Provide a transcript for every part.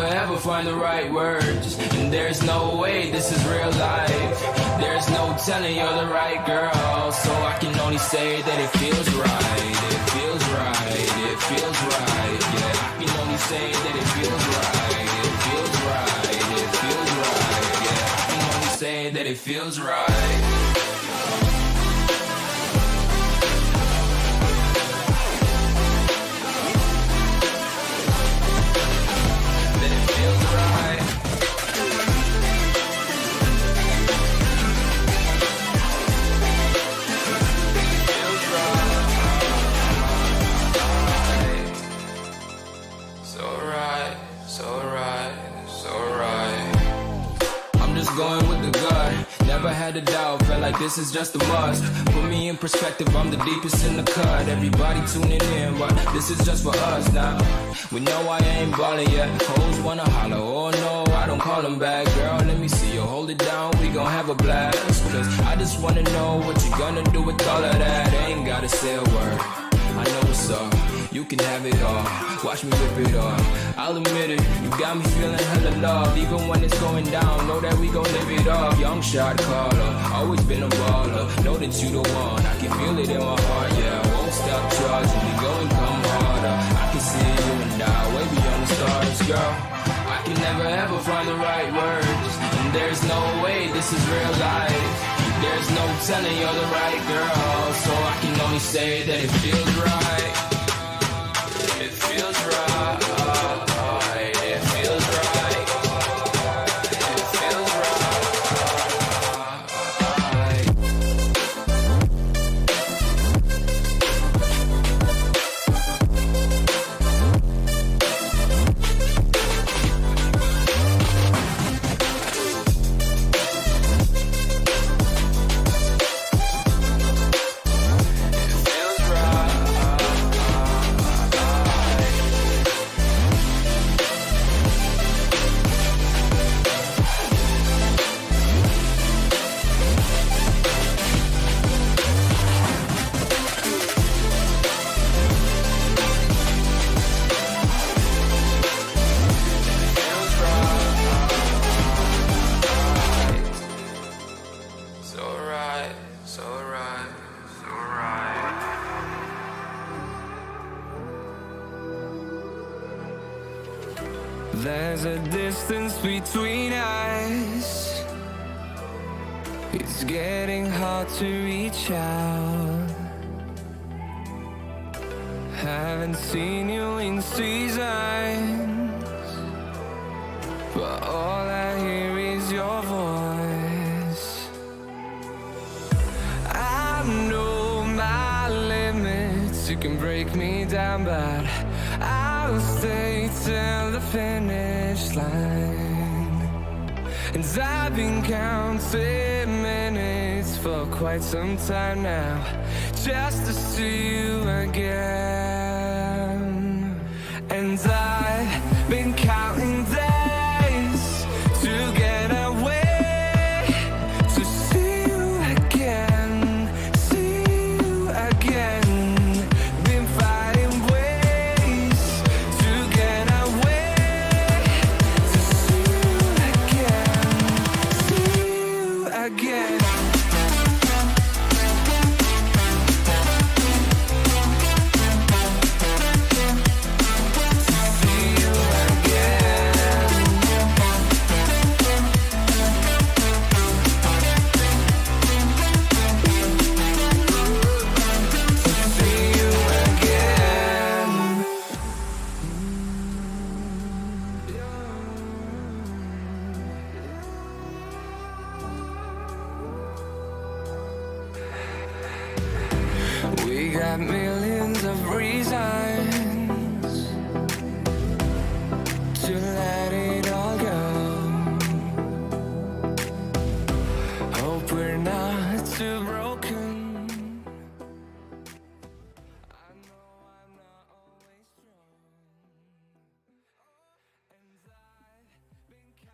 never ever find the right words, and there's no way this is real life. There's no telling you're the right girl, so I can only say that it feels right. It feels right, it feels right. Yeah, I can only say that it feels right. It feels right, it feels right. Yeah, I can only say that it feels right. Going with the gut, never had a doubt, felt like this is just a must. Put me in perspective, I'm the deepest in the cut. Everybody tuning in, but this is just for us now. We know I ain't ballin' yet, hoes wanna holler, oh no, I don't call them back. Girl, let me see you hold it down, we gon' have a blast. Cause I just wanna know what you gonna do with all of that. Ain't gotta say a word, I know what's up. You can have it all, watch me rip it off. I'll admit it, you got me feeling hella loved. Even when it's going down, know that we gon' live it up. Young shot caller, always been a baller. Know that you the one, I can feel it in my heart, yeah. Won't stop charging me, go and come harder. I can see you and I, way beyond the stars, girl. I can never ever find the right words, and there's no way this is real life. There's no telling you're the right girl, so I can only say that it feels right. It feels right, it feels right, it feels There's a distance between us. It's getting hard to reach out. Haven't seen you in seasons, but all I hear is your voice. I know my limits, you can break me down, but I'll stay till the finish line. And I've been counting minutes for quite some time now, just to see you again. And I've been counting days to get away, to see you again, see you again. Been fighting ways to get away, to see you again, see you again. We got millions of reasons to let it all go. Hope we're not too broken. I know I'm not always strong.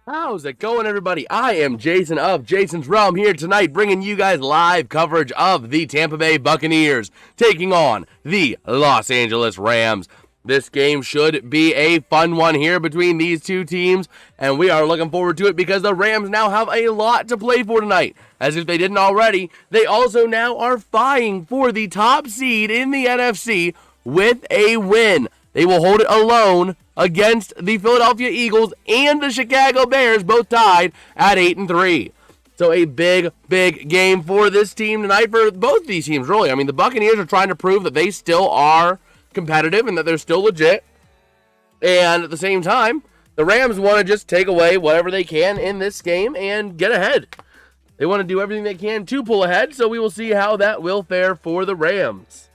How's it going, everybody? I am Jason of Jason's Realm here tonight, bringing you guys live coverage of the Tampa Bay Buccaneers taking on the Los Angeles Rams. This game should be a fun one here between these two teams, and we are looking forward to it because the Rams now have a lot to play for tonight. As if they didn't already, they also now are vying for the top seed in the NFC with a win. They will hold it alone against the Philadelphia Eagles and the Chicago Bears, both tied at 8-3. So a big, big game for this team tonight, for both these teams, really. I mean, the Buccaneers are trying to prove that they still are competitive and that they're still legit. And at the same time, the Rams want to just take away whatever they can in this game and get ahead. They want to do everything they can to pull ahead, so we will see how that will fare for the Rams.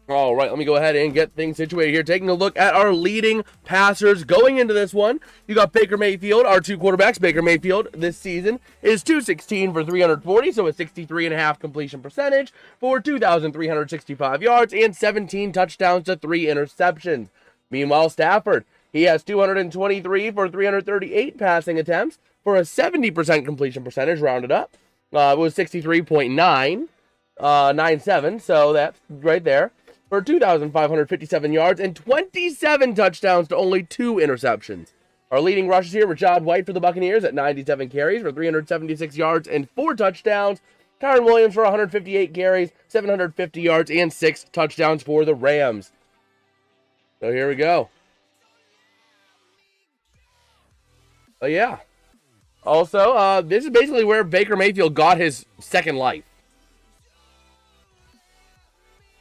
All right, let me go ahead and get things situated here. Taking a look at our leading passers going into this one. You got Baker Mayfield, our two quarterbacks. Baker Mayfield this season is 216 for 340, so a 63.5 completion percentage for 2,365 yards and 17 touchdowns to 3 interceptions. Meanwhile, Stafford, he has 223 for 338 passing attempts for a 70% completion percentage, rounded up. It was 63.997, so that's right there, for 2,557 yards and 27 touchdowns to only 2 interceptions. Our leading rushers here, Rachaad White for the Buccaneers at 97 carries for 376 yards and 4 touchdowns. Kyren Williams for 158 carries, 750 yards, and 6 touchdowns for the Rams. So here we go. But yeah. Also, this is basically where Baker Mayfield got his second life.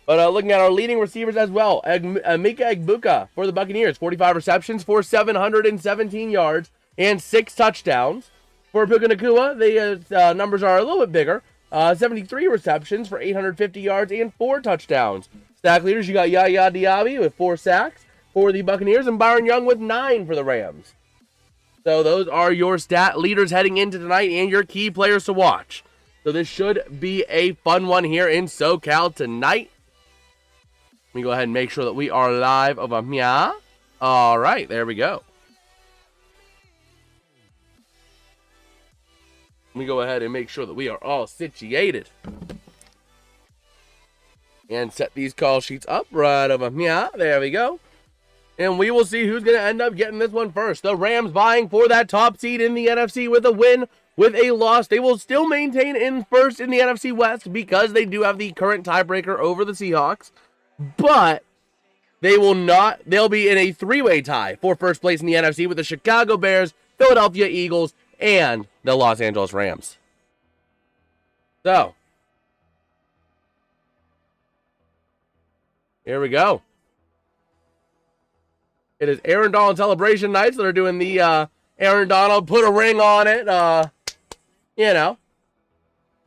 But looking at our leading receivers as well, Emeka Egbuka for the Buccaneers, 45 receptions for 717 yards and 6 touchdowns. For Puka Nacua, the numbers are a little bit bigger. 73 receptions for 850 yards and 4 touchdowns. Sack leaders, you got Yaya Diaby with 4 sacks for the Buccaneers and Byron Young with 9 for the Rams. So those are your stat leaders heading into tonight and your key players to watch. So this should be a fun one here in SoCal tonight. Let me go ahead and make sure that we are live over here. All right, there we go. Let me go ahead and make sure that we are all situated. And set these call sheets up right over here. There we go. And we will see who's going to end up getting this one first. The Rams vying for that top seed in the NFC with a win. With a loss, they will still maintain in first in the NFC West because they do have the current tiebreaker over the Seahawks. But they will not. They'll be in a 3-way tie for first place in the NFC with the Chicago Bears, Philadelphia Eagles, and the Los Angeles Rams. So, here we go. It is Aaron Donald celebration night, so they're doing the Aaron Donald put a ring on it,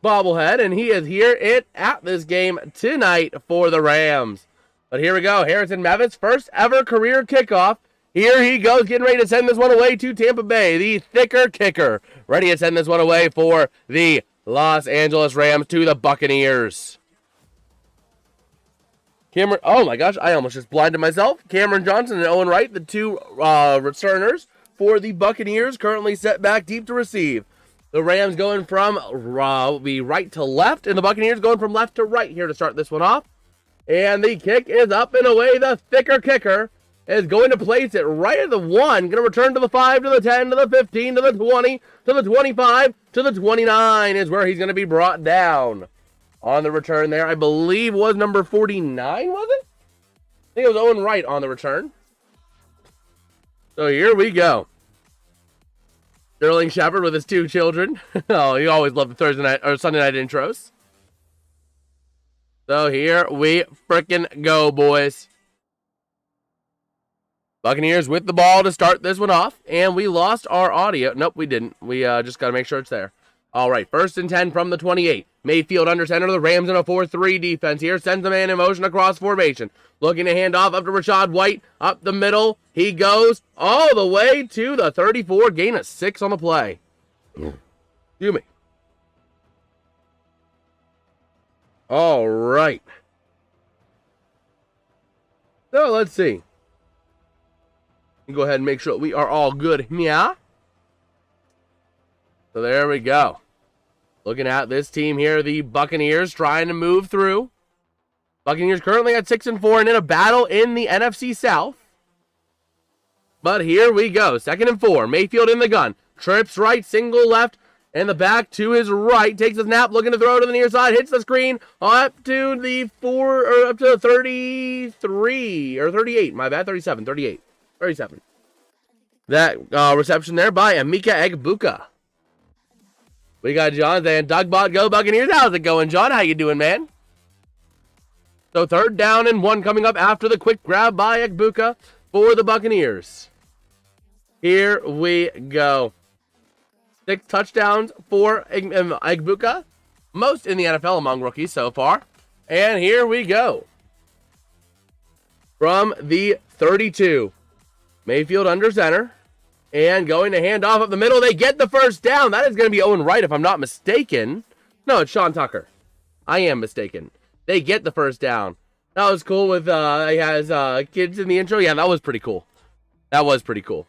bobblehead, and he is here at this game tonight for the Rams. But here we go. Harrison Mevis, first ever career kickoff. Here he goes, getting ready to send this one away to Tampa Bay, the thicker kicker. Ready to send this one away for the Los Angeles Rams to the Buccaneers. Cameron, oh my gosh, I almost just blinded myself. Cameron Johnson and Owen Wright, the two returners for the Buccaneers, currently set back deep to receive. The Rams going from right to left, and the Buccaneers going from left to right here to start this one off. And the kick is up and away. The thicker kicker is going to place it right at the 1. Going to return to the 5, to the 10, to the 15, to the 20, to the 25, to the 29 is where he's going to be brought down. On the return there, I believe was number 49, was it? I think it was Owen Wright on the return. So here we go. Sterling Shepard with his 2 children. Oh, you always love the Thursday night or Sunday night intros. So here we frickin' go, boys. Buccaneers with the ball to start this one off, and we lost our audio. Nope, we didn't. We just got to make sure it's there. All right, 1st and 10 from the 28. Mayfield under center. The Rams in a 4-3 defense here. Sends the man in motion across formation. Looking to hand off up to Rachaad White. Up the middle. He goes all the way to the 34. Gain of 6 on the play. Excuse me. All right. So let's see. Go ahead and make sure we are all good. Yeah. So there we go. Looking at this team here, the Buccaneers trying to move through. Buccaneers currently at 6-4 and in a battle in the NFC South. But here we go. 2nd and 4. Mayfield in the gun. Trips right, single left, and the back to his right. Takes a snap, looking to throw to the near side. Hits the screen up to the 33 or 38. My bad, 37, 38, 37. That reception there by Emeka Egbuka. We got John saying, Dogbot, go Buccaneers. How's it going, John? How you doing, man? So 3rd down and 1 coming up after the quick grab by Egbuka for the Buccaneers. Here we go. 6 touchdowns for Egbuka. Most in the NFL among rookies so far. And here we go. From the 32. Mayfield under center. And going to hand off up the middle. They get the first down. That is going to be Owen Wright if I'm not mistaken. No, it's Sean Tucker. I am mistaken. They get the first down. That was cool with, he has kids in the intro. Yeah, that was pretty cool. That was pretty cool.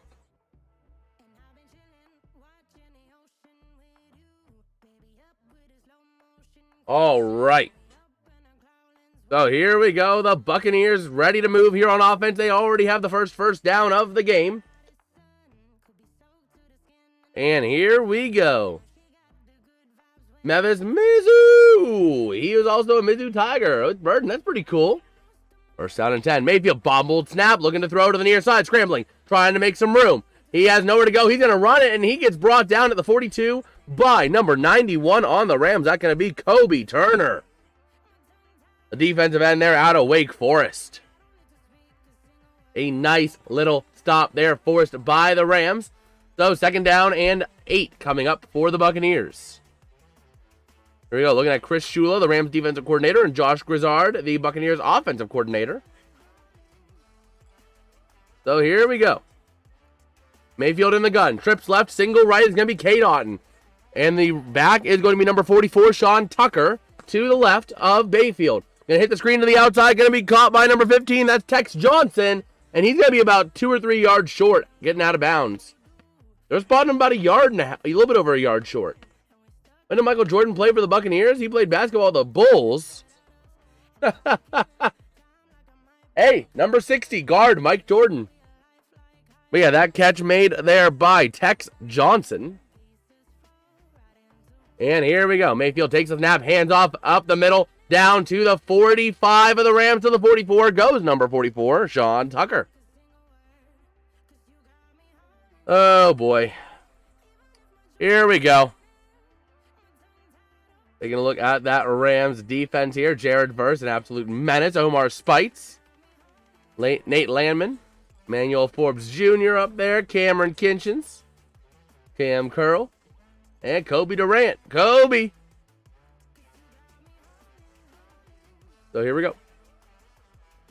All right. So here we go. The Buccaneers ready to move here on offense. They already have the first down of the game. And here we go. Mevis Mizzou. He was also a Mizzou Tiger. It's Burden. That's pretty cool. 1st down and 10. Mayfield bobbled snap. Looking to throw to the near side. Scrambling. Trying to make some room. He has nowhere to go. He's going to run it. And he gets brought down at the 42 by number 91 on the Rams. That's going to be Kobe Turner. The defensive end there out of Wake Forest. A nice little stop there forced by the Rams. So 2nd down and 8 coming up for the Buccaneers. Here we go, looking at Chris Shula, the Rams defensive coordinator, and Josh Grizzard, the Buccaneers offensive coordinator. So here we go. Mayfield in the gun. Trips left, single right is going to be Cade Otton. And the back is going to be number 44, Sean Tucker, to the left of Bayfield. Going to hit the screen to the outside, going to be caught by number 15, that's Tex Johnson. And he's going to be about 2 or 3 yards short, getting out of bounds. They're spotting him about a yard and a half, a little bit over a yard short. When did Michael Jordan play for the Buccaneers? He played basketball with the Bulls. Hey, number 60, guard Mike Jordan. But yeah, that catch made there by Tex Johnson. And here we go. Mayfield takes a snap, hands off up the middle, down to the 45 of the Rams. To the 44 goes number 44, Sean Tucker. Oh boy. Here we go. Taking a look at that Rams defense here. Jared Verse, an absolute menace. Omar Spites. Nate Landman. Manuel Forbes Jr. up there. Cameron Kinchins. Cam Curl. And Kobe Durant. Kobe. So here we go.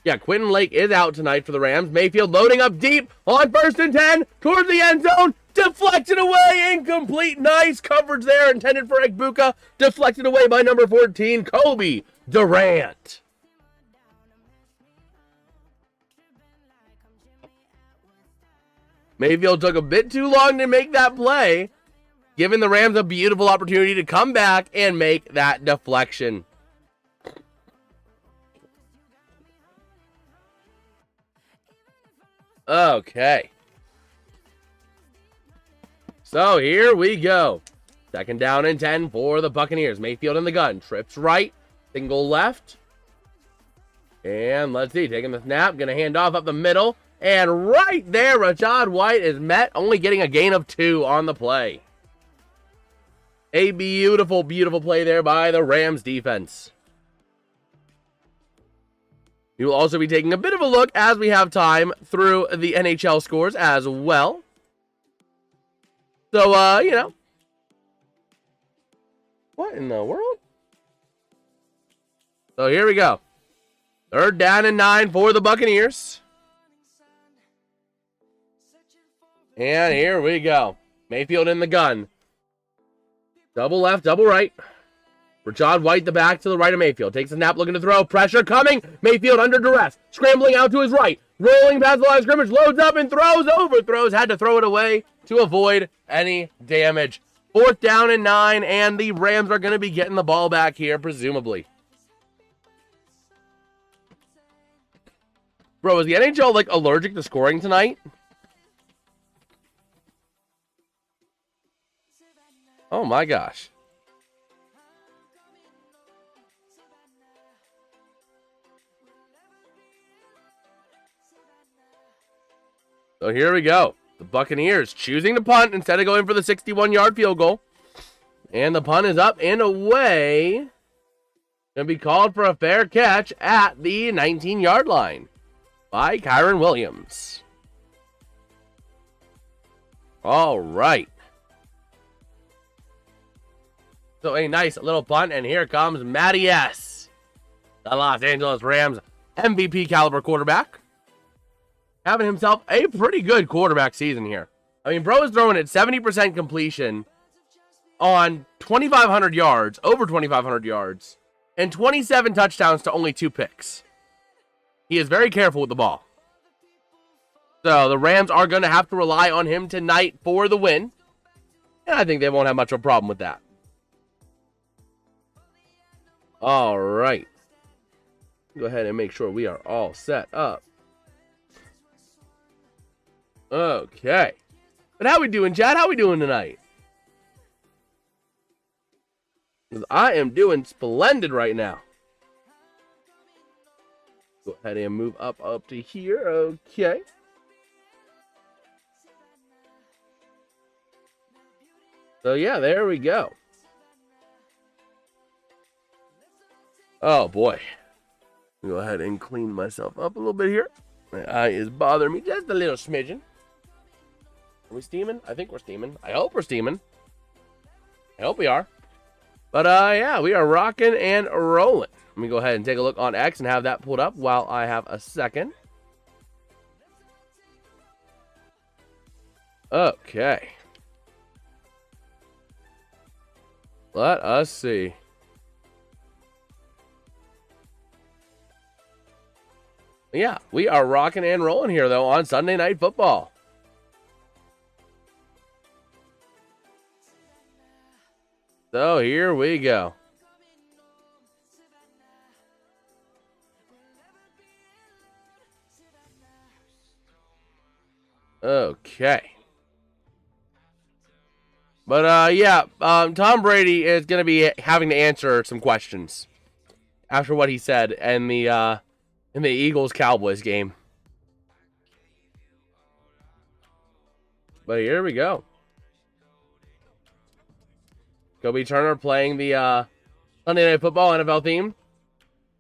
Yeah, Quentin Lake is out tonight for the Rams. Mayfield loading up deep on 1st and 10 towards the end zone. Deflected away. Incomplete. Nice coverage there intended for Egbuka. Deflected away by number 14, Kobe Durant. Mayfield took a bit too long to make that play, giving the Rams a beautiful opportunity to come back and make that deflection. Okay. So here we go. 2nd down and 10 for the Buccaneers. Mayfield in the gun. Trips right. Single left. And let's see. Taking the snap. Going to hand off up the middle. And right there, Rachaad White is met. Only getting a gain of 2 on the play. A beautiful, beautiful play there by the Rams defense. We will also be taking a bit of a look as we have time through the NHL scores as well. So, you know. What in the world? So here we go. 3rd down and 9 for the Buccaneers. And here we go. Mayfield in the gun. Double left, double right. Rachaad White, the back to the right of Mayfield. Takes a snap, looking to throw. Pressure coming. Mayfield under duress. Scrambling out to his right. Rolling past the line of scrimmage. Loads up and throws. Overthrows. Had to throw it away to avoid any damage. 4th down and 9. And the Rams are going to be getting the ball back here, presumably. Bro, is the NHL, like, allergic to scoring tonight? Oh, my gosh. So here we go. The Buccaneers choosing to punt instead of going for the 61-yard field goal. And the punt is up and away. Going to be called for a fair catch at the 19-yard line by Kyron Williams. All right. So a nice little punt, and here comes Matty S., the Los Angeles Rams MVP caliber quarterback, having himself a pretty good quarterback season here. I mean, bro is throwing at 70% completion on 2,500 yards, over 2,500 yards, and 27 touchdowns to only 2 picks. He is very careful with the ball. So the Rams are going to have to rely on him tonight for the win, and I think they won't have much of a problem with that. All right. Go ahead and make sure we are all set up. Okay. But how we doing, Chad? How we doing tonight? I am doing splendid right now. Go ahead and move up to here. Okay. So yeah, there we go. Oh boy. Go ahead and clean myself up a little bit here. My eye is bothering me just a little smidgen. Are we steaming? I think we're steaming. I hope we're steaming. I hope we are. But yeah, we are rocking and rolling. Let me go ahead and take a look on X and have that pulled up while I have a second. Okay. Let us see. Yeah, we are rocking and rolling here, though, on Sunday Night Football. So here we go. Okay. But, yeah, Tom Brady is going to be having to answer some questions after what he said in the Eagles-Cowboys game. But here we go. Kobe Turner playing the Sunday Night Football NFL theme.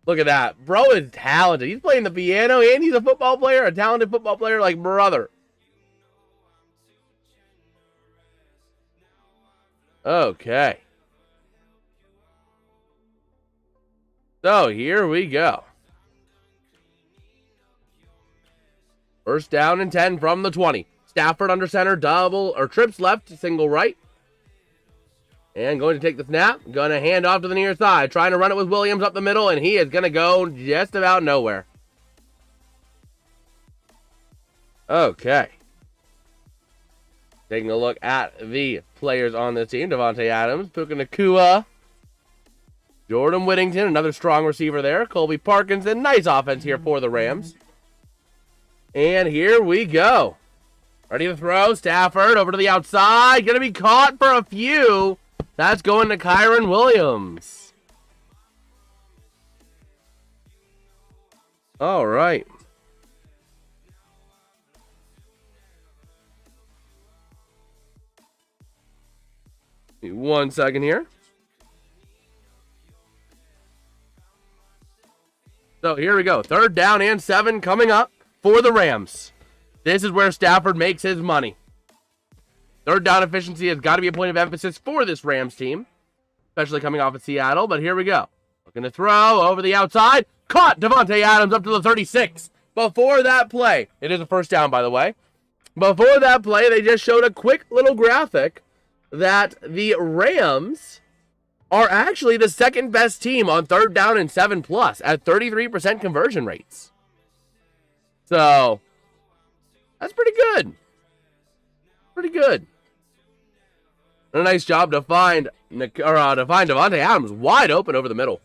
Look at that. Bro is talented. He's playing the piano and he's a football player, a talented football player like brother. Okay. So here we go. First down and 10 from the 20. Stafford under center, double or trips left, single right. And going to take the snap. Going to hand off to the near side. Trying to run it with Williams up the middle, and he is going to go just about nowhere. Okay. Taking a look at the players on this team. Devontae Adams, Puka Nacua, Jordan Whittington, another strong receiver there. Colby Parkinson, nice offense here for the Rams. And here we go. Ready to throw. Stafford over to the outside. Going to be caught for a few. That's going to Kyron Williams. All right. Give me 1 second here. So here we go. Third down and 7 coming up for the Rams. This is where Stafford makes his money. Third down efficiency has got to be a point of emphasis for this Rams team, especially coming off of Seattle. But here we go. Looking to throw over the outside. Caught Devontae Adams up to the 36. Before that play, it is a first down, by the way. Before that play, they just showed a quick little graphic that the Rams are actually the second best team on third down and 7+ at 33% conversion rates. So that's pretty good. Pretty good. And a nice job to find Devontae Adams wide open over the middle.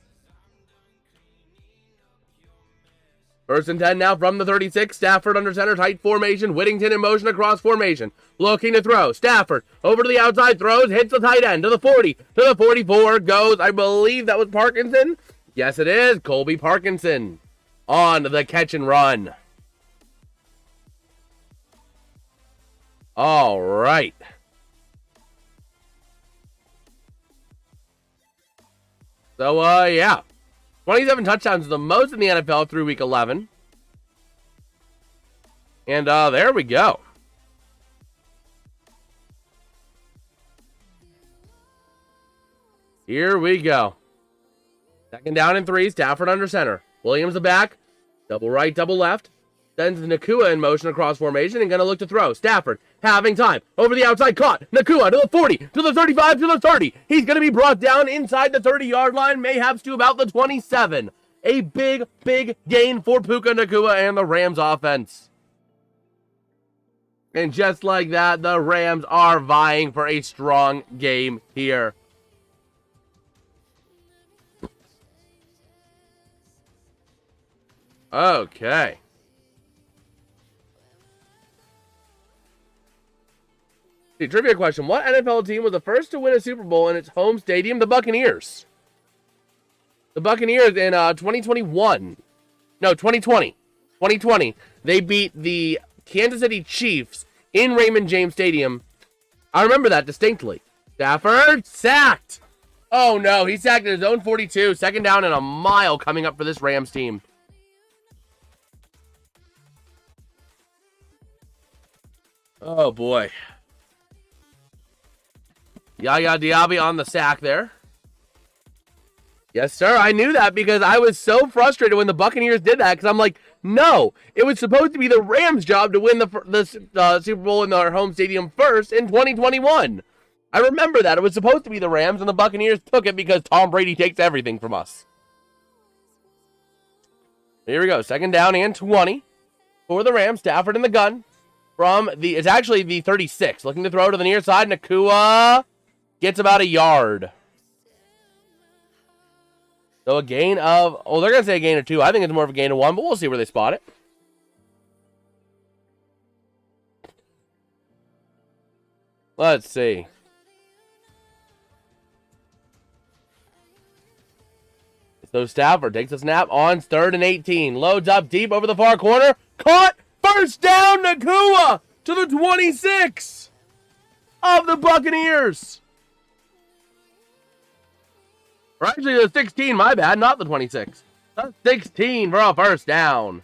First and 10 now from the 36. Stafford under center, tight formation. Whittington in motion across formation. Looking to throw. Stafford over to the outside, throws, hits the tight end to the 40, to the 44, goes. I believe that was Parkinson. Yes, it is. Colby Parkinson on the catch and run. All right. So, yeah. 27 touchdowns, the most in the NFL through week 11. And there we go. Here we go. Second down and 3, Stafford under center. Williams the back. Double right, double left. Sends Nakua in motion across formation and going to look to throw. Stafford having time. Over the outside, caught. Nakua to the 40, to the 35, to the 30. He's going to be brought down inside the 30-yard line, mayhaps to about the 27. A big, big gain for Puka Nakua and the Rams offense. And just like that, the Rams are vying for a strong game here. Okay. Trivia question. What NFL team was the first to win a Super Bowl in its home stadium? The Buccaneers. The Buccaneers in 2021. No, 2020. 2020. They beat the Kansas City Chiefs in Raymond James Stadium. I remember that distinctly. Stafford sacked. Oh, no. He sacked at his own 42. Second down and a mile coming up for this Rams team. Oh, boy. Yaya Diaby on the sack there. Yes, sir. I knew that because I was so frustrated when the Buccaneers did that because I'm like, no, it was supposed to be the Rams' job to win the Super Bowl in their home stadium first in 2021. I remember that. It was supposed to be the Rams, and the Buccaneers took it because Tom Brady takes everything from us. Here we go. Second down and 20 for the Rams. Stafford in the gun from it's actually the 36. Looking to throw to the near side. Nakua gets about a yard. So a gain of, they're going to say a gain of 2. I think it's more of a gain of 1, but we'll see where they spot it. Let's see. So Stafford takes a snap on 3rd and 18. Loads up deep over the far corner. Caught. First down, Nakua to the 26 of the Buccaneers. Or actually, the 16, my bad, not the 26. The 16 for a first down.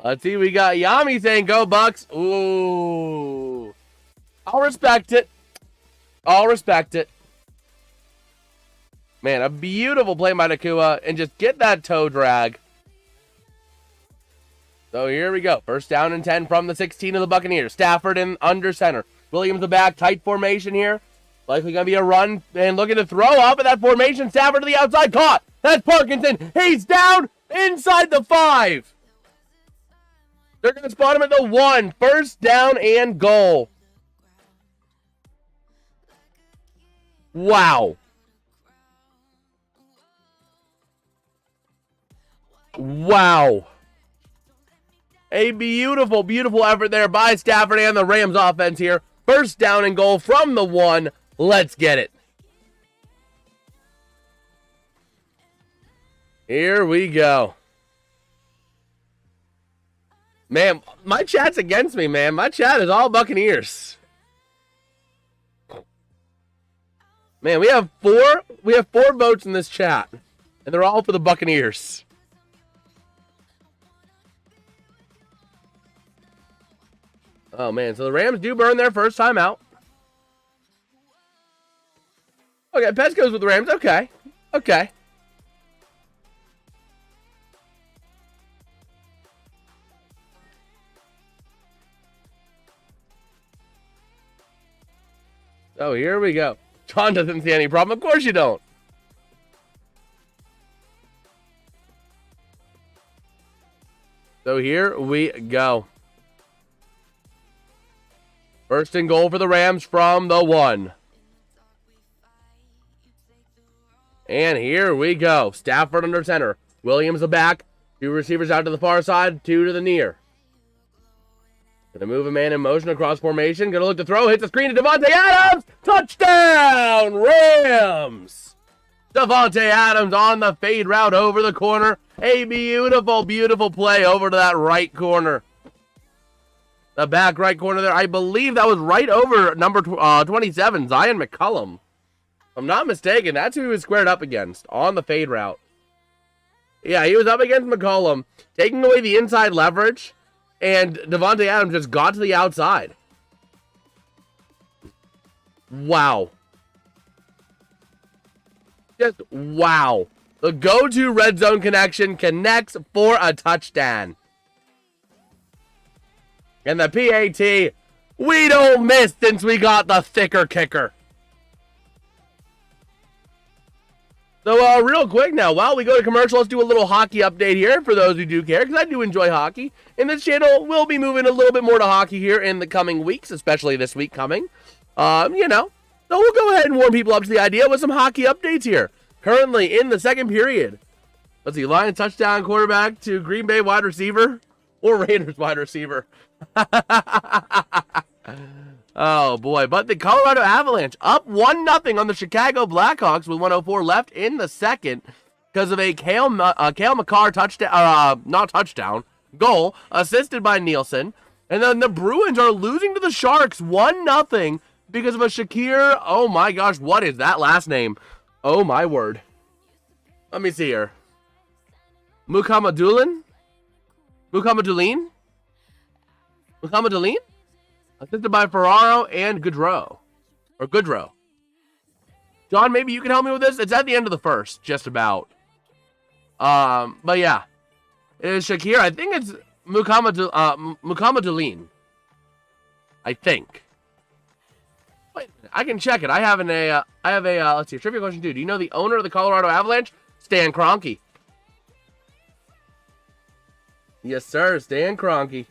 Let's see, we got Yami saying, go Bucs. Ooh. I'll respect it. I'll respect it. Man, a beautiful play by Nakua, and just get that toe drag. So here we go. First down and 10 from the 16 of the Buccaneers. Stafford in under center. Williams the back, tight formation here. Likely going to be a run and looking to throw off of that formation. Stafford to the outside. Caught. That's Parkinson. He's down inside the 5. They're going to spot him at the 1. First down and goal. Wow. Wow. A beautiful, beautiful effort there by Stafford and the Rams offense here. First down and goal from the 1. Let's get it. Here we go. Man, my chat's against me, man. My chat is all Buccaneers. Man, we have four votes in this chat, and they're all for the Buccaneers. Oh, man. So the Rams do burn their first time out. Okay, Pets goes with the Rams. Okay. Okay. So here we go. John doesn't see any problem. Of course you don't. So here we go. First and goal for the Rams from the 1. And here we go. Stafford under center. Williams the back. 2 receivers out to the far side, 2 to the near. Gonna move a man in motion across formation. Gonna look to throw. Hits the screen to Davante Adams. Touchdown, Rams! Davante Adams on the fade route over the corner. A beautiful, beautiful play over to that right corner. The back right corner there. I believe that was right over number 27, Zion McCollum. If I'm not mistaken, that's who he was squared up against on the fade route. Yeah, he was up against McCollum, taking away the inside leverage, and Davante Adams just got to the outside. Wow. Just wow. The go-to red zone connection connects for a touchdown. And the PAT, we don't miss since we got the thicker kicker. So, real quick now, while we go to commercial, let's do a little hockey update here for those who do care, because I do enjoy hockey. And this channel will be moving a little bit more to hockey here in the coming weeks, especially this week coming. So we'll go ahead and warm people up to the idea with some hockey updates here. Currently in the second period. Let's see, Lions touchdown quarterback to Green Bay wide receiver or Raiders wide receiver. Oh, boy. But the Colorado Avalanche up 1-0 on the Chicago Blackhawks with 1:04 left in the second because of a Cale Makar touchdown, goal, assisted by Nielsen. And then the Bruins are losing to the Sharks 1-0 because of a Shakir. Oh, my gosh. What is that last name? Oh, my word. Let me see here. Mukhamadullin? Assisted by Ferraro and Goodrow. John, maybe you can help me with this? It's at the end of the first, just about. But yeah. It is Shakir. I think it's Mukhamadullin. I think. Wait, I can check it. I have let's see, trivia question 2. Do you know the owner of the Colorado Avalanche? Stan Kroenke. Yes, sir. Stan Kroenke.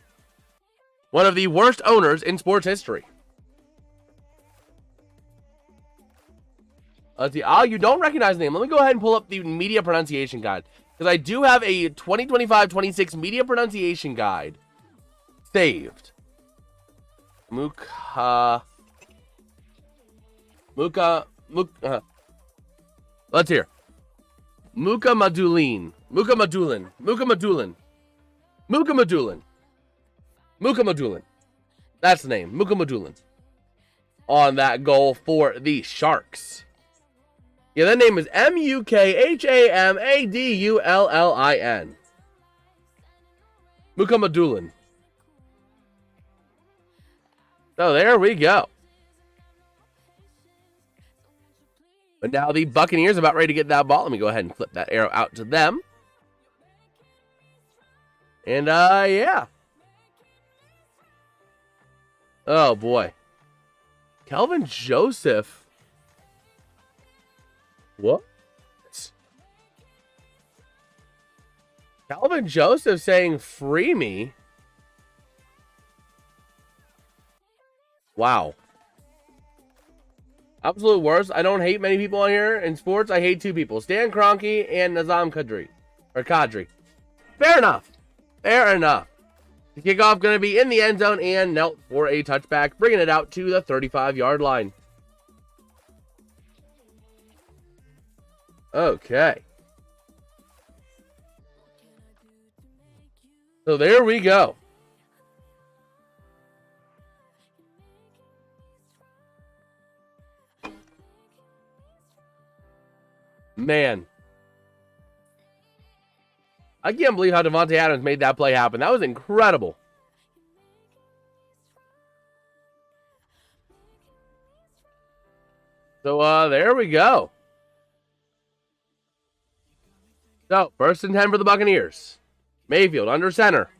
One of the worst owners in sports history. Let's see. Oh, you don't recognize the name. Let me go ahead and pull up the media pronunciation guide. Because I do have a 2025-26 media pronunciation guide saved. Let's hear. Mukhamadullin. That's the name. Mukhamadullin. On that goal for the Sharks. Yeah, that name is Mukhamadulin. Mukhamadullin. So there we go. But now the Buccaneers are about ready to get that ball. Let me go ahead and flip that arrow out to them. And, yeah. Oh, boy. Kelvin Joseph. What? Kelvin Joseph saying, free me. Wow. Absolute worst. I don't hate many people on here. In sports, I hate 2 people. Stan Kroenke and Nazem Kadri. Fair enough. The kickoff going to be in the end zone and knelt for a touchback, bringing it out to the 35-yard line. Okay. So there we go. Man. I can't believe how Davante Adams made that play happen. That was incredible. So, there we go. So, 1st and 10 for the Buccaneers. Mayfield under center.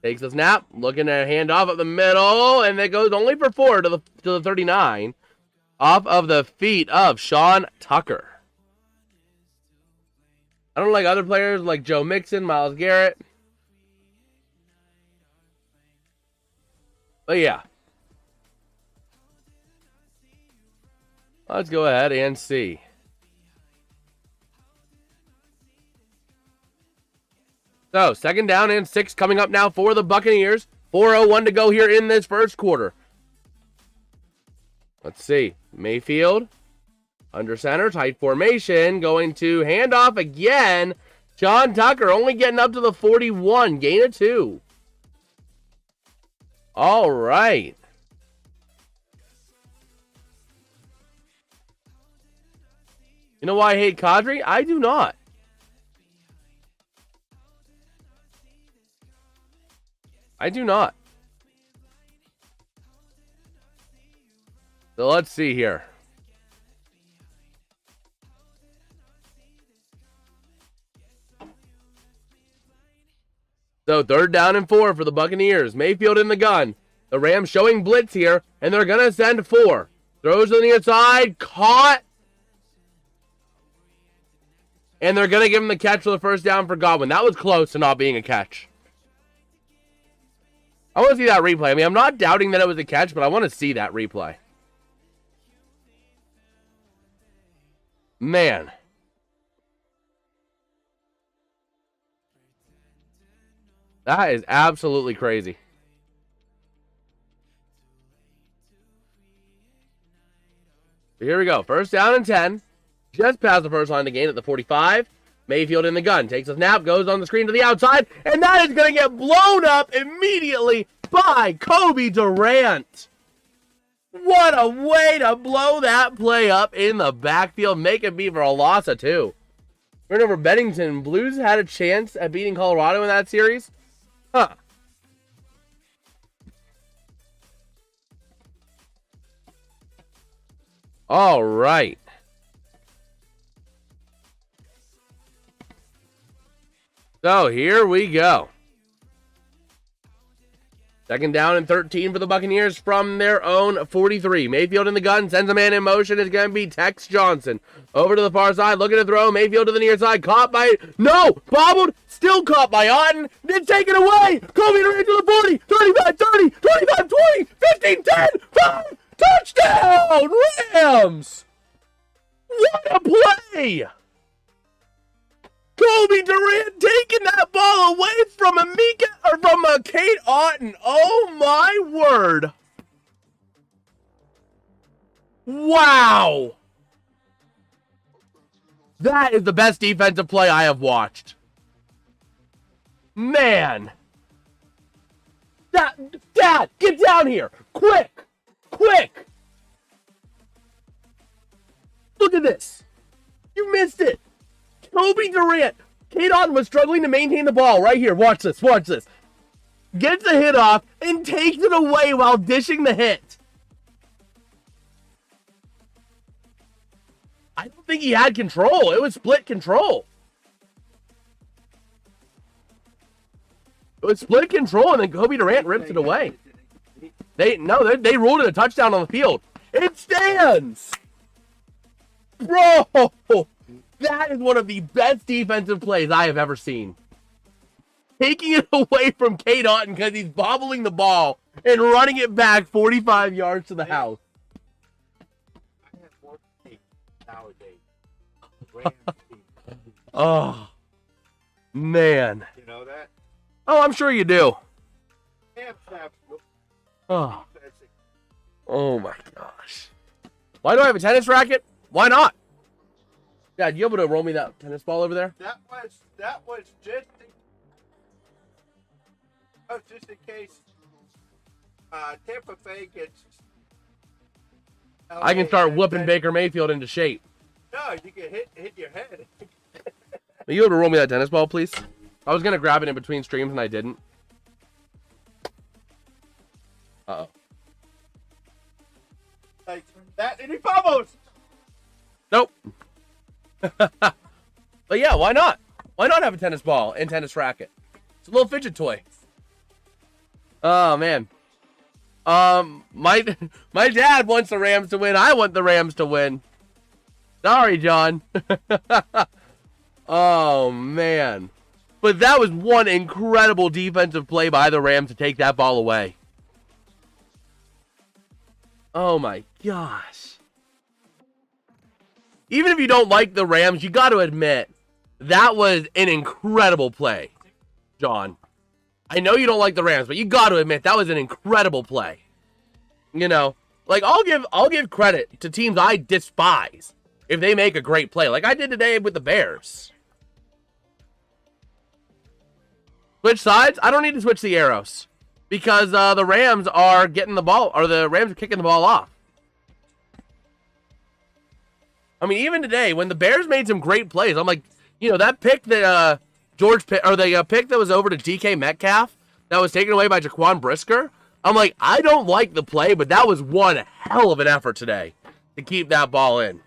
Takes the snap, looking at a handoff up the middle, and it goes only for 4 to the 39. Off of the feet of Sean Tucker. I don't like other players like Joe Mixon, Myles Garrett. But yeah. Let's go ahead and see. So, 2nd down and 6 coming up now for the Buccaneers. 4:01 to go here in this first quarter. Let's see. Mayfield, under center, tight formation, going to hand off again. John Tucker only getting up to the 41, gain of 2. All right. You know why I hate Kadri? I do not. I do not. So let's see here. So 3rd down and 4 for the Buccaneers. Mayfield in the gun. The Rams showing blitz here, and they're going to send 4. Throws to the inside, caught. And they're going to give him the catch for the 1st down for Godwin. That was close to not being a catch. I want to see that replay. I mean, I'm not doubting that it was a catch, but I want to see that replay. Man. That is absolutely crazy. Here we go. 1st down and 10. Just past the first line to gain at the 45. Mayfield in the gun. Takes a snap. Goes on the screen to the outside. And that is going to get blown up immediately by Kobe Durant. What a way to blow that play up in the backfield. Make it be for a loss of 2. Remember, Bennington Blues had a chance at beating Colorado in that series. Huh. All right. So here we go. 2nd down and 13 for the Buccaneers from their own 43. Mayfield in the gun, sends a man in motion. It's going to be Tex Johnson. Over to the far side, looking to throw. Mayfield to the near side, caught by, no, bobbled, still caught by Otten. Then taken away. Kobe Durant to the 40, 35, 30, 25, 20, 15, 10, 5. Touchdown, Rams! What a play! Kobe Durant taking that ball away from Kate Otten. Oh my word. Wow. That is the best defensive play I have watched. Man. Dad, get down here. Quick. Look at this. You missed it. Kobe Durant. Kate Otten was struggling to maintain the ball right here. Watch this. Gets the hit off and takes it away while dishing the hit. I don't think he had control. It was split control. It was split control, and then Kobe Durant rips it away. They ruled it a touchdown on the field. It stands. Bro, that is one of the best defensive plays I have ever seen. Taking it away from Kate Otten because he's bobbling the ball and running it back 45 yards to the house. I have more tape nowadays. Oh, man. You know that? Oh, I'm sure you do. Oh. Oh my gosh. Why do I have a tennis racket? Why not? Dad, you able to roll me that tennis ball over there? That was just in case Tampa Bay gets I can start whooping Baker Mayfield into shape. No, you can hit your head. Are you able to roll me that tennis ball, please? I was gonna grab it in between streams and I didn't. Uh-oh. Like that, and he fumbles. Nope. But yeah, why not? Why not have a tennis ball and tennis racket? It's a little fidget toy. Oh man. My dad wants the Rams to win. I want the Rams to win. Sorry, John. Oh man. But that was one incredible defensive play by the Rams to take that ball away. Oh my gosh. Even if you don't like the Rams, you got to admit, that was an incredible play. John. I know you don't like the Rams, but you got to admit that was an incredible play. You know, like I'll give credit to teams I despise if they make a great play, like I did today with the Bears. Switch sides? I don't need to switch the arrows because the Rams are getting the ball, or the Rams are kicking the ball off. I mean, even today, when the Bears made some great plays, I'm like, you know, that pick that the pick that was over to DK Metcalf that was taken away by Jaquan Brisker, I'm like, I don't like the play, but that was one hell of an effort today to keep that ball in.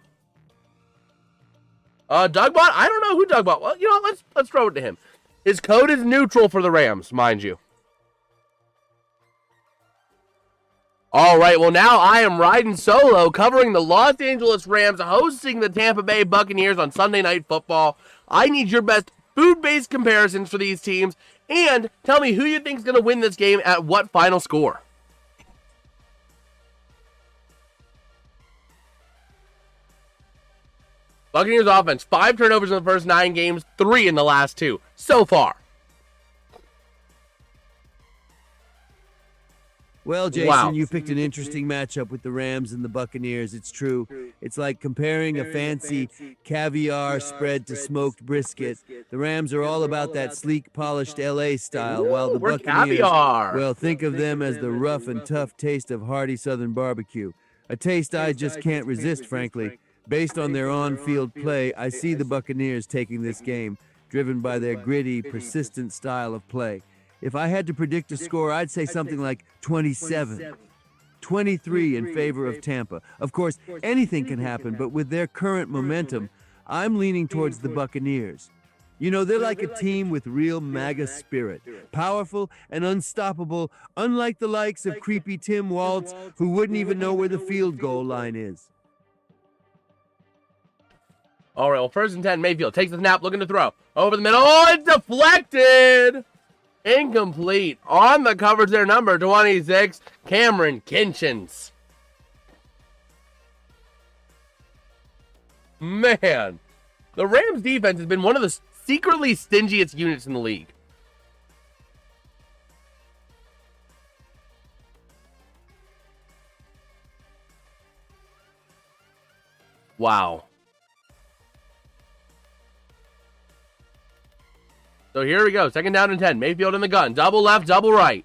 Dougbot? I don't know who Dougbot. Well, you know, let's throw it to him. His code is neutral for the Rams, mind you. All right, well, now I am riding solo, covering the Los Angeles Rams, hosting the Tampa Bay Buccaneers on Sunday Night Football. I need your best food-based comparisons for these teams, and tell me who you think is going to win this game at what final score. Buccaneers offense, 5 turnovers in the first 9 games, 3 in the last 2 so far. Well, Jason, Wow. you picked an interesting matchup with the Rams and the Buccaneers. It's true. It's like comparing a fancy caviar spread to smoked brisket. The Rams are all about that sleek, polished LA style, while the We're Buccaneers, caviar. well, think of them as the rough and tough taste of hearty Southern barbecue. A taste I just can't resist, frankly. Based on their on-field play, I see the Buccaneers taking this game, driven by their gritty, persistent style of play. If I had to predict a score, I'd say something like 27. 23 in favor of Tampa. Of course, anything can happen, but with their current momentum, I'm leaning towards the Buccaneers. You know, they're like a team with real MAGA spirit. Powerful and unstoppable, unlike the likes of creepy Tim Waltz, who wouldn't even know where the field goal line is. All right, well, 1st and 10, Mayfield takes the snap, looking to throw. Over the middle. Oh, it's deflected! Incomplete. On the coverage there, number 26, Cameron Kinchins. Man, the Rams defense has been one of the secretly stingiest units in the league. Wow. So here we go. 2nd down and 10. Mayfield in the gun. Double left, double right.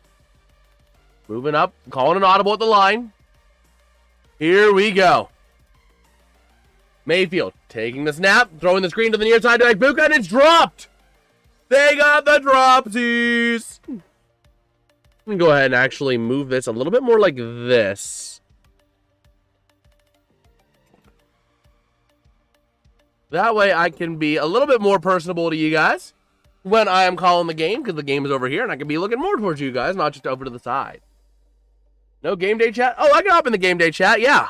Moving up. Calling an audible at the line. Here we go. Mayfield taking the snap. Throwing the screen to the near side to Buka, and it's dropped. They got the dropsies. Let me go ahead and actually move this a little bit more like this. That way I can be a little bit more personable to you guys when I am calling the game, because the game is over here, and I can be looking more towards you guys, not just over to the side. No game day chat? Oh, I can hop in the game day chat, yeah.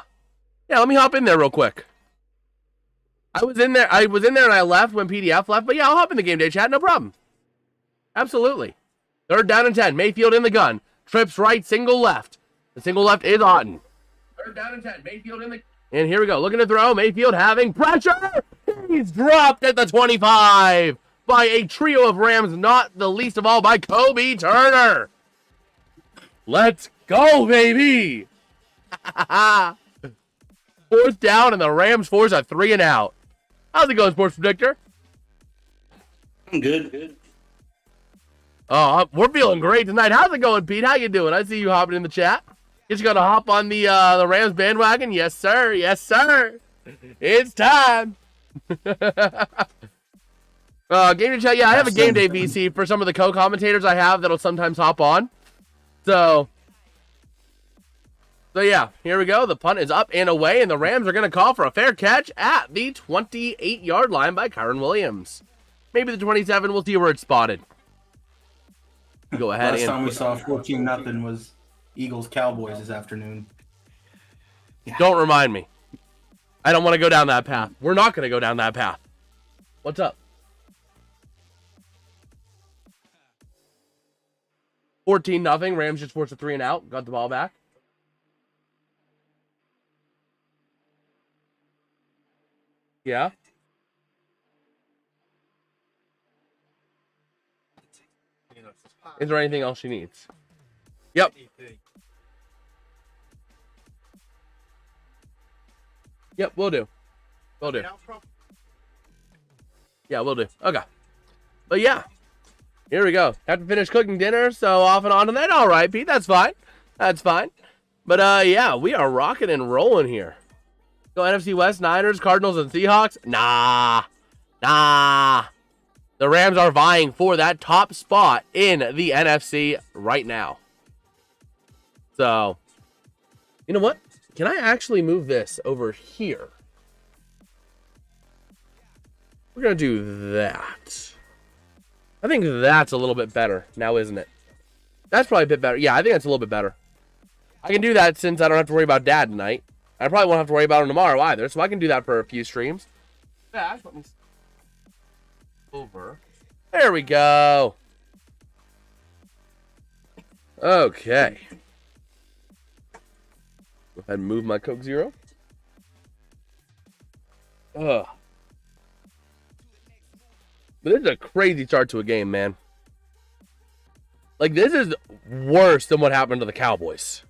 Yeah, let me hop in there real quick. I was in there and I left when PDF left, but yeah, I'll hop in the game day chat, no problem. Absolutely. 3rd down and 10, Mayfield in the gun. Trips right, single left. The single left is Otten. 3rd down and 10, Mayfield in the... And here we go, looking to throw, Mayfield having pressure! He's dropped at the 25! By a trio of Rams, not the least of all by Kobe Turner. Let's go, baby. 4th down, and the Rams force a 3 and out. How's it going, Sports Predictor? I'm good. Oh, we're feeling great tonight. How's it going, Pete? How you doing? I see you hopping in the chat. Just gonna hop on the Rams bandwagon? Yes, sir. Yes, sir. It's time. Game day chat, yeah, I have a game day VC for some of the co-commentators I have that'll sometimes hop on. So yeah, here we go. The punt is up and away, and the Rams are going to call for a fair catch at the 28-yard line by Kyron Williams. Maybe the 27, we'll see where it's spotted. Go ahead. Last time we saw 14-0 was Eagles-Cowboys this afternoon. Yeah. Don't remind me. I don't want to go down that path. We're not going to go down that path. What's up? 14-0. Rams just forced a 3 and out. Got the ball back. Yeah. Is there anything else she needs? Yep. Yep, we'll do. We'll do. Yeah, we'll do. Okay. But yeah, here we go. Have to finish cooking dinner, so off and on to that. All right, Pete, that's fine. That's fine. But yeah, we are rocking and rolling here. Go NFC West, Niners, Cardinals, and Seahawks. Nah. The Rams are vying for that top spot in the NFC right now. So, you know what? Can I actually move this over here? We're going to do that. I think that's a little bit better now, isn't it? That's probably a bit better. Yeah, I think that's a little bit better. I can do that since I don't have to worry about Dad tonight. I probably won't have to worry about him tomorrow either, so I can do that for a few streams. Let me over. There we go. Okay. Go ahead and move my Coke Zero. Ugh. But this is a crazy start to a game, man. Like, this is worse than what happened to the Cowboys.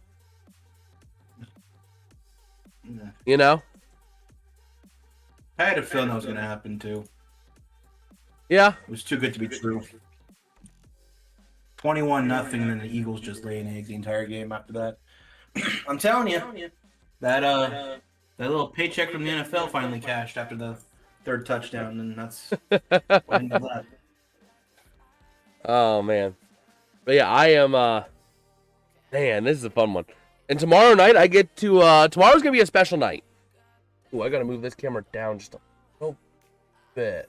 You know? I had a feeling that was going to happen, too. Yeah. It was too good to be true. 21-0, and then the Eagles just laying eggs the entire game after that. I'm telling you, that little paycheck from the NFL finally cashed after the third touchdown, and that's what ended that. Oh, man. But yeah, I am, man, this is a fun one. And tomorrow night, I get to, tomorrow's going to be a special night. Ooh, I got to move this camera down just a little bit.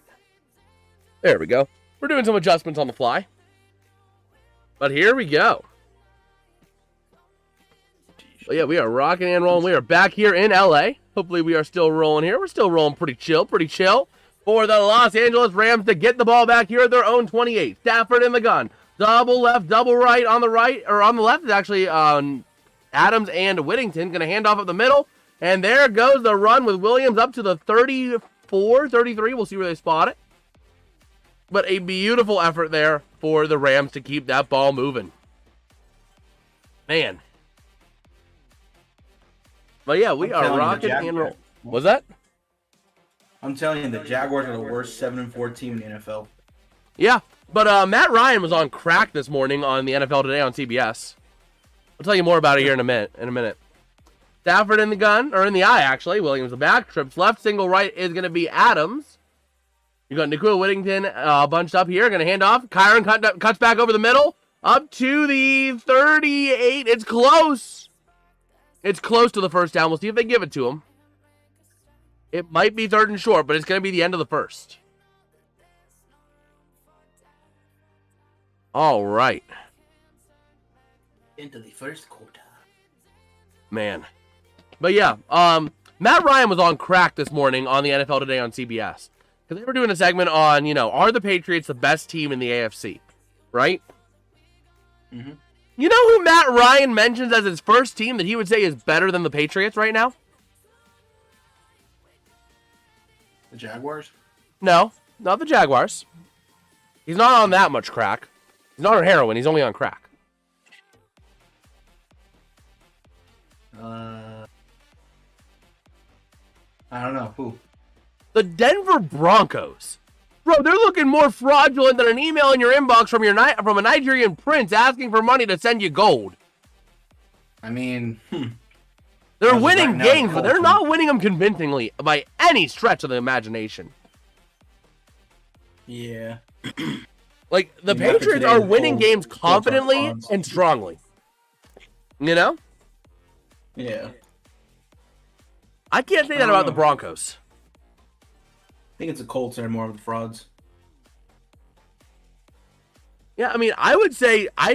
There we go. We're doing some adjustments on the fly. But here we go. But yeah, we are rocking and rolling. We are back here in LA. Hopefully we are still rolling here. We're still rolling pretty chill for the Los Angeles Rams to get the ball back here at their own 28. Stafford in the gun. Double left, double right. On the right, or on the left is actually Adams and Whittington. Going to hand off up the middle. And there goes the run with Williams up to the 34, 33. We'll see where they spot it. But a beautiful effort there for the Rams to keep that ball moving. Man. But yeah, we are rocking and rolling. Was that? I'm telling you, the Jaguars are the worst 7-4 team in the NFL. Yeah, but Matt Ryan was on crack this morning on the NFL Today on CBS. I'll tell you more about it here in a minute. Stafford in the gun, or in the eye, actually. Williams the back, trips left, single right is going to be Adams. You got Nikhil Whittington bunched up here, going to hand off. Kyron cuts back over the middle, up to the 38. It's close. It's close to the first down. We'll see if they give it to him. It might be third and short, but it's going to be the end of the first. All right. Into the first quarter. Man. But yeah, Matt Ryan was on crack this morning on the NFL Today on CBS. Because they were doing a segment on, are the Patriots the best team in the AFC? Right? Mm-hmm. You know who Matt Ryan mentions as his first team that he would say is better than the Patriots right now? The Jaguars? No, not the Jaguars. He's not on that much crack. He's not on heroin. He's only on crack. I don't know. Who? The Denver Broncos. Bro, they're looking more fraudulent than an email in your inbox from a Nigerian prince asking for money to send you gold. I mean, They're winning games, but they're not winning them convincingly by any stretch of the imagination. Yeah. Like, the Patriots are winning games confidently and strongly. You know? Yeah. I can't say that about the Broncos. I think it's the Colts that are more of the frauds. Yeah, I mean, I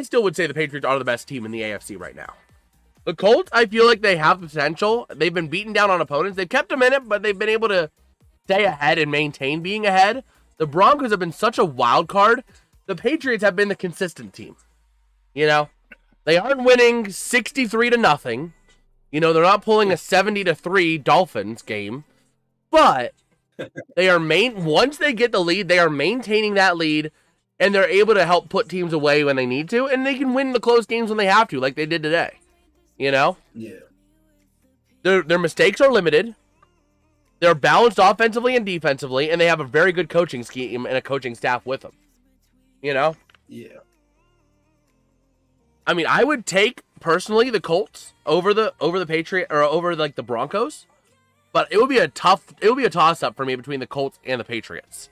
still would say the Patriots are the best team in the AFC right now. The Colts, I feel like they have the potential. They've been beaten down on opponents. They've kept them in it, but they've been able to stay ahead and maintain being ahead. The Broncos have been such a wild card. The Patriots have been the consistent team. They aren't winning 63-0. They're not pulling a 70-3 Dolphins game, but they are once they get the lead, they are maintaining that lead and they're able to help put teams away when they need to, and they can win the close games when they have to, like they did today. You know? Yeah. Their mistakes are limited. They're balanced offensively and defensively, and they have a very good coaching scheme and a coaching staff with them. You know? Yeah. I mean, I would take personally the Colts over the Patriot or over like the Broncos, but it would be a toss up for me between the Colts and the Patriots.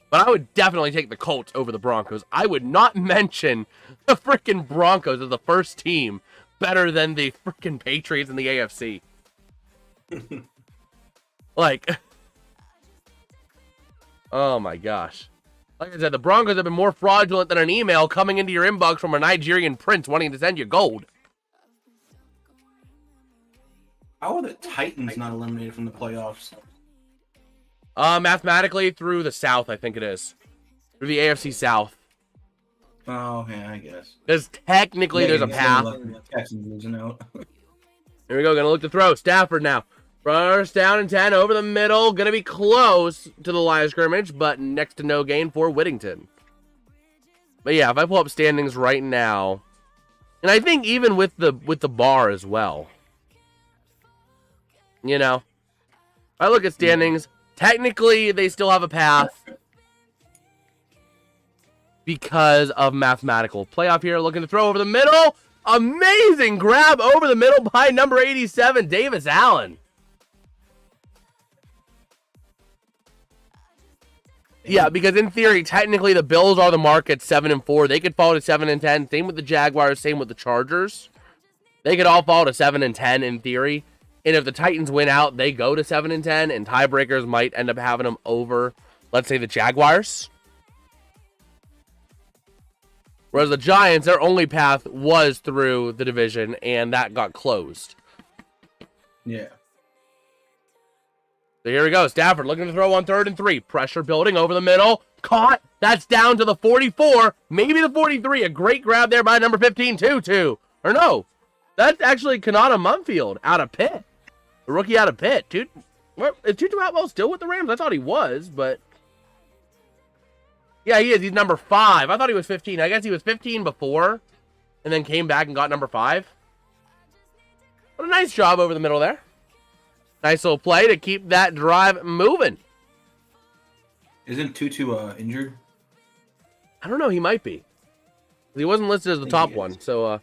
But I would definitely take the Colts over the Broncos. I would not mention the freaking Broncos as the first team better than the freaking Patriots in the AFC. Like, oh my gosh. Like I said, the Broncos have been more fraudulent than an email coming into your inbox from a Nigerian prince wanting to send you gold. How are the Titans not eliminated from the playoffs? Mathematically through the South, I think it is. Through the AFC South. Oh, yeah, I guess. Because technically there's a path. Texans losing out. Here we go, gonna look to throw. Stafford now. First down and 10 over the middle. Gonna be close to the line of scrimmage, but next to no gain for Whittington. But yeah, if I pull up standings right now, and I think even with the bar as well, you know, if I look at standings, technically they still have a path because of mathematical playoff here. Looking to throw over the middle. Amazing grab over the middle by number 87, Davis Allen. Yeah, because in theory, technically the Bills are the mark at 7-4. They could fall to 7-10. Same with the Jaguars. Same with the Chargers. They could all fall to 7-10 in theory. And if the Titans win out, they go to 7-10, and tiebreakers might end up having them over, let's say, the Jaguars. Whereas the Giants, their only path was through the division, and that got closed. Yeah. So here we go. Stafford looking to throw on 3rd and 3. Pressure building over the middle. Caught. That's down to the 44. Maybe the 43. A great grab there by number 15, Tutu. Or no. That's actually Kanata Mumfield out of Pitt. A rookie out of Pitt. Is Tutu Atwell still with the Rams? I thought he was, but... Yeah, he is. He's number 5. I thought he was 15. I guess he was 15 before, and then came back and got number 5. What a nice job over the middle there. Nice little play to keep that drive moving. Isn't Tutu injured? I don't know. He might be. He wasn't listed as the top one. So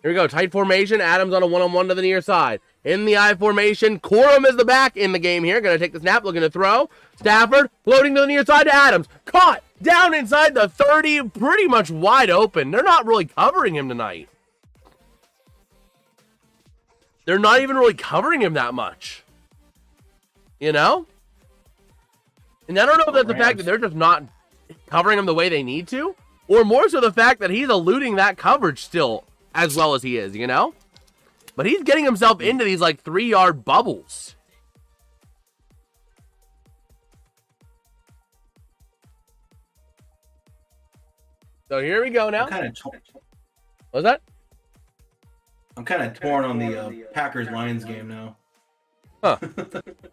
here we go. Tight formation. Adams on a one-on-one to the near side. In the I formation. Corum is the back in the game here. Going to take the snap. Looking to throw. Stafford floating to the near side to Adams. Caught. Down inside the 30. Pretty much wide open. They're not really covering him tonight. They're not even really covering him that much. You know? And I don't know if that's the fact that they're just not covering him the way they need to, or more so the fact that he's eluding that coverage still as well as he is, you know? But he's getting himself into these like 3-yard bubbles. So here we go now. What's that? I'm kind of torn on the Packers-Lions game now. Huh.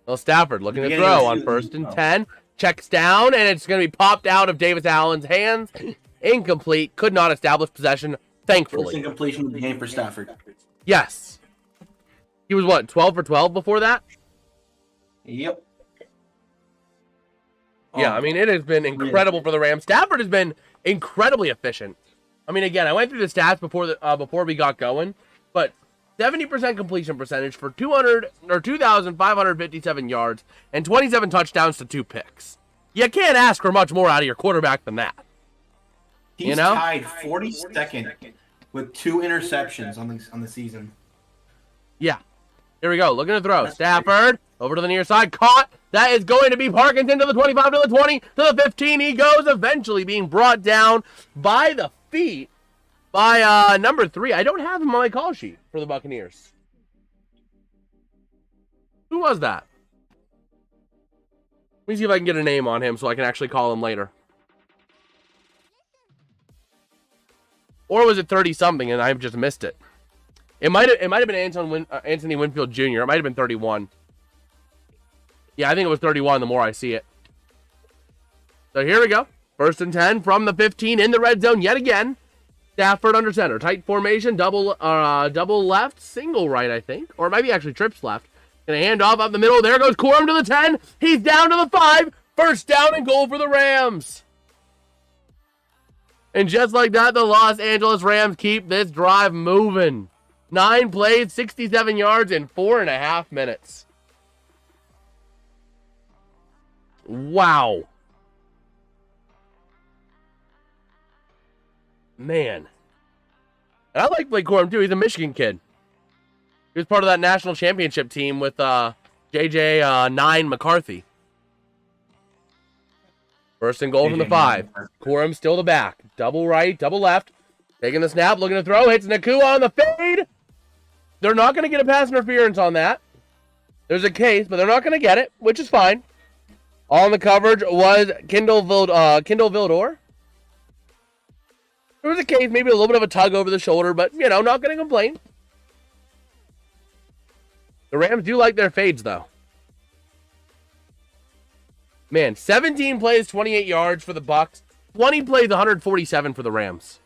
Well, Stafford looking to throw on 1st and 10. Checks down, and it's going to be popped out of Davis Allen's hands. Incomplete. Could not establish possession, thankfully. First incompletion of the game for Stafford. Yes. He was, what, 12 for 12 before that? Yep. Yeah, I mean, it has been incredible for the Rams. Stafford has been incredibly efficient. I mean, again, I went through the stats before we got going, but 70% completion percentage for 2,557 yards and 27 touchdowns to 2 picks. You can't ask for much more out of your quarterback than that. He's tied 42nd with 2 interceptions on the season. Yeah. Here we go. Looking to throw. Stafford over to the near side. Caught. That is going to be Parkinson to the 25, to the 20, to the 15. He goes, eventually being brought down by the feet by number 3. I don't have him on my call sheet for the Buccaneers. Who was that? Let me see if I can get a name on him so I can actually call him later. Or was it 30-something and I've just missed it? It might have been Anthony Winfield Jr. It might have been 31. Yeah, I think it was 31 the more I see it. So here we go. First and 10 from the 15 in the red zone yet again. Stafford under center. Tight formation, double left, single right, I think. Or maybe actually trips left. Gonna hand off up the middle. There goes Corum to the 10. He's down to the 5. First down and goal for the Rams. And just like that, the Los Angeles Rams keep this drive moving. 9 plays, 67 yards in 4.5 minutes. Wow. Man. And I like Blake Corum, too. He's a Michigan kid. He was part of that national championship team with JJ 9 McCarthy. First and goal from the 5. Corum still the back. Double right, double left. Taking the snap, looking to throw. Hits Nakua on the fade. They're not going to get a pass interference on that. There's a case, but they're not going to get it, which is fine. On the coverage was Kendall Vildor. There was a case, maybe a little bit of a tug over the shoulder, but, you know, not going to complain. The Rams do like their fades, though. Man, 17 plays, 28 yards for the Bucs. 20 plays, 147 for the Rams.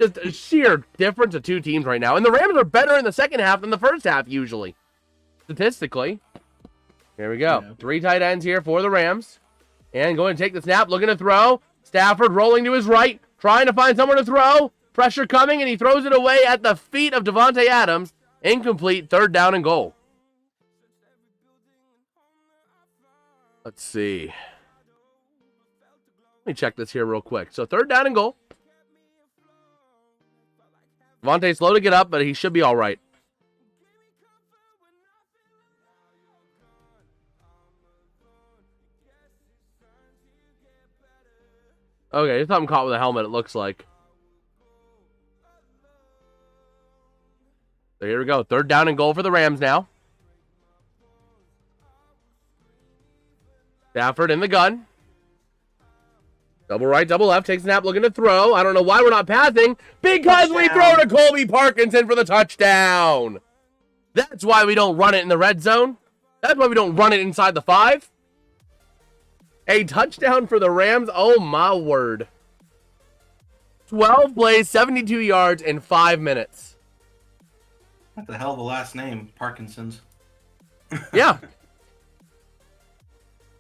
Just a sheer difference of two teams right now. And the Rams are better in the second half than the first half, usually. Statistically. Here we go. Yeah. 3 tight ends here for the Rams. And going to take the snap, looking to throw. Stafford rolling to his right, trying to find somewhere to throw. Pressure coming, and he throws it away at the feet of Davante Adams. Incomplete, 3rd down and goal. Let's see. Let me check this here real quick. So 3rd down and goal. Davante's slow to get up, but he should be all right. Okay, there's something caught with a helmet, it looks like. So here we go. 3rd down and goal for the Rams now. Stafford in the gun. Double right, double left. Takes a snap, looking to throw. I don't know why we're not passing. Because we throw to Colby Parkinson for the touchdown. That's why we don't run it in the red zone. That's why we don't run it inside the 5. A touchdown for the Rams. Oh, my word. 12 plays, 72 yards in 5 minutes. What the hell of a last name, Parkinson's. Yeah.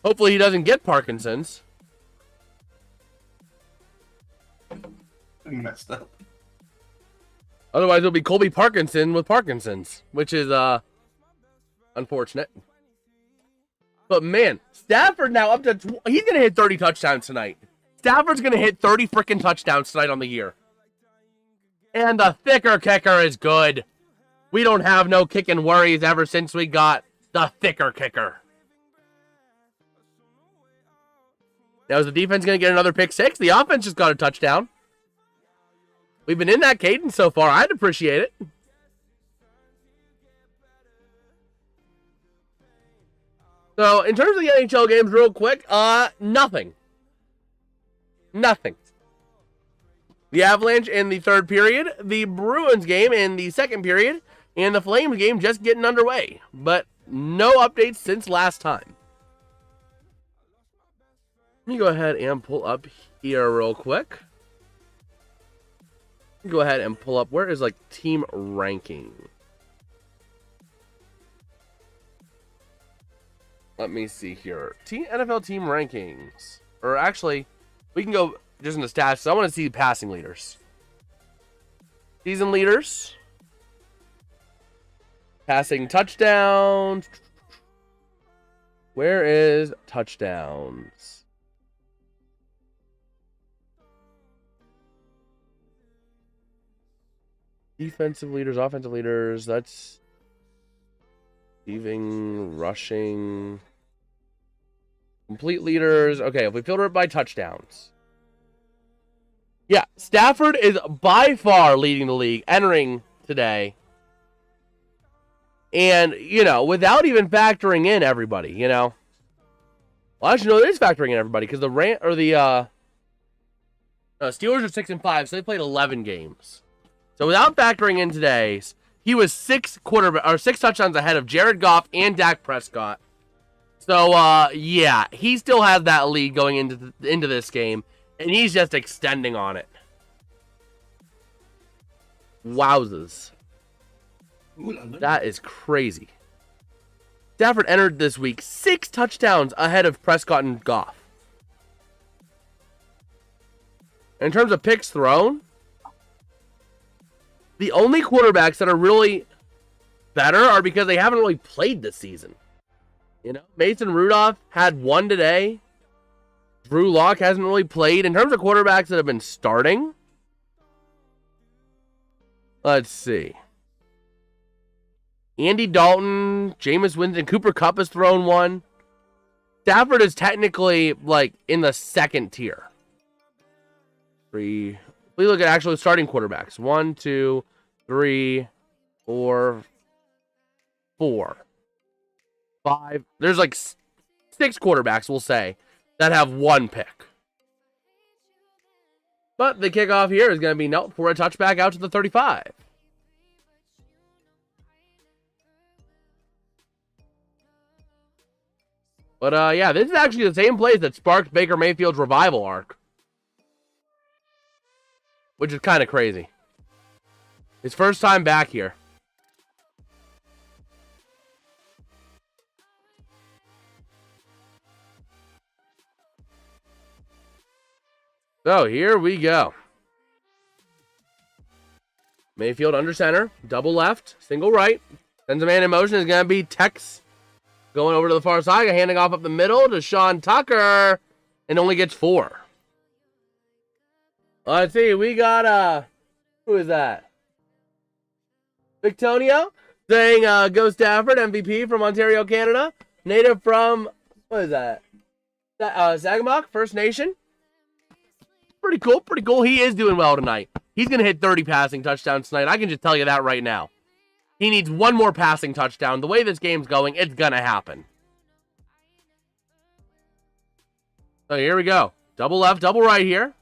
Hopefully he doesn't get Parkinson's. Messed up. Otherwise, it'll be Colby Parkinson with Parkinson's, which is unfortunate. But man, Stafford now up to he's gonna hit 30 touchdowns tonight. Stafford's gonna hit 30 freaking touchdowns tonight on the year. And the thicker kicker is good. We don't have no kicking worries ever since we got the thicker kicker. Now is the defense gonna get another pick 6? The offense just got a touchdown. We've been in that cadence so far. I'd appreciate it. So, in terms of the NHL games, real quick, nothing. Nothing. The Avalanche in the 3rd period, the Bruins game in the 2nd period, and the Flames game just getting underway. But no updates since last time. Let me go ahead and pull up here real quick. Go ahead and pull up. Where is like team ranking? Let me see here. NFL team rankings. Or actually, we can go just in the stats. So I want to see passing leaders. Season leaders. Passing touchdowns. Where is touchdowns? Defensive leaders, offensive leaders, that's receiving, rushing, complete leaders. Okay, if we filter it by touchdowns. Yeah, Stafford is by far leading the league, entering today. And, you know, without even factoring in everybody, you know. Well, actually, no, it is factoring in everybody, because the Steelers are 6-5, so they played 11 games. So without factoring in today's, he was 6 touchdowns ahead of Jared Goff and Dak Prescott. So yeah, he still has that lead going into this game. And he's just extending on it. Wowzers. That is crazy. Stafford entered this week 6 touchdowns ahead of Prescott and Goff. In terms of picks thrown, the only quarterbacks that are really better are because they haven't really played this season. You know, Mason Rudolph had 1 today. Drew Lock hasn't really played. In terms of quarterbacks that have been starting, let's see. Andy Dalton, Jameis Winston, Cooper Kupp has thrown 1. Stafford is technically like in the second tier. 3. We look at actually starting quarterbacks. 1, 2, 3, 4, 5. There's like 6 quarterbacks, we'll say, that have 1 pick. But the kickoff here is going to be no for a touchback out to the 35. But yeah, this is actually the same place that sparked Baker Mayfield's revival arc, which is kind of crazy. His first time back here. So here we go. Mayfield under center, double left, single right. Sends a man in motion. Is going to be Tex going over to the far side, handing off up the middle to Sean Tucker, and only gets 4. Let's see, we got, who is that? Victonio saying, go Stafford, MVP from Ontario, Canada. Native from, what is that? Sagamok, First Nation. Pretty cool, pretty cool. He is doing well tonight. He's going to hit 30 passing touchdowns tonight. I can just tell you that right now. He needs 1 more passing touchdown. The way this game's going, it's going to happen. So here we go. Double left, double right here.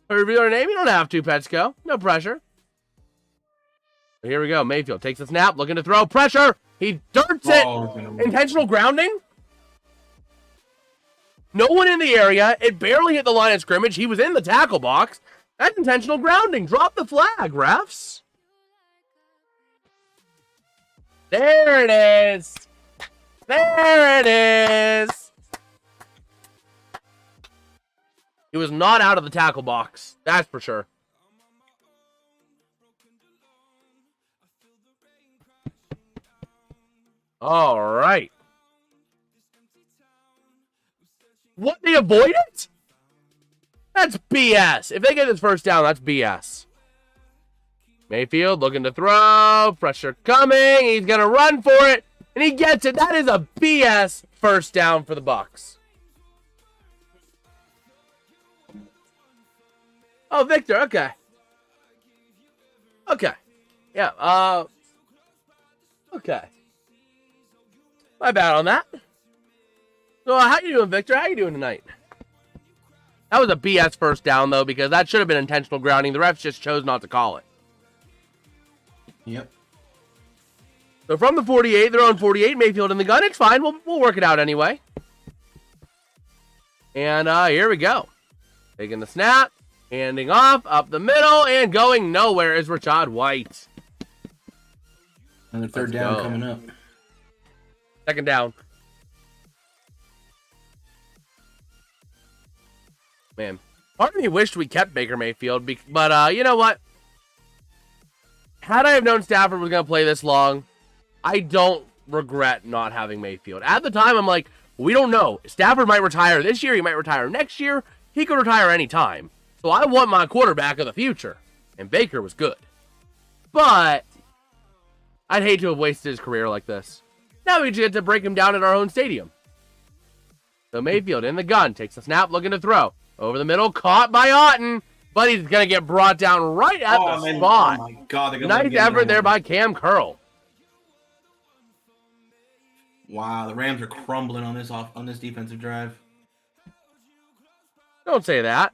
Reveal our name. You don't have to, Petsko. No pressure. So here we go. Mayfield takes the snap, looking to throw. Pressure. He darts it. Intentional grounding. No one in the area. It barely hit the line of scrimmage. He was in the tackle box. That's intentional grounding. Drop the flag, refs. There it is. There it is. He was not out of the tackle box. That's for sure. All right. What? They avoid it? That's BS. If they get this first down, that's BS. Mayfield looking to throw. Pressure coming. He's going to run for it. And he gets it. That is a BS first down for the Bucs. Oh, Victor. Okay. Okay. Yeah. Okay. My bad on that. So, how you doing, Victor? How you doing tonight? That was a BS first down, though, because that should have been intentional grounding. The refs just chose not to call it. Yep. So from the 48, they're on 48. Mayfield in the gun. It's fine. We'll work it out anyway. And here we go. Taking the snap. Handing off. Up the middle. And going nowhere is Rashad White. And the third down coming up. Second down. Man. Part of me wished we kept Baker Mayfield. But you know what? Had I have known Stafford was going to play this long, I don't regret not having Mayfield. At the time, I'm like, we don't know. Stafford might retire this year. He might retire next year. He could retire any time. So I want my quarterback of the future. And Baker was good. But I'd hate to have wasted his career like this. Now we just get to break him down at our own stadium. So Mayfield in the gun. Takes a snap, looking to throw. Over the middle, caught by Otten. But he's going to get brought down right at the spot. Oh, my God. Nice effort there by Cam Curl. Wow, the Rams are crumbling on this defensive drive. Don't say that.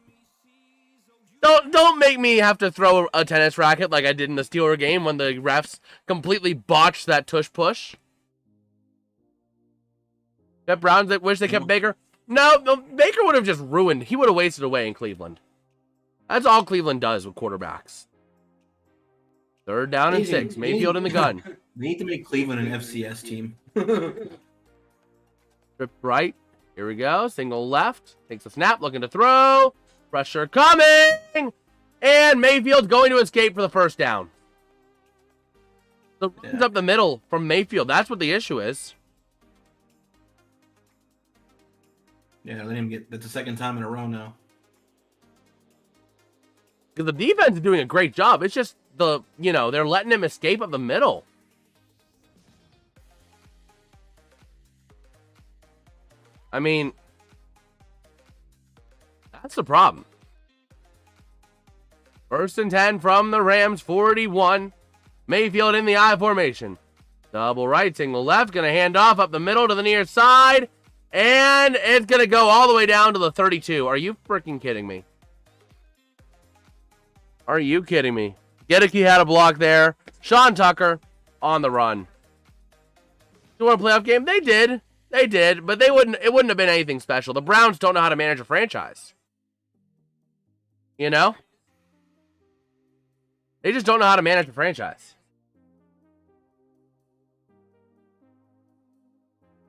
Don't make me have to throw a tennis racket like I did in the Steeler game when the refs completely botched that tush push. Kept Browns that wish they kept Baker. No, Baker would have just ruined. He would have wasted away in Cleveland. That's all Cleveland does with quarterbacks. 3rd down and 6. Mayfield in the gun. They need to make Cleveland an FCS team. Trip right. Here we go. Single left. Takes a snap. Looking to throw. Pressure coming. And Mayfield's going to escape for the 1st down. The run's up the middle from Mayfield. That's what the issue is. Yeah, let him get. That's the 2nd time in a row now. Because the defense is doing a great job. It's just they're letting him escape up the middle. I mean, that's the problem. 1st and 10 from the Rams, 41. Mayfield in the I formation. Double right, single left. Going to hand off up the middle to the near side. And it's going to go all the way down to the 32. Are you freaking kidding me? Are you kidding me? Gedeke had a block there. Sean Tucker on the run. You want a playoff game? They did. They did, but it wouldn't have been anything special. The Browns don't know how to manage a franchise. You know? They just don't know how to manage a franchise.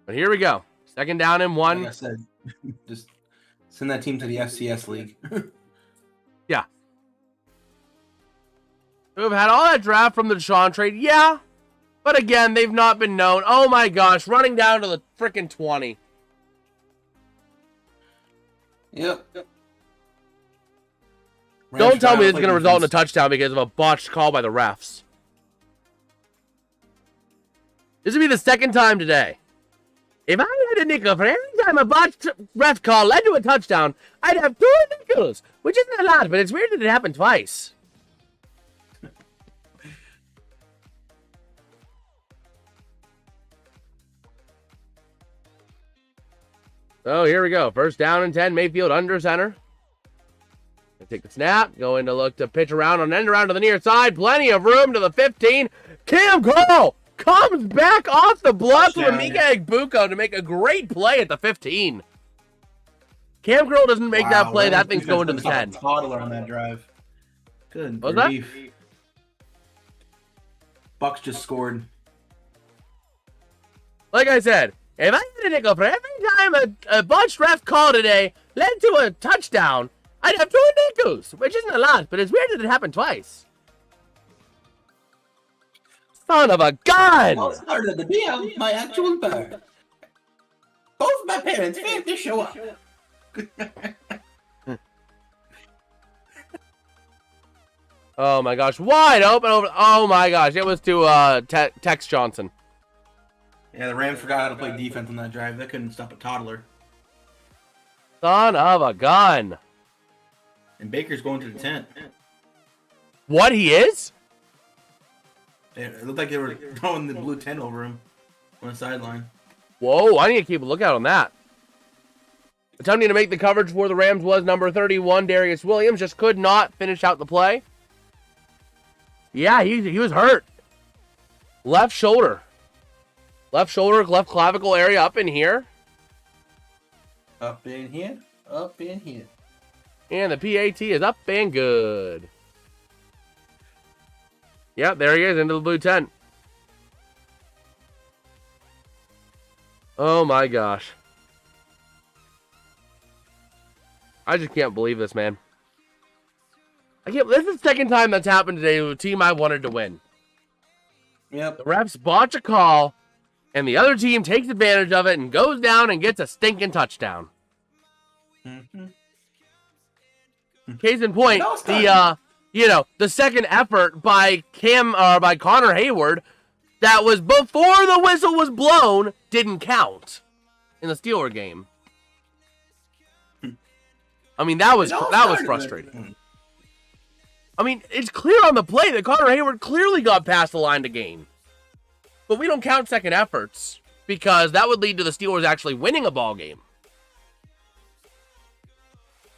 But here we go. 2nd down and 1. Like I said, just send that team to the FCS league. Yeah. We've had all that draft from the Deshaun trade. Yeah. But again, they've not been known. Oh my gosh, running down to the freaking 20. Yep. Don't tell me it's going to result in a touchdown because of a botched call by the refs. This will be the 2nd time today. If I had a nickel for every time a botched ref call led to a touchdown, I'd have 2 nickels, which isn't a lot, but it's weird that it happened twice. So here we go. 1st down and 10. Mayfield under center. Take the snap. Going to look to pitch around on end around to the near side. Plenty of room to the 15. Cam Cole comes back off the block from Mika Egbuka to make a great play at the 15. Cam Curl doesn't make that play. That thing's going to the 10. Toddler on that drive. Good What's grief. that? Bucs just scored. Like I said, if I had a nickel for every time a botched ref call today led to a touchdown, I'd have 2 nickels, which isn't a lot, but it's weird that it happened twice. Son of a gun! Well, started to be my actual birth. Both my parents failed to show up. Oh my gosh, wide open over. Oh my gosh, it was to Tex Johnson. Yeah, the Rams forgot how to play defense on that drive. They couldn't stop a toddler. Son of a gun. And Baker's going to the tent. What, he is? It looked like they were throwing the blue tent over him on the sideline. Whoa, I need to keep a lookout on that. Attempting to make the coverage for the Rams was number 31, Darius Williams. Just could not finish out the play. Yeah, he was hurt. Left shoulder. Left shoulder, left clavicle area up in here. Up in here. Up in here. And the PAT is up and good. Yep, there he is, into the blue tent. Oh my gosh. I just can't believe this, man. This is the 2nd time that's happened today to a team I wanted to win. Yep. The refs botch a call, and the other team takes advantage of it and goes down and gets a stinking touchdown. Mm-hmm. Case in point, the second effort by Connor Hayward that was before the whistle was blown didn't count in the Steeler game. I mean, that was frustrating. I mean, it's clear on the play that Connor Hayward clearly got past the line to gain. But we don't count second efforts because that would lead to the Steelers actually winning a ball game.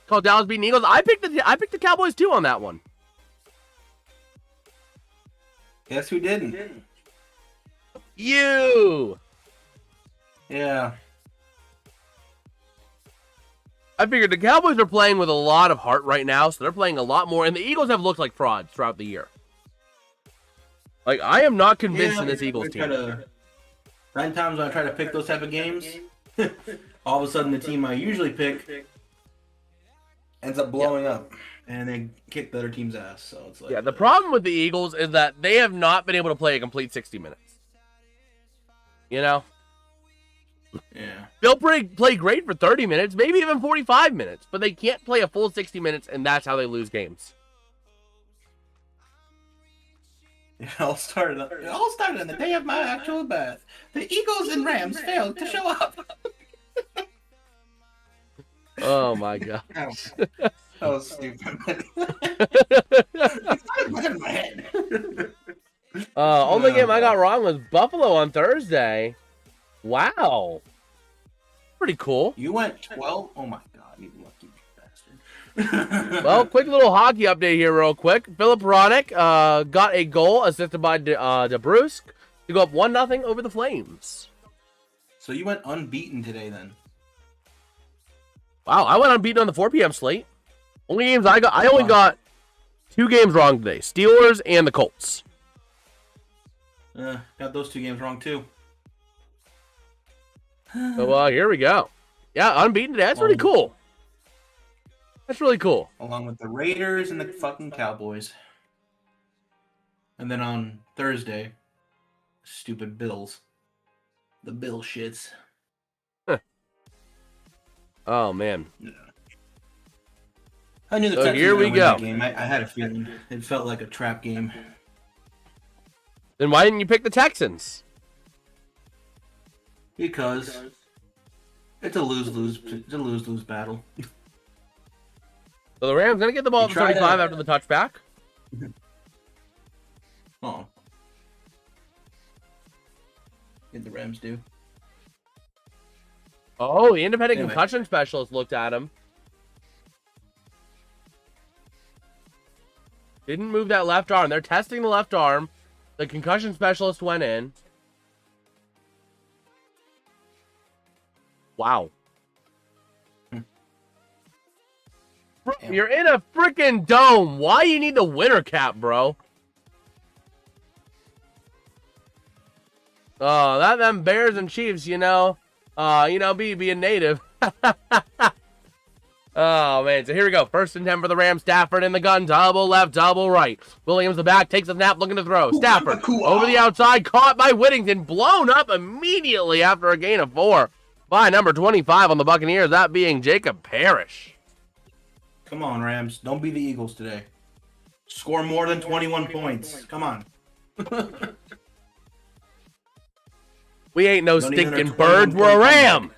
Called Dallas beating Eagles. I picked the Cowboys too on that one. Guess who didn't? You. Yeah. I figured the Cowboys are playing with a lot of heart right now, so they're playing a lot more, and the Eagles have looked like frauds throughout the year. Like, I am not convinced in this Eagles team. 9 times when I try to pick those type of games, all of a sudden the team I usually pick ends up blowing up, and they kick the other team's ass. So it's like, yeah, the problem with the Eagles is that they have not been able to play a complete 60 minutes. You know? Yeah. They'll play great for 30 minutes, maybe even 45 minutes, but they can't play a full 60 minutes, and that's how they lose games. It all started on the day of my actual birth. The Eagles and Rams failed to show up. Oh, my God. That was stupid. It's in my head. Only game I got wrong was Buffalo on Thursday. Wow. Pretty cool. You went 12? Oh my god, you lucky bastard. Well, quick little hockey update here real quick. Philip Ronick got a goal assisted by DeBrusk to go up 1-0 over the Flames. So you went unbeaten today then? Wow, I went unbeaten on the 4 p.m. slate. Only games I only got 2 games wrong today. Steelers and the Colts. Got those 2 games wrong too. So here we go. Yeah, unbeaten today. That's pretty cool. That's really cool. Along with the Raiders and the fucking Cowboys. And then on Thursday, stupid Bills. The Bill shits. Huh. Oh, man. Yeah. I knew the So Texans here were we gonna win go. that game. I had a feeling. It felt like a trap game. Then why didn't you pick the Texans? Because it's a lose-lose battle. So the Rams going to get the ball at the 35 after the touchback. Oh. Did the Rams do? Oh, the independent Anyway. concussion specialist looked at him. Didn't move that left arm. They're testing the left arm. The concussion specialist went in. Wow. Bro, you're in a freaking dome. Why you need the winter cap, bro? Oh, that them Bears and Chiefs, be a native. Oh, man. So here we go. 1st and 10 for the Rams. Stafford in the gun. Double left, double right. Williams the back. Takes a snap, looking to throw. Stafford over the outside. Caught by Whittington. Blown up immediately after a gain of 4 by number 25 on the Buccaneers. That being Jacob Parrish. Come on, Rams. Don't be the Eagles today. Score more than 21 points. Come on. We ain't no Don't even stinking a birds. 21 We're a point Ram.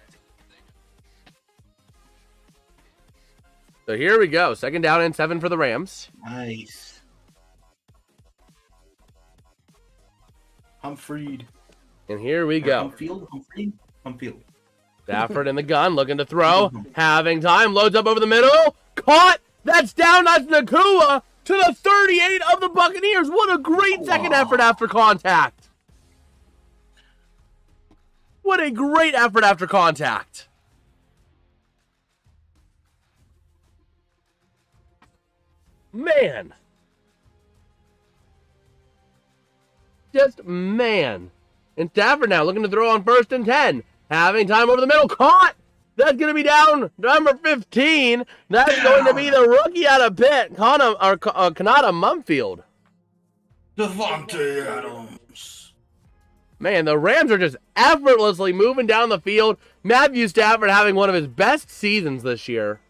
So here we go. 2nd down and 7 for the Rams. Nice. I'm freed. And here we go. I'm field. Stafford in the gun, looking to throw. Having time, loads up over the middle. Caught! That's down. That's Nakua to the 38 of the Buccaneers. What a great second effort after contact. What a great effort after contact. Man. Just man. And Stafford now looking to throw on 1st and 10. Having time over the middle. Caught! That's going to be down number 15. That's going to be the rookie out of Pitt, Kanata Mumfield. Devontae Adams. Man, the Rams are just effortlessly moving down the field. Matthew Stafford having one of his best seasons this year.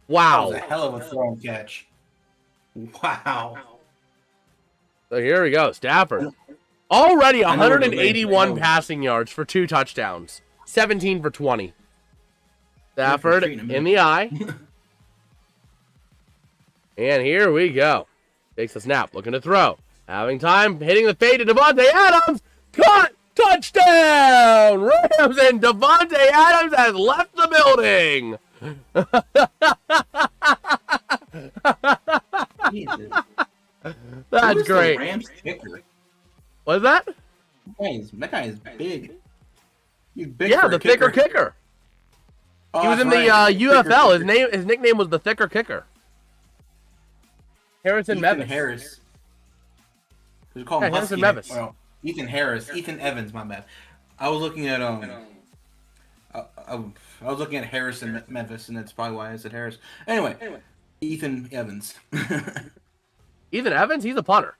Wow. That was a hell of a throw and catch. Wow. So here we go. Stafford. Already 181 passing yards for 2 touchdowns. 17 for 20. Stafford in the eye. And here we go. Takes a snap, looking to throw. Having time, hitting the fade to Devontae Adams. Caught! Touchdown! Rams, and Devontae Adams has left the building. That's great. Rams kicker? What's that? That guy is big. He's big Yeah, for a the thicker kicker. Oh, He was that's in the right. UFL. Thicker His nickname was the thicker kicker. Harrison Ethan Mevis. Harris. We call him Harrison Husky. Mevis. Well, Ethan Harris. Ethan Evans, my bad. I was looking at I was looking at Harrison Memphis, and that's probably why I said Harris. Anyway, Ethan Evans. Ethan Evans, he's a punter.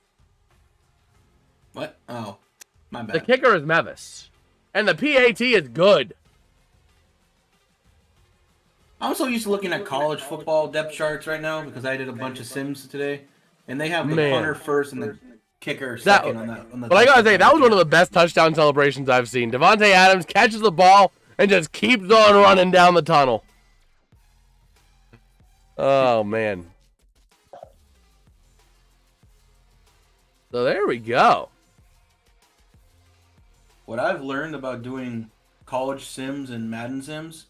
What? Oh, my bad. The kicker is Mevis. And the PAT is good. I'm so used to looking at college football depth charts right now because I did a bunch of sims today, and they have the punter first and the kicker second on that. But I gotta say, that was one of the best touchdown celebrations I've seen. Devontae Adams catches the ball and just keeps on running down the tunnel. Oh, man. So there we go. What I've learned about doing college sims and Madden sims,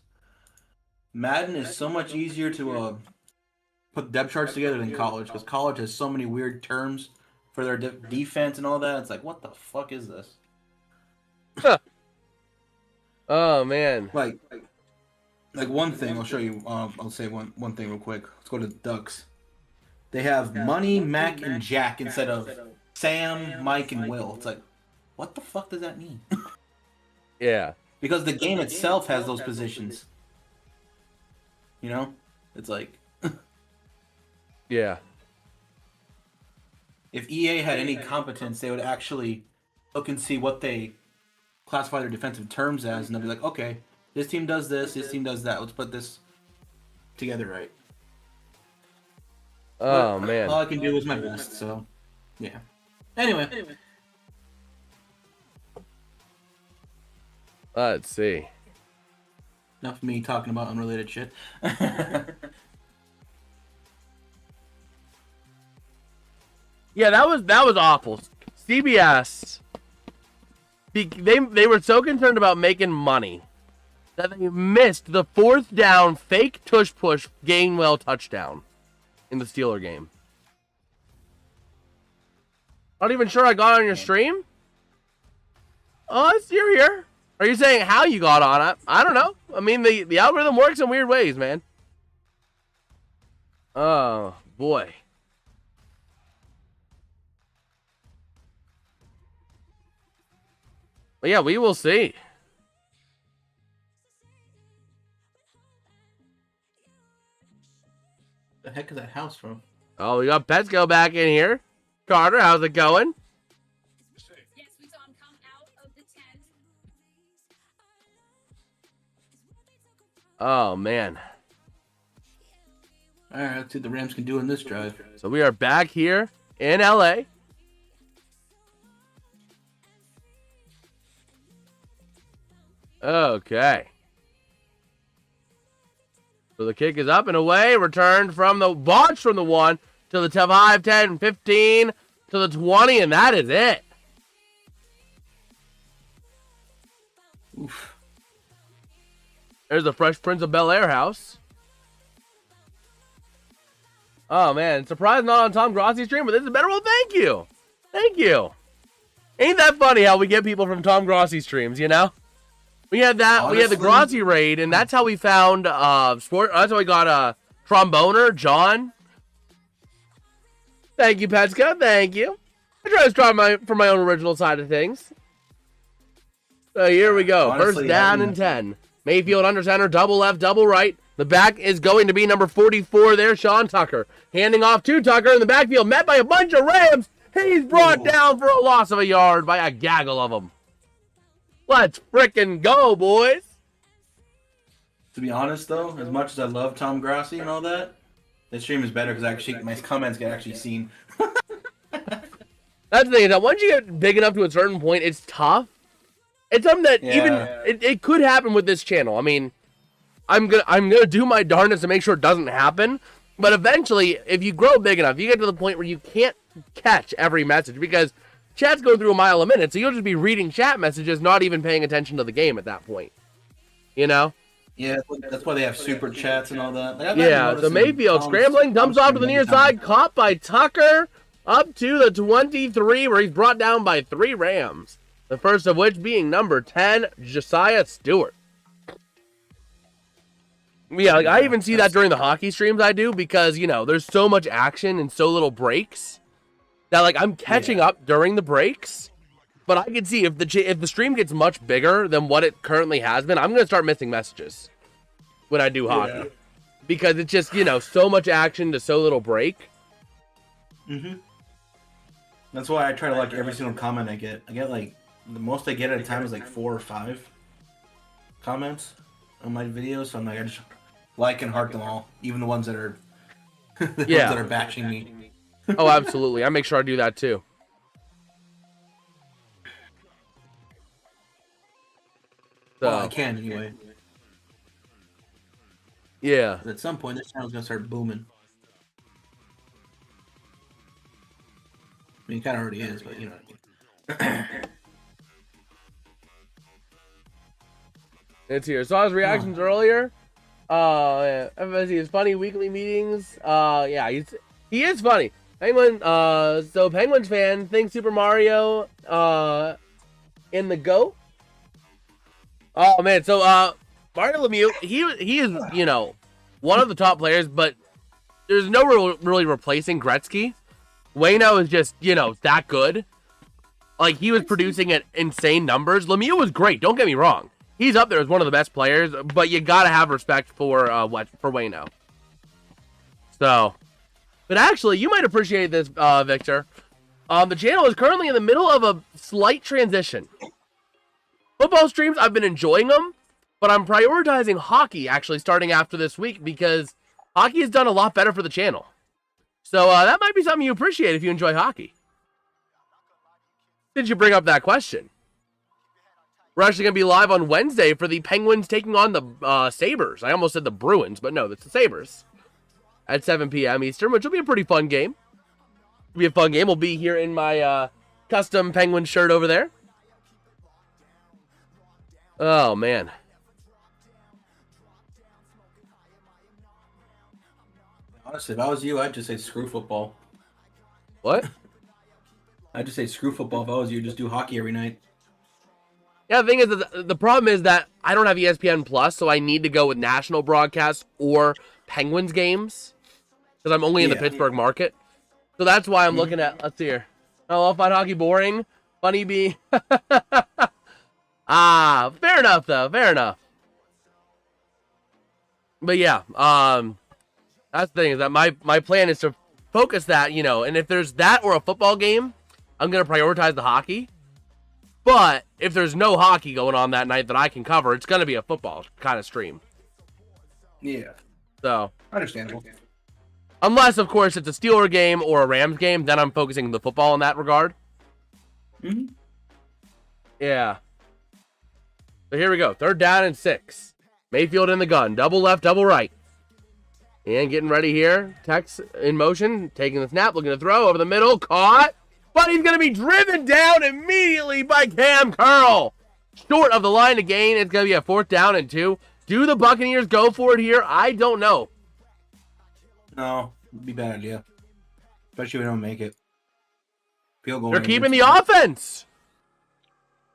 Madden is so much easier to put depth charts together than college, because college has so many weird terms for their defense and all that. It's like, what the fuck is this? Oh, man. Like one thing, I'll show you. I'll say one thing real quick. Let's go to Ducks. They have Money, Mac, and Jack instead of Sam, Mike, and Will. It's like, what the fuck does that mean? Yeah. Because the game itself has those positions. You know? It's like... Yeah. If EA had any competence, they would actually look and see what they classify their defensive terms as, and they'll be like, okay, this team does this team does that. Let's put this together right. Oh, But man. all I can do is my best, so... Yeah. Anyway. Let's see. Enough of me talking about unrelated shit. Yeah, that was awful. CBS, they were so concerned about making money that they missed the 4th down fake tush push Gainwell touchdown in the Steeler game. Not even sure I got on your stream. Oh, you're here. Are you saying how you got on it? I don't know. I mean, the algorithm works in weird ways, man. Oh, boy. But yeah, we will see. The heck is that house from? Oh, we got Petco back in here. Carter, how's it going? Yes, we saw him come out of the tent. Oh, man. Alright, let's see what the Rams can do in this drive. So we are back here in LA. Okay. So the kick is up and away. Returned from the launch from the 1 to the 5, 10, 15 to the 20, and that is it. Oof. There's the Fresh Prince of Bel-Air house. Oh, man. Surprised not on Tom Grossi's stream, but this is better. Well, thank you. Thank you. Ain't that funny how we get people from Tom Grossi's streams, you know? We had that. Honestly, we had the Grossi raid, and that's how we found sport. That's how we got tromboner John. Thank you, Petska. Thank you. I try to strive for my own original side of things. So here we go. Honestly, First down and 10. Mayfield under center, double left, double right. The back is going to be number 44 there, Sean Tucker. Handing off to Tucker in the backfield, met by a bunch of Rams. He's brought down for a loss of a yard by a gaggle of them. Let's frickin' go, boys. To be honest, though, as much as I love Tom Grossi and all that, this stream is better because actually my comments get actually seen. That's the thing, is that once you get big enough to a certain point, it's tough. It's something that it could happen with this channel. I mean, I'm gonna do my darndest to make sure it doesn't happen. But eventually, if you grow big enough, you get to the point where you can't catch every message because chat's going through a mile a minute, so you'll just be reading chat messages, not even paying attention to the game at that point. You know? Yeah, that's why they have super chats and all that. Like, Yeah, so Mayfield scrambling, dumps off to the near side, caught by Tucker, up to the 23, where he's brought down by 3 Rams. The first of which being number 10, Josiah Stewart. Yeah, like I even see that during the hockey streams I do because, you know, there's so much action and so little breaks that, like, I'm catching up during the breaks. But I can see if the stream gets much bigger than what it currently has been, I'm going to start missing messages when I do hockey. Because it's just, you know, so much action to so little break. Mm-hmm. That's why I try to like every single comment I get. I get like, the most I get at a time is like 4 or 5 comments on my videos. So I'm like, I just like and heart them all, even the ones that are ones that are bashing me. Oh, absolutely. I make sure I do that too. So, Well, I can anyway. Yeah. But at some point, this channel's gonna start booming. I mean, it kind of already is, but you know what I mean. It's here. Saw his reactions earlier. His funny weekly meetings. Yeah, he is funny. Penguin. So Penguins fan thinks Super Mario. In the GOAT. Oh man. So Mario Lemieux. He is, you know, one of the top players, but there's no really replacing Gretzky. Wayno is just, you know, that good. Like, he was producing at insane numbers. Lemieux was great. Don't get me wrong. He's up there as one of the best players, but you gotta have respect for Wayno. So, but actually, you might appreciate this, Victor. The channel is currently in the middle of a slight transition. Football streams, I've been enjoying them, but I'm prioritizing hockey actually starting after this week because hockey has done a lot better for the channel. So that might be something you appreciate if you enjoy hockey. Did you bring up that question? We're actually going to be live on Wednesday for the Penguins taking on the Sabres. I almost said the Bruins, but no, it's the Sabres. At 7 p.m. Eastern, which will be a pretty fun game. It'll be a fun game. We'll be here in my custom Penguin shirt over there. Oh, man. Honestly, if I was you, I'd just say screw football. What? I'd just say screw football if I was you. Just do hockey every night. Yeah, the thing is, the problem is that I don't have ESPN Plus, so I need to go with national broadcasts or Penguins games because I'm only in the Pittsburgh market. So that's why I'm looking at. Let's see here. Oh, I'll find hockey boring. Funny bee. Fair enough though. Fair enough. But yeah, that's the thing is that my plan is to focus that, you know, and if there's that or a football game, I'm gonna prioritize the hockey. But if there's no hockey going on that night that I can cover, it's going to be a football kind of stream. Yeah. So. Understandable. Unless, of course, it's a Steeler game or a Rams game, then I'm focusing the football in that regard. Mm-hmm. Yeah. So here we go. 3rd down and 6. Mayfield in the gun. Double left, double right. And getting ready here. Tex in motion. Taking the snap. Looking to throw over the middle. Caught. But he's going to be driven down immediately by Cam Curl. Short of the line again. It's going to be a 4th down and 2. Do the Buccaneers go for it here? I don't know. No, it'd be a bad idea. Especially if we don't make it. Field goal. They're keeping the offense.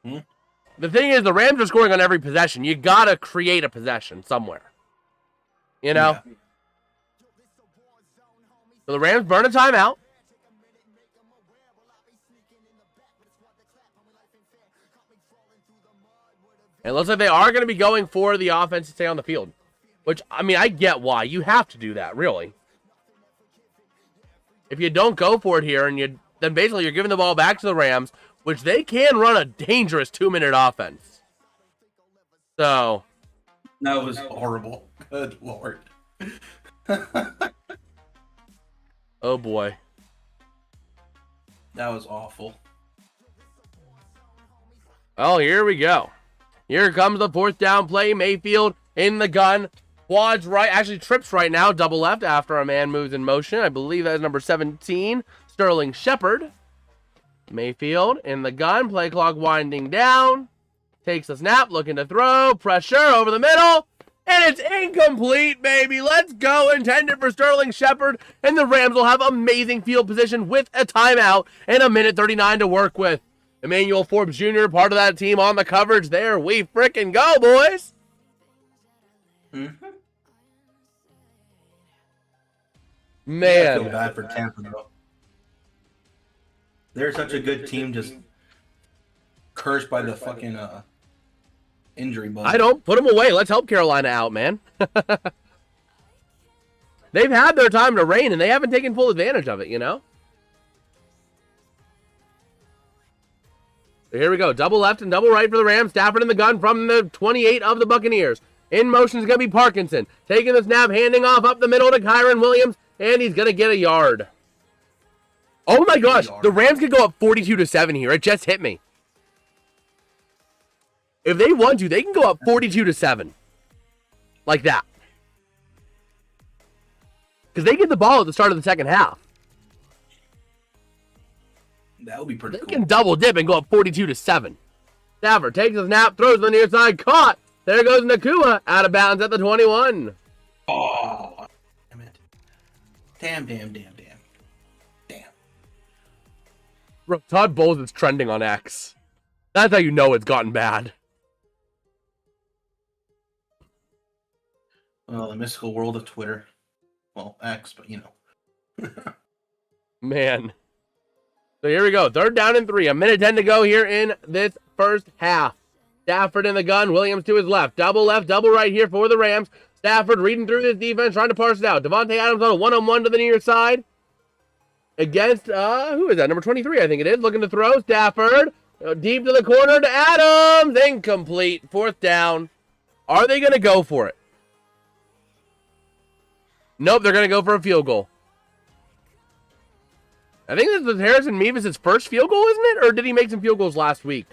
The thing is, the Rams are scoring on every possession. You got to create a possession somewhere. You know? Yeah. So the Rams burn a timeout. It looks like they are going to be going for the offense to stay on the field. Which, I mean, I get why. You have to do that, really. If you don't go for it here, then basically you're giving the ball back to the Rams, which they can run a dangerous 2-minute offense. So. That was horrible. Good Lord. Oh, boy. That was awful. Well, here we go. Here comes the 4th down play. Mayfield in the gun. Quads right. Actually, trips right now. Double left after a man moves in motion. I believe that is number 17. Sterling Shepard. Mayfield in the gun. Play clock winding down. Takes a snap. Looking to throw. Pressure over the middle. And it's incomplete, baby. Let's go. Intended for Sterling Shepard. And the Rams will have amazing field position with a timeout and a minute 39 to work with. Emmanuel Forbes Jr., part of that team on the coverage there. We frickin' go, boys. Mm-hmm. I Man. feel bad for Tampa, though. They're such a good team, just cursed by the fucking injury bug. I don't. Put them away. Let's help Carolina out, man. They've had their time to reign, and they haven't taken full advantage of it, you know? So here we go. Double left and double right for the Rams. Stafford in the gun from the 28 of the Buccaneers. In motion is going to be Parkinson. Taking the snap, handing off up the middle to Kyron Williams, and he's going to get a yard. Oh my gosh, the Rams could go up 42-7 here. It just hit me. If they want to, they can go up 42-7. Like that. Because they get the ball at the start of the second half. That would be pretty They cool. can double dip and go up 42-7. Stafford takes the snap, throws to the near side, caught. There goes Nakua, out of bounds at the 21. Oh, damn it. Damn. Bro, Todd Bowles is trending on X. That's how you know it's gotten bad. Well, the mystical world of Twitter. Well, X, but you know. Man. So here we go. 3rd down and 3. 1:10 to go here in this first half. Stafford in the gun. Williams to his left, double right here for the Rams. Stafford reading through this defense, trying to parse it out. Devontae Adams on a one-on-one to the near side. Against, who is that? Number 23, I think it is. Looking to throw. Stafford. Deep to the corner to Adams. Incomplete. 4th down. Are they going to go for it? Nope, they're going to go for a field goal. I think this is Harrison Mevis' first field goal, isn't it? Or did he make some field goals last week?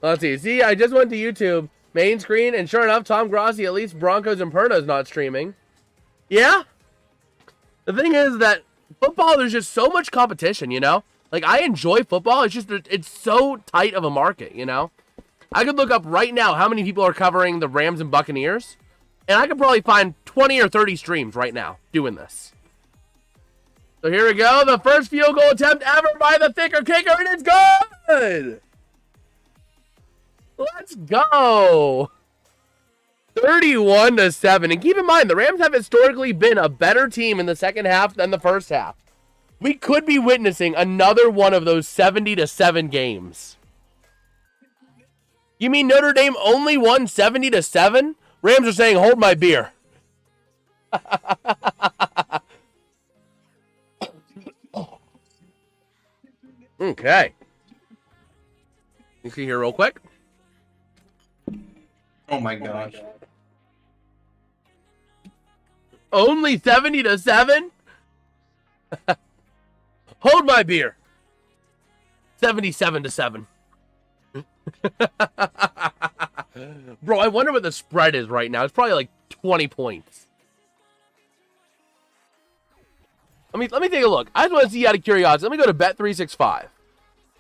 Let's see. See, I just went to YouTube, main screen, and sure enough, Tom Grossi, at least Broncos and Perna is not streaming. Yeah? The thing is that football, there's just so much competition, you know? Like, I enjoy football. It's just, it's so tight of a market, you know? I could look up right now how many people are covering the Rams and Buccaneers, and I could probably find 20 or 30 streams right now doing this. So here we go. The first field goal attempt ever by the thicker kicker, and it's good! Let's go! 31-7. And keep in mind, the Rams have historically been a better team in the second half than the first half. We could be witnessing another one of those 70-7 games. You mean Notre Dame only won 70-7? Rams are saying, hold my beer. Okay. You see here real quick. Oh my gosh. Only 70-7? Hold my beer. 77-7. Bro, I wonder what the spread is right now. It's probably like 20 points. Let me take a look. I just want to see out of curiosity. Let me go to Bet365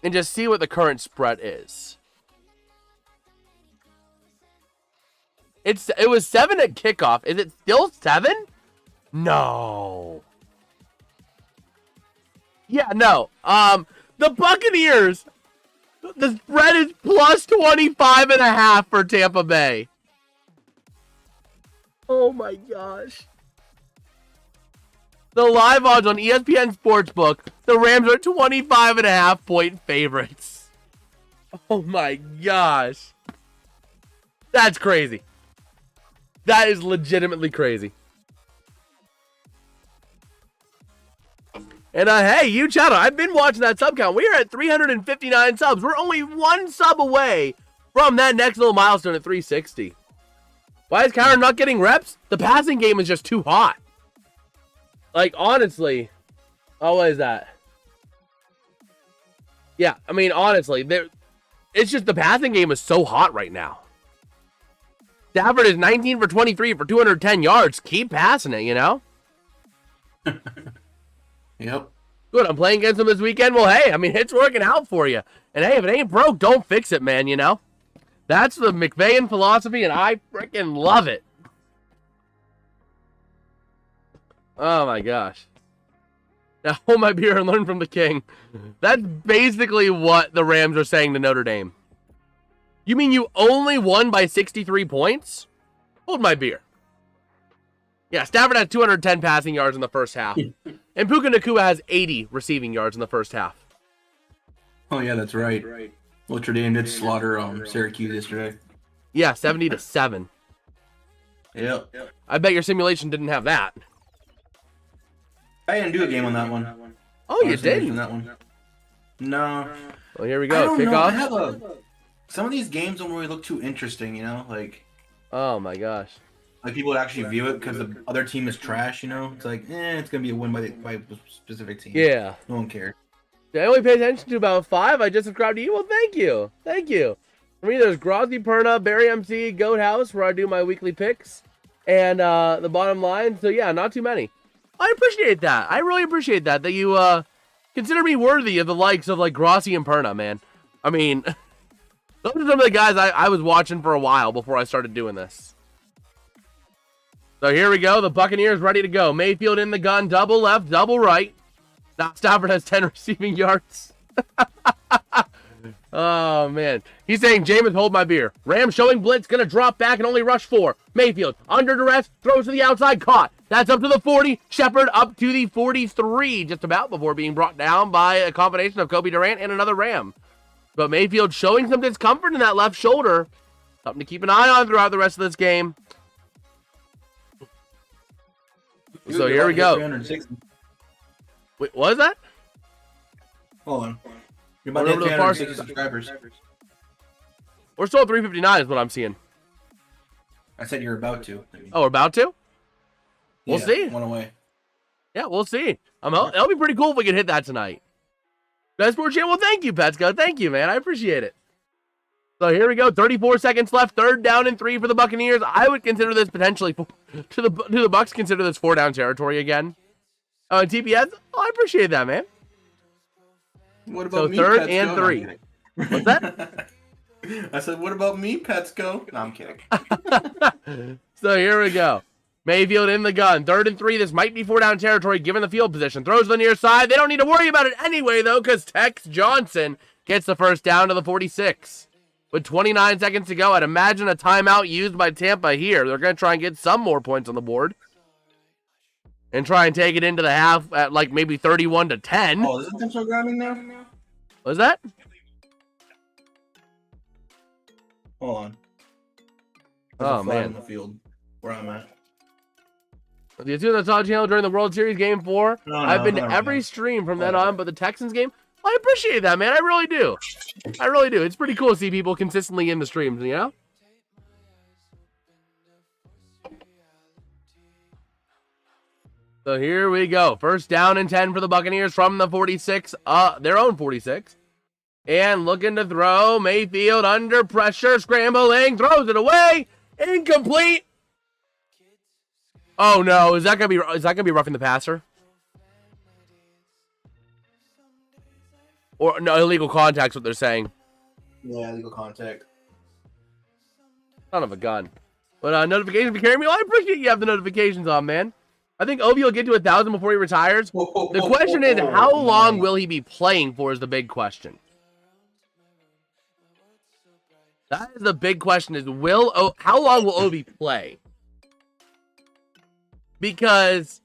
and just see what the current spread is. It was 7 at kickoff. Is it still 7? No. Yeah, no. The Buccaneers, the spread is plus 25.5 for Tampa Bay. Oh my gosh. The live odds on ESPN Sportsbook, the Rams are 25.5 point favorites. Oh my gosh. That's crazy. That is legitimately crazy. And hey, you channel, I've been watching that sub count. We are at 359 subs. We're only 1 sub away from that next little milestone at 360. Why is Kyron not getting reps? The passing game is just too hot. Like, honestly. Oh, what is that? Yeah, I mean, honestly, it's just the passing game is so hot right now. Stafford is 19 for 23 for 210 yards. Keep passing it, you know? Yep. Good, I'm playing against him this weekend. Well, hey, I mean, it's working out for you. And hey, if it ain't broke, don't fix it, man, you know? That's the McVay philosophy, and I freaking love it. Oh, my gosh. Now hold my beer and learn from the king. That's basically what the Rams are saying to Notre Dame. You mean you only won by 63 points? Hold my beer. Yeah, Stafford had 210 passing yards in the first half. And Puka Nacua has 80 receiving yards in the first half. Oh, yeah, that's right. Notre Dame did slaughter Syracuse yesterday. Yeah, 70-7. Yep. I bet your simulation didn't have that. I didn't do a game on that one. Oh, you didn't? On that one. No. Well, here we I go. don't know. I Kickoff. have some of these games don't really look too interesting, you know? Oh, my gosh. Like people would actually view it because the other team is trash, you know? It's like, it's going to be a win by a specific team. Yeah. No one cares. I only pay attention to about 5. I just subscribed to you. Well, thank you. Thank you. For me, there's Grozzy Perna, Barry MC, Goat House, where I do my weekly picks. And the bottom line. So, yeah, not too many. I appreciate that. I really appreciate that you consider me worthy of the likes of, like, Grossi and Perna, man. I mean, those are some of the guys I was watching for a while before I started doing this. So here we go. The Buccaneers ready to go. Mayfield in the gun. Double left, double right. Now Stafford has 10 receiving yards. Oh, man. He's saying, Jameis, hold my beer. Rams showing blitz. Going to drop back and only rush 4. Mayfield under duress. Throws to the outside. Caught. That's up to the 40. Shepard up to the 43. Just about before being brought down by a combination of Kobe Durant and another Ram. But Mayfield showing some discomfort in that left shoulder. Something to keep an eye on throughout the rest of this game. So here we go. Wait, what is that? Hold on. You're about to hit 360 subscribers. We're still at 359 is what I'm seeing. I said you're about to. Oh, we're about to? We'll see. One away. Yeah, we'll see. That'll be pretty cool if we can hit that tonight. Best Sports Channel, well, thank you, Petsko. Thank you, man. I appreciate it. So here we go. 34 seconds left. 3rd down and 3 for the Buccaneers. I would consider this potentially, to the Bucs, consider this 4-down territory again. Oh, and TPS? Oh, I appreciate that, man. What about me, 3rd Petsko? and 3. No, What's that? I said, what about me, Petsko? No, I'm kidding. So here we go. Mayfield in the gun. 3rd and 3. This might be 4-down territory given the field position. Throws to the near side. They don't need to worry about it anyway, though, because Tex Johnson gets the first down to the 46. With 29 seconds to go, I'd imagine a timeout used by Tampa here. They're going to try and get some more points on the board. And try and take it into the half at like maybe 31-10. Oh, is it intentional grounding now? What's that? Hold on. Oh, man. In the field where I'm at. The two on the top channel during the World Series Game 4. I've been to no, every no. stream from then on, but the Texans game, I appreciate that, man. I really do. I really do. It's pretty cool to see people consistently in the streams, you know? So here we go. 1st down and 10 for the Buccaneers from the 46, their own 46. And looking to throw. Mayfield under pressure, scrambling, throws it away. Incomplete. Oh no, is that gonna be roughing the passer? Or no, illegal contact's what they're saying. Yeah, illegal contact. Son of a gun. But notifications be carrying me. Well, I appreciate you have the notifications on, man. I think Ovi will get to 1,000 before he retires. The question is, how long will he be playing for is the big question. That is the big question is, how long will Ovi play? Because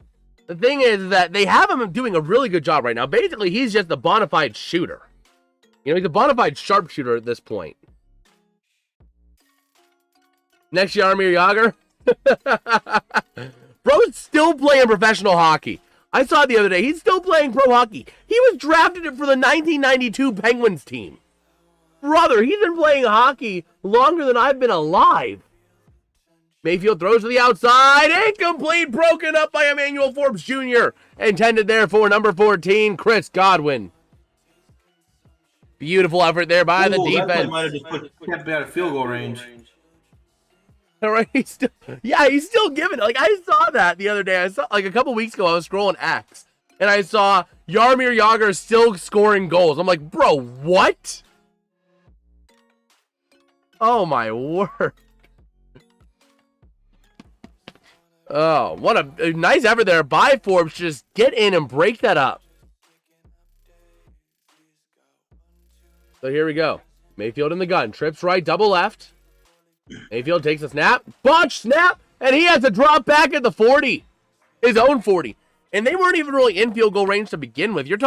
the thing is that they have him doing a really good job right now. Basically, he's just a bona fide shooter. You know, he's a bona fide sharpshooter at this point. Next, Jaromir Jagr. Bro's still playing professional hockey. I saw it the other day. He's still playing pro hockey. He was drafted for the 1992 Penguins team. Brother, he's been playing hockey longer than I've been alive. Mayfield throws to the outside. Incomplete. Broken up by Emmanuel Forbes Jr. Intended there for number 14, Chris Godwin. Beautiful effort there by the defense. That might have just kept it out of field goal range. All right, he's still giving it. Like, I saw that the other day. I saw, like, a couple weeks ago, I was scrolling X, and I saw Jaromir Jagr still scoring goals. I'm like, bro, what? Oh, my word. Oh, what a nice effort there by Forbes. Just get in and break that up. So here we go. Mayfield in the gun. Trips right, double left. Mayfield takes a snap. Bunch snap. And he has to drop back at the 40. His own 40. And they weren't even really in field goal range to begin with. You're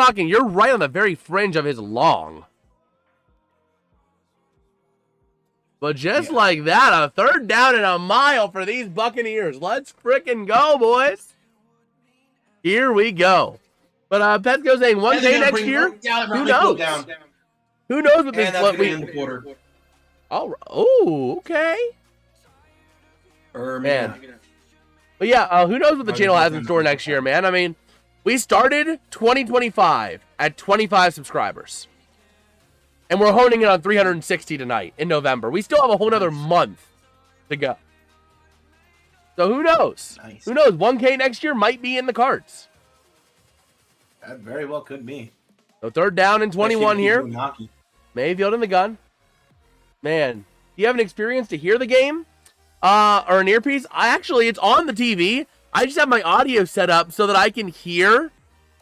right on the very fringe of his long. But just like that, a third down and a mile for these Buccaneers. Let's frickin' go, boys. Here we go. But Petco saying 1K next year? Who knows? Who knows what this what we in the quarter. Oh, okay. Man. But yeah, who knows what the channel has in store next year, man. I mean, we started 2025 at 25 subscribers. And we're honing it on 360 tonight in November. We still have a whole other month to go. So who knows? Nice. Who knows? 1K next year might be in the cards. That very well could be. So third down and 21 here. Mayfield in the gun. Man, do you have an experience to hear the game? Or an earpiece? It's on the TV. I just have my audio set up so that I can hear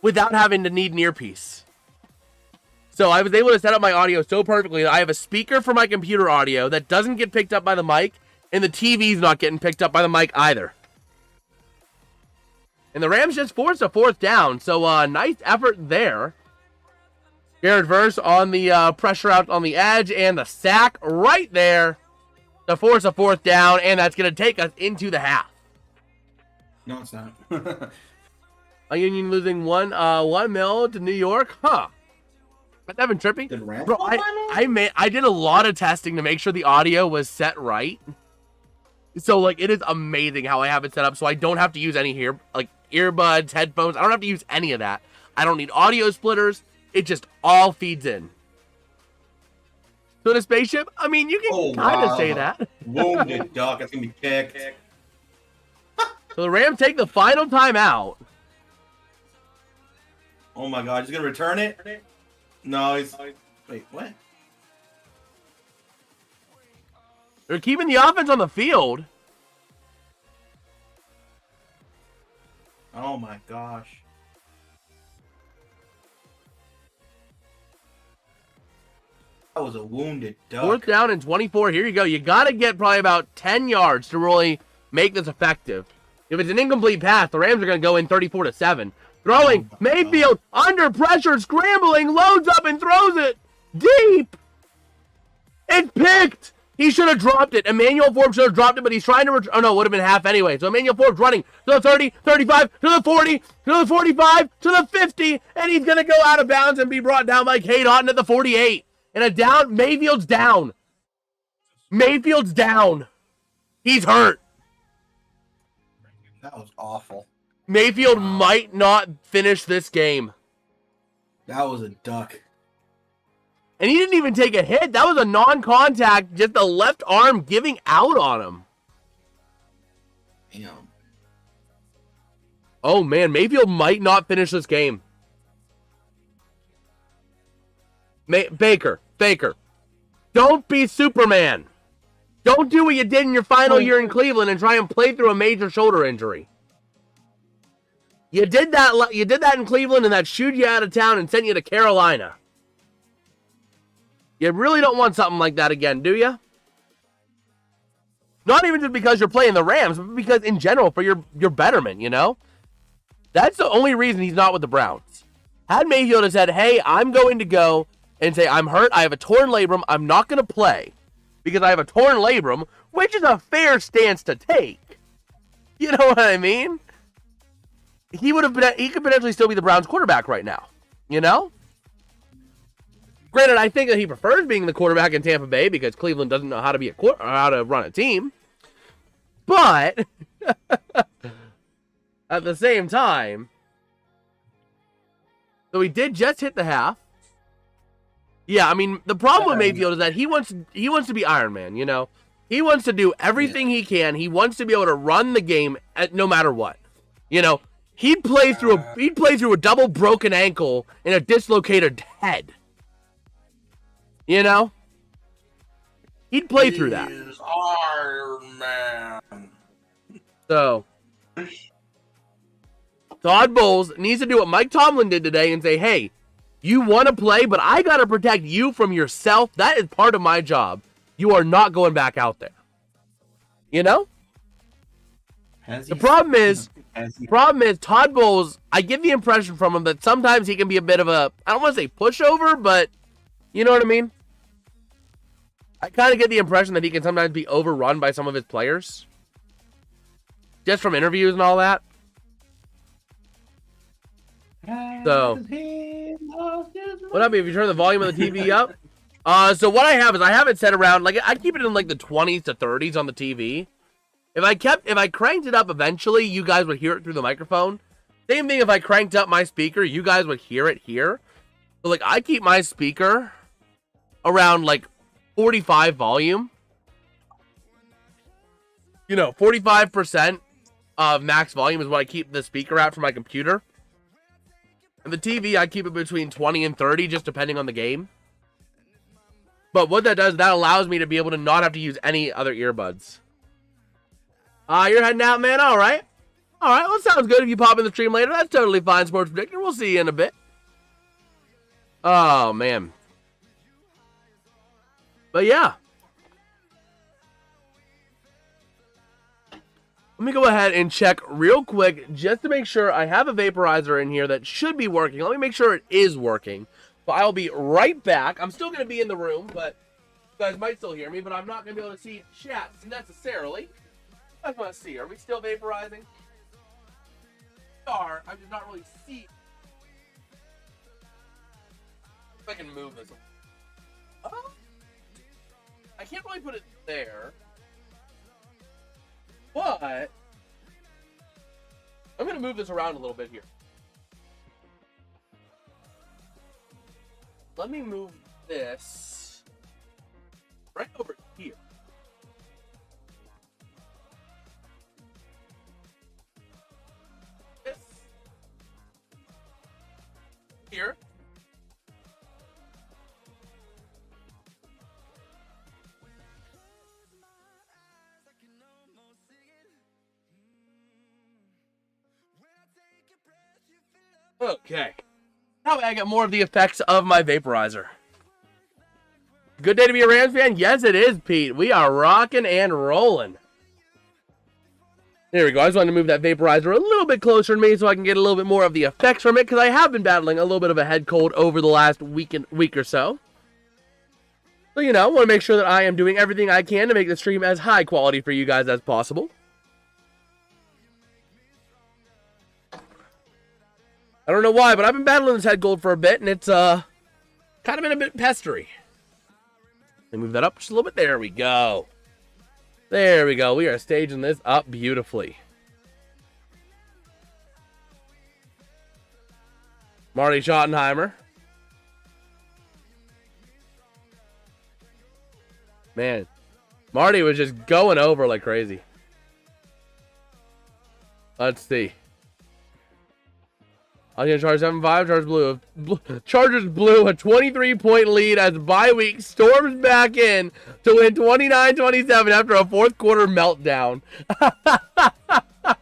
without having to need an earpiece. So I was able to set up my audio so perfectly that I have a speaker for my computer audio that doesn't get picked up by the mic, and the TV's not getting picked up by the mic either. And the Rams just forced a fourth down, so nice effort there. Garrett Verse on the pressure out on the edge, and the sack right there to force a fourth down, and that's going to take us into the half. No, it's not. A Union losing 1 mil to New York, huh? That's Evan trippy. Bro, I did a lot of testing to make sure the audio was set right. So, like, it is amazing how I have it set up so I don't have to use any earbuds, headphones. I don't have to use any of that. I don't need audio splitters. It just all feeds in. So the spaceship, I mean, you can kind of say that. Wounded duck. That's going to be kicked. So the Rams take the final timeout. Oh, my God. He's going to return it? No, he's... Wait, what? They're keeping the offense on the field. Oh, my gosh. That was a wounded duck. Fourth down and 24. Here you go. You got to get probably about 10 yards to really make this effective. If it's an incomplete pass, the Rams are going to go in 34-7. Throwing, Mayfield under pressure, scrambling, loads up and throws it deep. It's picked. He should have dropped it. Emmanuel Forbes should have dropped it, but he's trying to oh no, it would have been half anyway. So Emmanuel Forbes running to the 30, 35, to the 40, to the 45, to the 50, and he's going to go out of bounds and be brought down by Cade Otton at the 48. And a down, Mayfield's down. Mayfield's down. He's hurt. That was awful. Mayfield might not finish this game. That was a duck. And he didn't even take a hit. That was a non-contact, just the left arm giving out on him. Damn. Oh, man, Mayfield might not finish this game. Baker, don't be Superman. Don't do what you did in your final year in Cleveland and try and play through a major shoulder injury. You did that in Cleveland, and that shooed you out of town and sent you to Carolina. You really don't want something like that again, do you? Not even just because you're playing the Rams, but because in general for your betterment, you know? That's the only reason he's not with the Browns. Had Mayfield have said, hey, I'm going to go and say, I'm hurt, I have a torn labrum, I'm not going to play because I have a torn labrum, which is a fair stance to take. You know what I mean? He could potentially still be the Browns quarterback right now, you know? Granted, I think that he prefers being the quarterback in Tampa Bay because Cleveland doesn't know how to how to run a team. But at the same time, so he did just hit the half. Yeah, I mean, the problem with Mayfield is that he wants to be Iron Man, you know? He wants to do everything he can. He wants to be able to run the game no matter what. You know, he'd play through a double broken ankle and a dislocated head. You know? He'd play through that. Iron Man. So Todd Bowles needs to do what Mike Tomlin did today and say, hey, You want to play, but I got to protect you from yourself. That is part of my job. You are not going back out there. You know? The problem is Todd Bowles, I get the impression from him that sometimes he can be a bit of a, I don't want to say pushover, but you know what I mean? I kind of get the impression that he can sometimes be overrun by some of his players. Just from interviews and all that. So, what up if you turn the volume of the TV up? So what I have is I have it set around, like, I keep it in like the 20s to 30s on the TV. If I cranked it up eventually, you guys would hear it through the microphone. Same thing if I cranked up my speaker, you guys would hear it here. So like I keep my speaker around like 45 volume. You know, 45% of max volume is what I keep the speaker at for my computer. And the TV, I keep it between 20 and 30, just depending on the game. But what that does, that allows me to be able to not have to use any other earbuds. You're heading out, man? All right. All right, well, it sounds good if you pop in the stream later. That's totally fine, Sports Predictor. We'll see you in a bit. Oh, man. But, yeah. Let me go ahead and check real quick just to make sure I have a vaporizer in here that should be working. Let me make sure it is working. But I'll be right back. I'm still going to be in the room, but you guys might still hear me, but I'm not going to be able to see chat necessarily. I just want to see. Are we still vaporizing? We are. I did not really see. If I can move this. Oh. I can't really put it there. But I'm going to move this around a little bit here. Let me move this right over here. This here. Okay. Now I get more of the effects of my vaporizer. Good day to be a Rams fan? Yes, it is, Pete. We are rocking and rolling. There we go. I just wanted to move that vaporizer a little bit closer to me so I can get a little bit more of the effects from it, because I have been battling a little bit of a head cold over the last week or so. So, you know, I want to make sure that I am doing everything I can to make the stream as high quality for you guys as possible. I don't know why, but I've been battling this head cold for a bit, and it's kind of been a bit pestery. Let me move that up just a little bit. There we go. There we go. We are staging this up beautifully. Marty Schottenheimer. Man, Marty was just going over like crazy. Let's see. I'm going to charge 7-5. Chargers blew a 23-point lead as bye week storms back in to win 29-27 after a fourth quarter meltdown. Got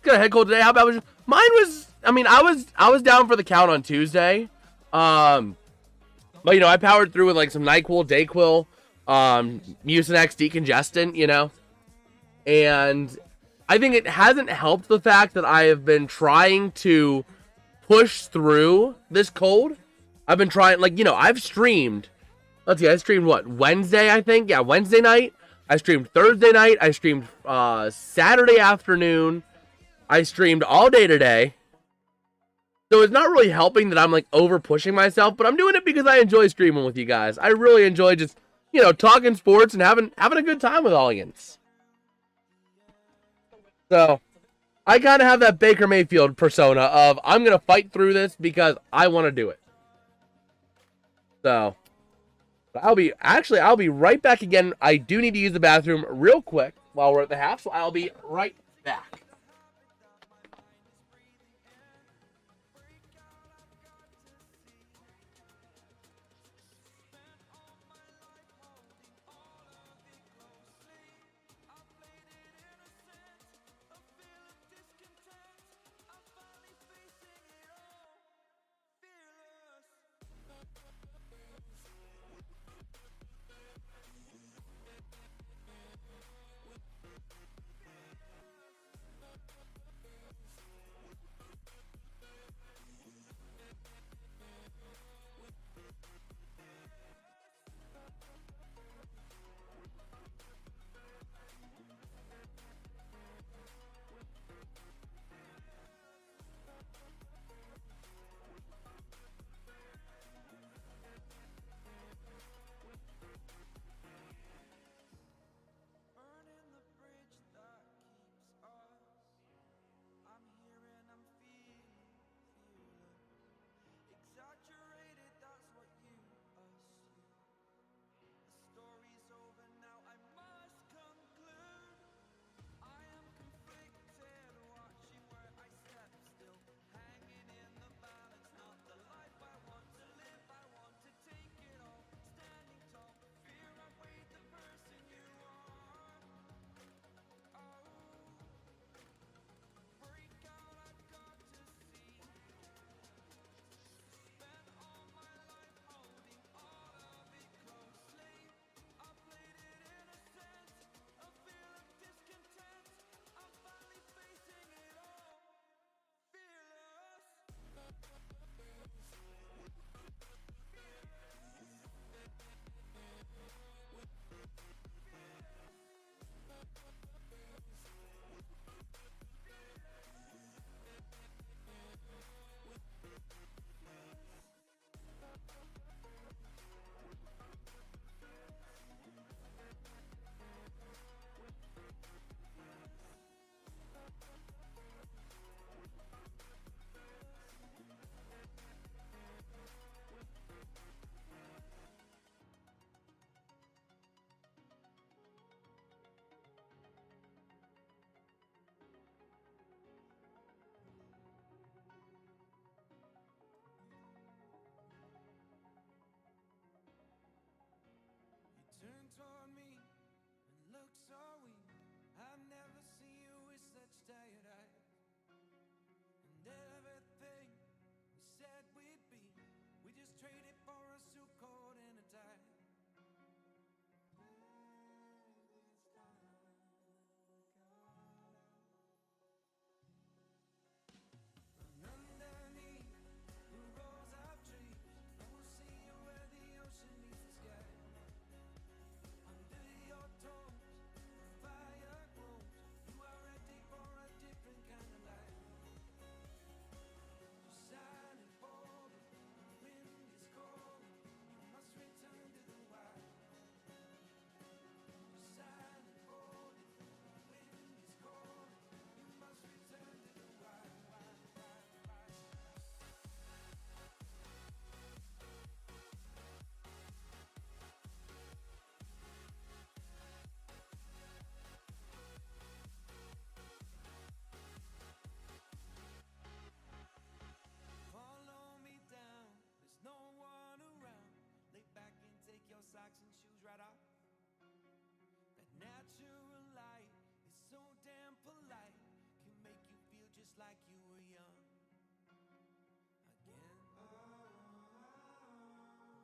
a head cold today. How about mine? Was I mean, I was down for the count on Tuesday. But you know, I powered through with like some NyQuil, Dayquil, Mucinex decongestant, you know. And I think it hasn't helped the fact that I have been trying to push through this cold. I've been trying, like, you know, I've streamed. Let's see, I streamed what? Wednesday, I think? Yeah, Wednesday night. I streamed Thursday night. I streamed Saturday afternoon. I streamed all day today. So it's not really helping that I'm like over pushing myself, but I'm doing it because I enjoy streaming with you guys. I really enjoy just, you know, talking sports and having a good time with audience. So I kind of have that Baker Mayfield persona of I'm going to fight through this because I want to do it. So I'll be right back again. I do need to use the bathroom real quick while we're at the half, so I'll be right back.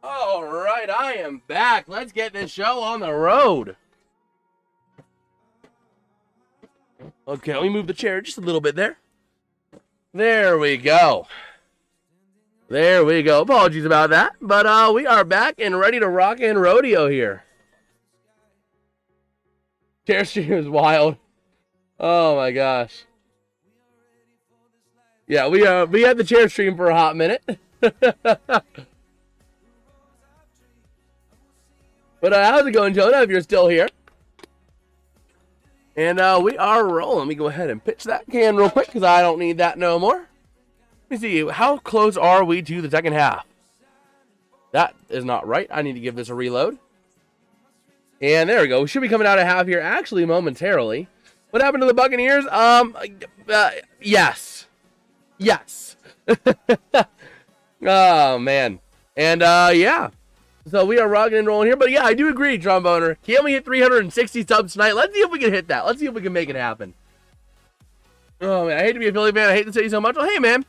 All right, I am back. Let's get this show on the road. Okay, let me move the chair just a little bit there. There we go. There we go. Apologies about that. But we are back and ready to rock and rodeo here. Chair stream is wild. Oh my gosh. Yeah, we had the chair stream for a hot minute. But how's it going, Jonah, if you're still here? And we are rolling. Let me go ahead and pitch that can real quick because I don't need that no more. Let me see. How close are we to the second half? That is not right. I need to give this a reload. And there we go. We should be coming out of half here actually momentarily. What happened to the Buccaneers? Yes. Yes. Oh, man. And, yeah. So we are rocking and rolling here. But, yeah, I do agree, Tromboner. Can we hit 360 subs tonight? Let's see if we can hit that. Let's see if we can make it happen. Oh, man. I hate to be a Philly fan. I hate the city so much. Well, hey, man.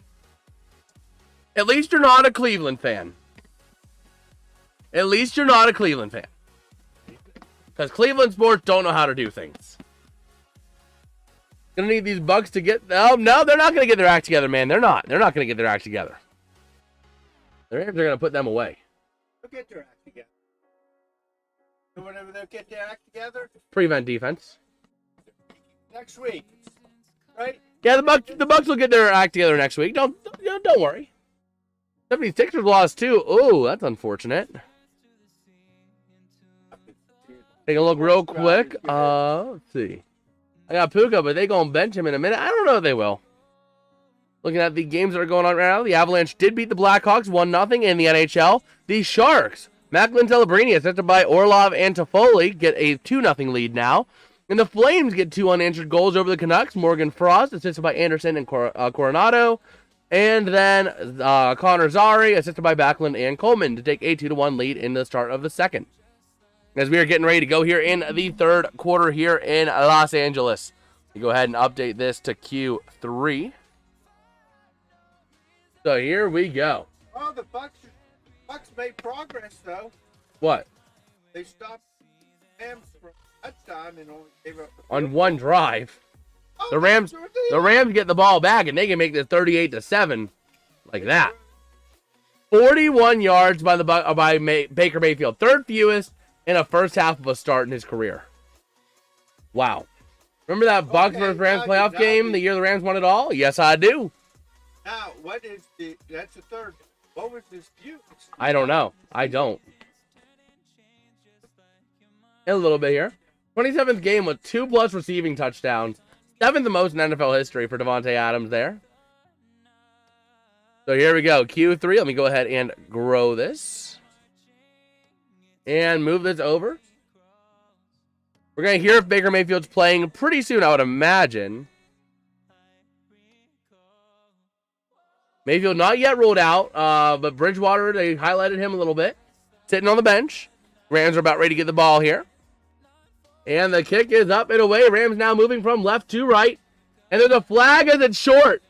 At least you're not a Cleveland fan. At least you're not a Cleveland fan. Because Cleveland sports don't know how to do things. Gonna need these Bucs to get... No, they're not gonna get their act together, man. They're not. They're not gonna get their act together. The Rams are gonna put them away. They'll get their act together. So whenever they'll get their act together? Prevent defense. Next week. Right? Yeah, the Bucs will get their act together next week. Don't worry. 76ers lost too. Oh, that's unfortunate. Take a look real quick. Let's see. I got Puka, but they gonna bench him in a minute. I don't know if they will. Looking at the games that are going on right now, the Avalanche did beat the Blackhawks 1-0 in the NHL. The Sharks, Macklin Celebrini, assisted by Orlov and Toffoli, get a 2-0 lead now. And the Flames get 2 unanswered goals over the Canucks. Morgan Frost, assisted by Anderson and Coronado. And then Connor Zary, assisted by Backlund and Coleman, to take a 2-1 lead in the start of the second. As we are getting ready to go here in the third quarter here in Los Angeles. We go ahead and update this to Q3. So here we go. Oh, the Bucs made progress, though. What? They stopped Rams for touchdown and only gave up On one drive. Oh, The Rams get the ball back and they can make this 38-7 like that. 41 yards by Baker Mayfield. Third fewest in a first half of a start in his career. Wow. Remember that Bucs versus Rams playoff game the year the Rams won it all? Yes, I do. Now, that's the third. What was this dispute? I don't know. I don't. A little bit here. 27th game with 2+ receiving touchdowns. 7th the most in NFL history for Devontae Adams there. So here we go. Q3. Let me go ahead and grow this. And move this over. We're going to hear if Baker Mayfield's playing pretty soon, I would imagine. Mayfield not yet ruled out, but Bridgewater, they highlighted him a little bit. Sitting on the bench. Rams are about ready to get the ball here. And the kick is up and away. Rams now moving from left to right. And there's a flag as it's short.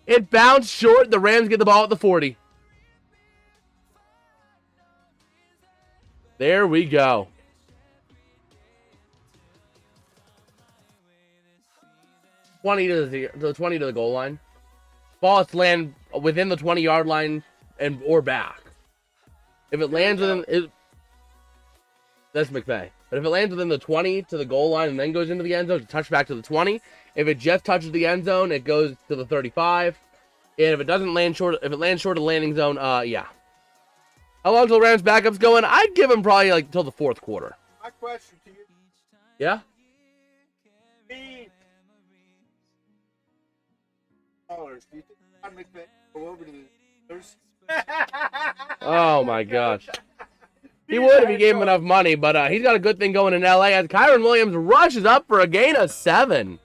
It bounced short. The Rams get the ball at the 40. There we go. The 20 to the goal line. Ball has to land within the 20-yard line or back. If it lands within it, that's McVay. But if it lands within the 20 to the goal line and then goes into the end zone, it's a touchback to the 20. If it just touches the end zone, it goes to the 35. And if it doesn't land short, if it lands short of the landing zone, yeah. How long till the Rams backups going? I'd give him probably like until the fourth quarter. My question to you. Yeah? $1. Do you think John McVay will go over to the Steelers? Oh my gosh. He would if he gave him enough money, but he's got a good thing going in LA as Kyron Williams rushes up for a gain of 7.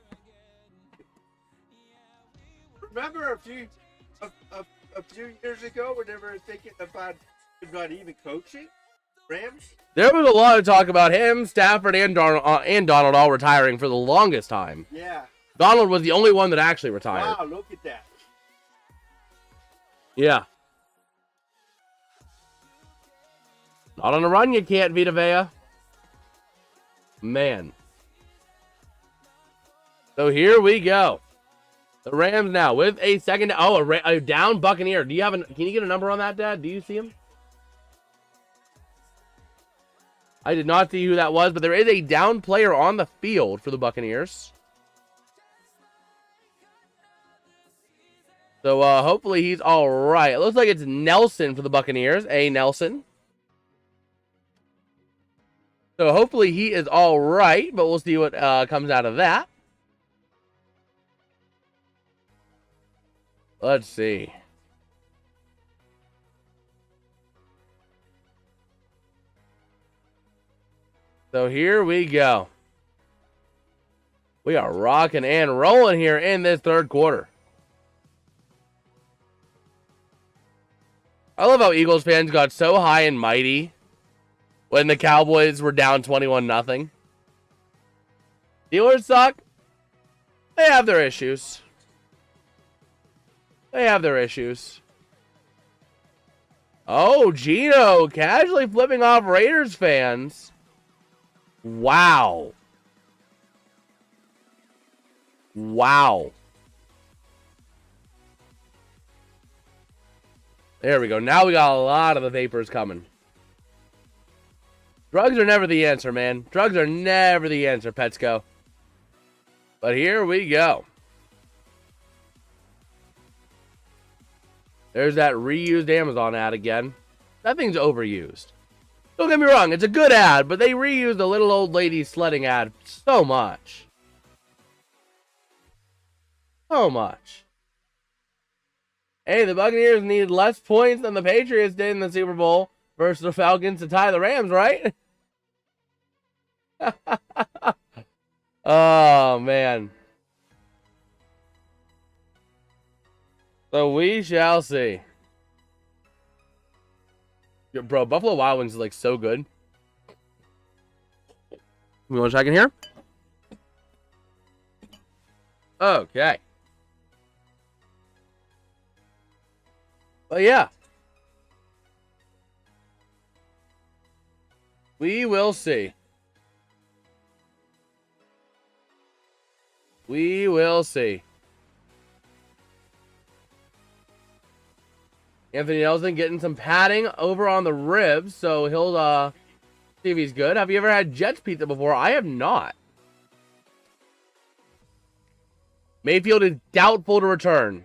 Remember a few years ago when they were thinking about not even coaching Rams? There was a lot of talk about him, Stafford, and Donald all retiring for the longest time. Yeah. Donald was the only one that actually retired. Wow, look at that. Yeah. Not on a run, you can't, Vita Vea. Man. So here we go. The Rams now with a second. Oh, a down Buccaneer. Do you have can you get a number on that, Dad? Do you see him? I did not see who that was, but there is a down player on the field for the Buccaneers. So hopefully he's all right. It looks like it's Nelson for the Buccaneers. A Nelson. So hopefully he is all right, but we'll see what comes out of that. Let's see. So here we go. We are rocking and rolling here in this third quarter. I love how Eagles fans got so high and mighty when the Cowboys were down 21-0. Steelers suck. They have their issues. They have their issues. Oh, Gino casually flipping off Raiders fans. Wow. Wow. There we go. Now we got a lot of the vapors coming. Drugs are never the answer, man. Drugs are never the answer, Petsko. But here we go. There's that reused Amazon ad again. That thing's overused. Don't get me wrong, it's a good ad, but they reused the little old lady sledding ad so much. So much. Hey, the Buccaneers needed less points than the Patriots did in the Super Bowl versus the Falcons to tie the Rams, right? Oh, man. So we shall see. Yo, bro, Buffalo Wild Wings is like so good. We want to check in here? Okay. But yeah. We will see. We will see. Anthony Nelson getting some padding over on the ribs, so he'll see if he's good. Have you ever had Jets pizza before? I have not. Mayfield is doubtful to return.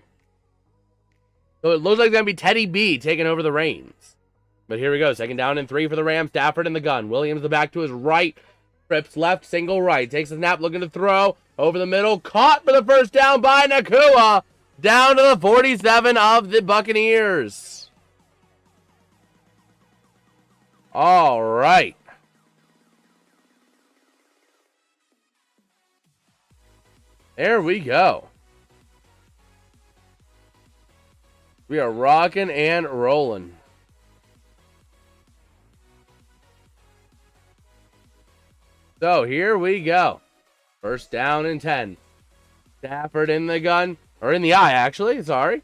So it looks like it's going to be Teddy B taking over the reins. But here we go. 2nd down and 3 for the Rams. Stafford in the gun. Williams the back to his right. Trips left, single right. Takes a snap, looking to throw. Over the middle. Caught for the first down by Nakua. Down to the 47 of the Buccaneers. All right. There we go. We are rocking and rolling. So here we go. 1st down and 10. Stafford in the gun. Or in the eye, actually. Sorry.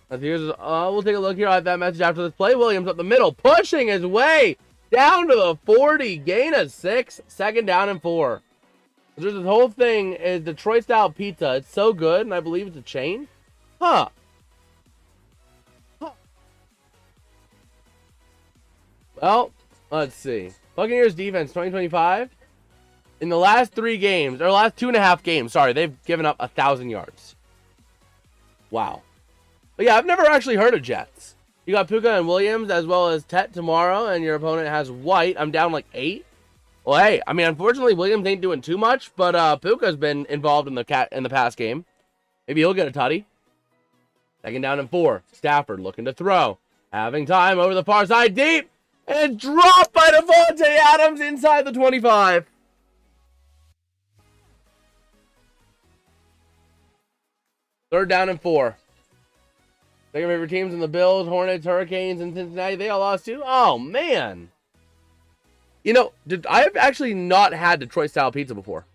We'll take a look here at that message after this play. Williams up the middle, pushing his way down to the 40. Gain of 6. 2nd down and 4. There's this whole thing is Detroit-style pizza. It's so good, and I believe it's a chain. Huh. Well, let's see. Buccaneers defense 2025. In the last 3 games, or last 2.5 games, sorry, they've given up 1,000 yards. Wow. But yeah, I've never actually heard of Jets. You got Puka and Williams as well as Tet tomorrow, and your opponent has White. I'm down like 8. Well, hey, I mean, unfortunately, Williams ain't doing too much, but Puka's been involved in the pass game. Maybe he'll get a tutty. 2nd down and 4. Stafford looking to throw. Having time over the far side deep. And dropped by Devontae Adams inside the 25. Third down and 4. Second favorite teams in the Bills, Hornets, Hurricanes, and Cincinnati. They all lost too. Oh, man. You know, I've actually not had Detroit-style pizza before.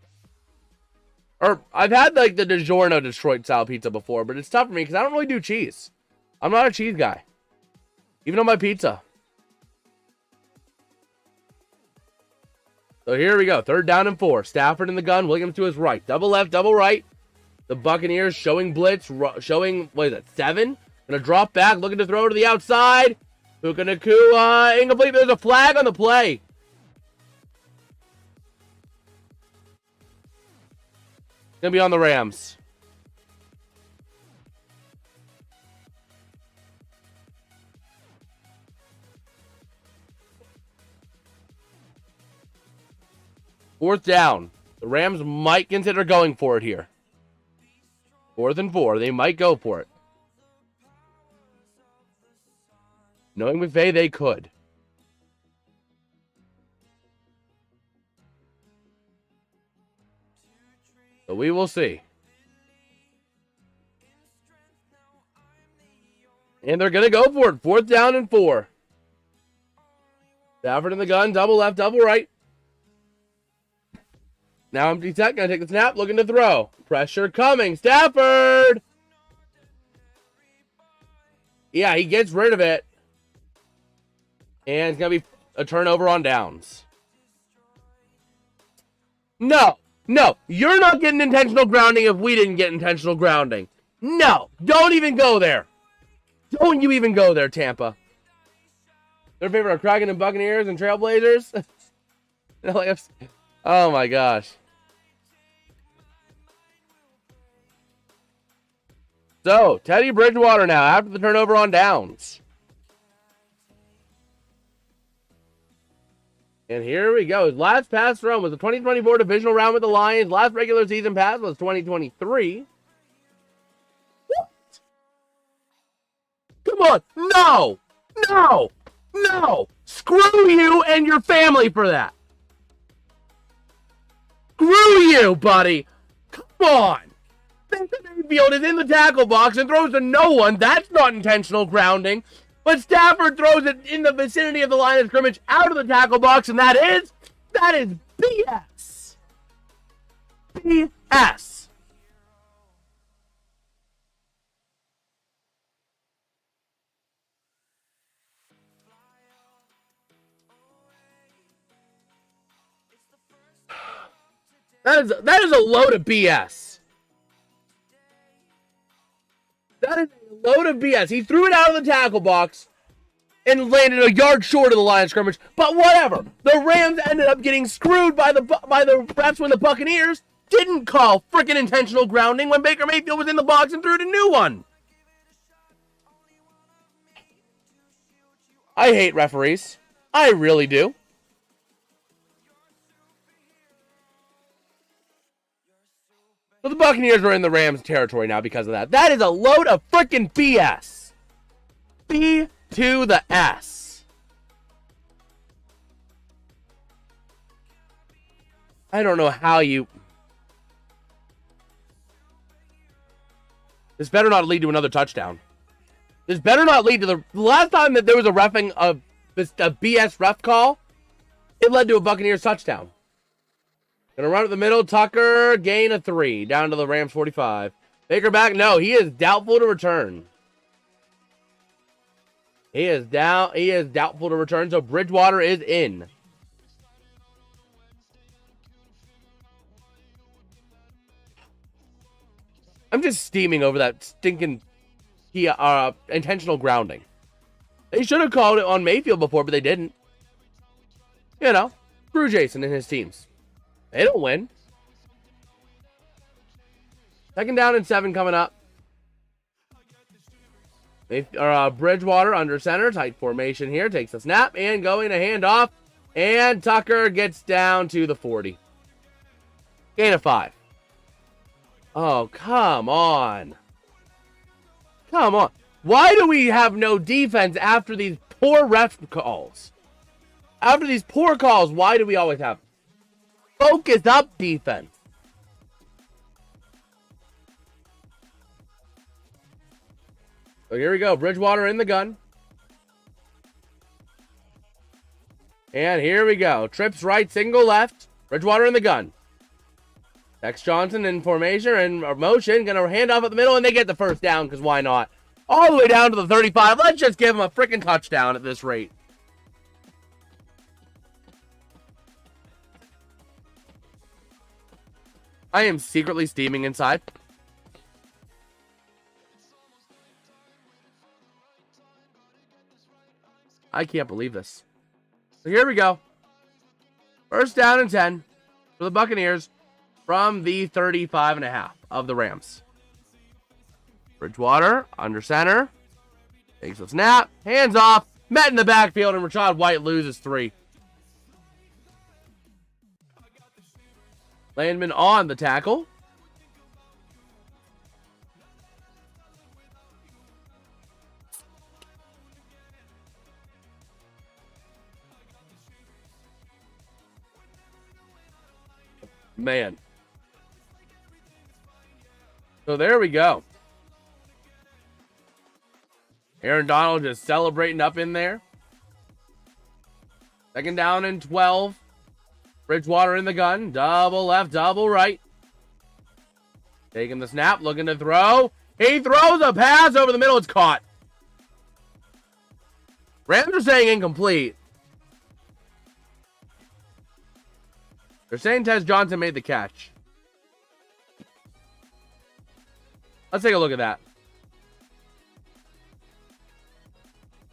Or, I've had, like, the DiGiorno Detroit-style pizza before, but it's tough for me because I don't really do cheese. I'm not a cheese guy. Even on my pizza. So here we go. 3rd down and 4. Stafford in the gun. Williams to his right. Double left, double right. The Buccaneers showing blitz. Showing, what is it, 7? Gonna drop back. Looking to throw to the outside. Puka Nacua. Incomplete. There's a flag on the play. Gonna be on the Rams. Fourth down. The Rams might consider going for it here. 4th and 4. They might go for it. Knowing McVay, they could. But we will see. And they're going to go for it. 4th down and 4. Stafford in the gun. Double left, double right. Now empty set. Going to take the snap. Looking to throw. Pressure coming. Stafford! Yeah, he gets rid of it. And it's going to be a turnover on downs. No. No. You're not getting intentional grounding if we didn't get intentional grounding. No. Don't even go there. Don't you even go there, Tampa. Their favorite are Kraken and Buccaneers and Trailblazers. Oh my gosh. So, Teddy Bridgewater now after the turnover on downs. And here we go. His last pass thrown was the 2024 divisional round with the Lions. Last regular season pass was 2023. What? Come on. No. No. No. Screw you and your family for that. Screw you, buddy. Come on. Baker Mayfield is in the tackle box and throws to no one. That's not intentional grounding. But Stafford throws it in the vicinity of the line of scrimmage out of the tackle box, and that is BS. BS. That is a load of BS. That is a load of BS. He threw it out of the tackle box and landed a yard short of the line of scrimmage. But whatever. The Rams ended up getting screwed by the refs when the Buccaneers didn't call freaking intentional grounding when Baker Mayfield was in the box and threw it a new one. I hate referees. I really do. So the Buccaneers are in the Rams territory now because of that. That is a load of freaking BS. B to the S. I don't know how you... This better not lead to another touchdown. This better not lead to the last time that there was a reffing a BS ref call, it led to a Buccaneers touchdown. Gonna run up the middle. Tucker, gain of 3. Down to the Rams 45. Baker back. No, he is doubtful to return. He is doubtful to return, so Bridgewater is in. I'm just steaming over that stinking intentional grounding. They should have called it on Mayfield before, but they didn't. You know, screw Jason and his teams. They don't win. 2nd down and 7 coming up. Bridgewater under center. Tight formation here. Takes a snap and going to hand off. And Tucker gets down to the 40. Gain of 5. Oh, come on. Come on. Why do we have no defense after these poor ref calls? After these poor calls, why do we always have focus up defense? So here we go. Bridgewater in the gun. And here we go. Trips right, single left. Bridgewater in the gun. Tex Johnson in formation and motion. Gonna hand off at the middle, and they get the first down, because why not? All the way down to the 35. Let's just give him a freaking touchdown at this rate. I am secretly steaming inside. I can't believe this. So here we go. 1st down and 10 for the Buccaneers from the 35.5 of the Rams. Bridgewater under center. Takes a snap. Hands off. Met in the backfield, and Rachaad White loses 3. Landman on the tackle. Man. So there we go. Aaron Donald just celebrating up in there. 2nd down and 12. Bridgewater in the gun. Double left, double right. Taking the snap, looking to throw. He throws a pass over the middle. It's caught. Rams are saying incomplete. They're saying Tez Johnson made the catch. Let's take a look at that.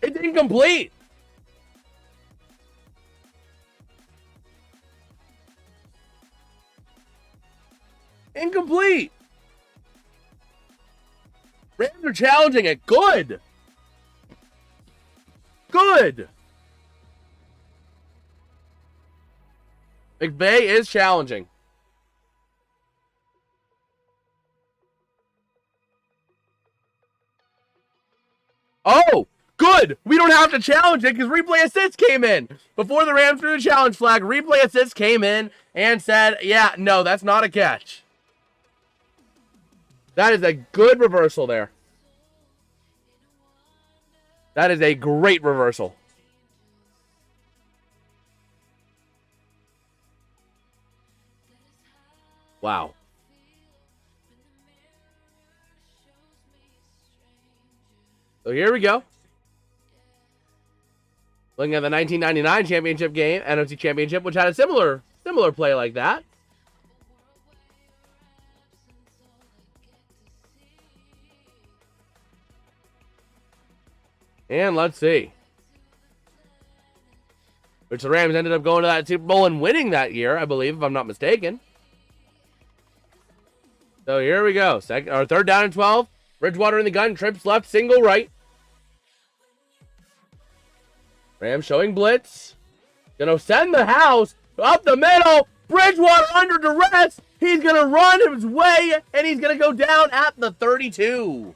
It's incomplete. Incomplete. Rams are challenging it. Good. Good. McVay is challenging. Oh, good. We don't have to challenge it because replay assist came in. Before the Rams threw the challenge flag, replay assist came in and said, yeah, no, that's not a catch. That is a good reversal there. That is a great reversal. Wow. So here we go. Looking at the 1999 championship game, NFC Championship, which had a similar play like that. And let's see. Which the Rams ended up going to that Super Bowl and winning that year, I believe, if I'm not mistaken. So here we go. 3rd down and 12. Bridgewater in the gun. Trips left. Single right. Rams showing blitz. Gonna send the house up the middle. Bridgewater under duress. He's gonna run his way, and he's gonna go down at the 32.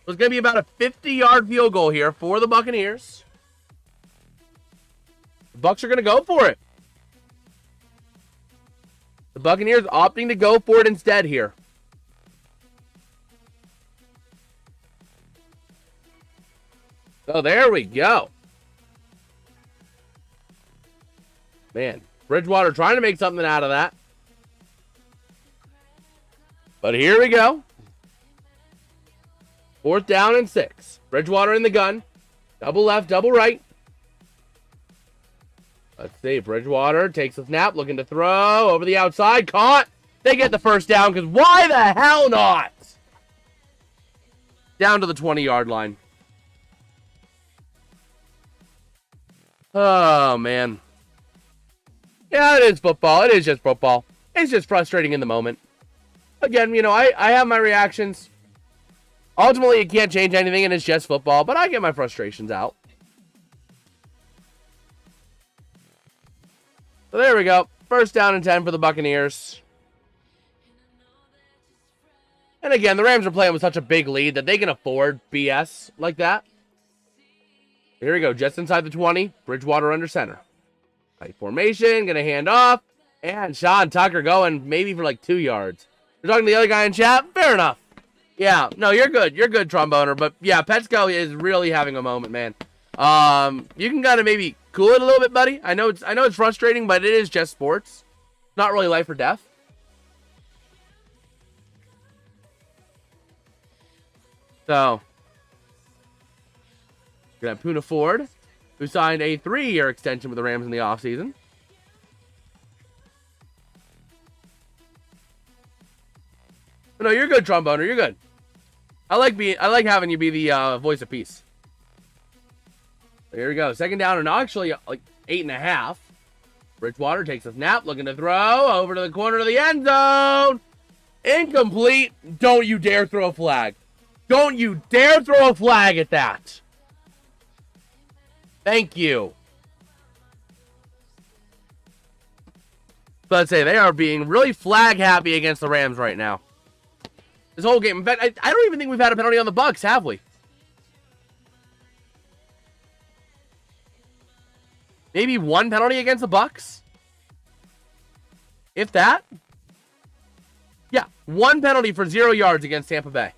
So it's gonna be about a 50-yard field goal here for the Buccaneers. The Bucs are gonna go for it. The Buccaneers opting to go for it instead here. So there we go. Man, Bridgewater trying to make something out of that. But here we go. 4th down and 6. Bridgewater in the gun. Double left, double right. Let's see. Bridgewater takes a snap, looking to throw over the outside. Caught. They get the first down because why the hell not? Down to the 20-yard line. Oh, man. Yeah, it is football. It is just football. It's just frustrating in the moment. Again, you know, I have my reactions. Ultimately, it can't change anything, and it's just football, but I get my frustrations out. So there we go. 1st down and 10 for the Buccaneers. And again, the Rams are playing with such a big lead that they can afford BS like that. Here we go. Just inside the 20. Bridgewater under center. Tight formation. Going to hand off. And Sean Tucker going maybe for like 2 yards. You're talking to the other guy in chat? Fair enough. Yeah, no, you're good. You're good, Tromboner. But yeah, Petsko is really having a moment, man. You can kind of maybe cool it a little bit, buddy. I know it's frustrating, but it is just sports. Not really life or death. So, we got Poona Ford, who signed a 3-year extension with the Rams in the offseason. No, you're good, Tromboner. You're good. I like having you be the voice of peace. Here we go. 2nd down and actually like 8.5. Bridgewater takes a snap, looking to throw over to the corner of the end zone. Incomplete. Don't you dare throw a flag. Don't you dare throw a flag at that. Thank you. But I'd say they are being really flag happy against the Rams right now. This whole game. In fact, I don't even think we've had a penalty on the Bucs, have we? Maybe 1 penalty against the Bucs? If that? Yeah, 1 penalty for 0 yards against Tampa Bay.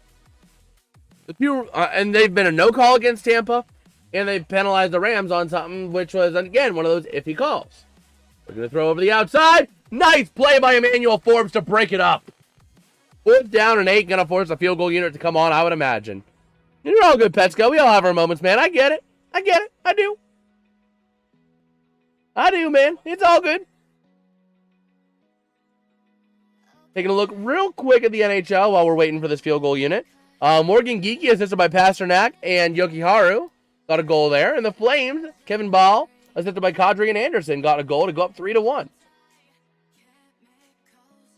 And they've been a no call against Tampa, and they've penalized the Rams on something, which was, again, one of those iffy calls. We're going to throw over the outside. Nice play by Emmanuel Forbes to break it up. 4th down and 8, going to force a field goal unit to come on, I would imagine. You're all good, Petsko. We all have our moments, man. I get it. I get it. I do. I do, man. It's all good. Taking a look real quick at the NHL while we're waiting for this field goal unit. Morgan Geeky, assisted by Pasternak and Yoki Haru, got a goal there. And the Flames, Kevin Ball, assisted by Kadri and Anderson, got a goal to go up 3-1.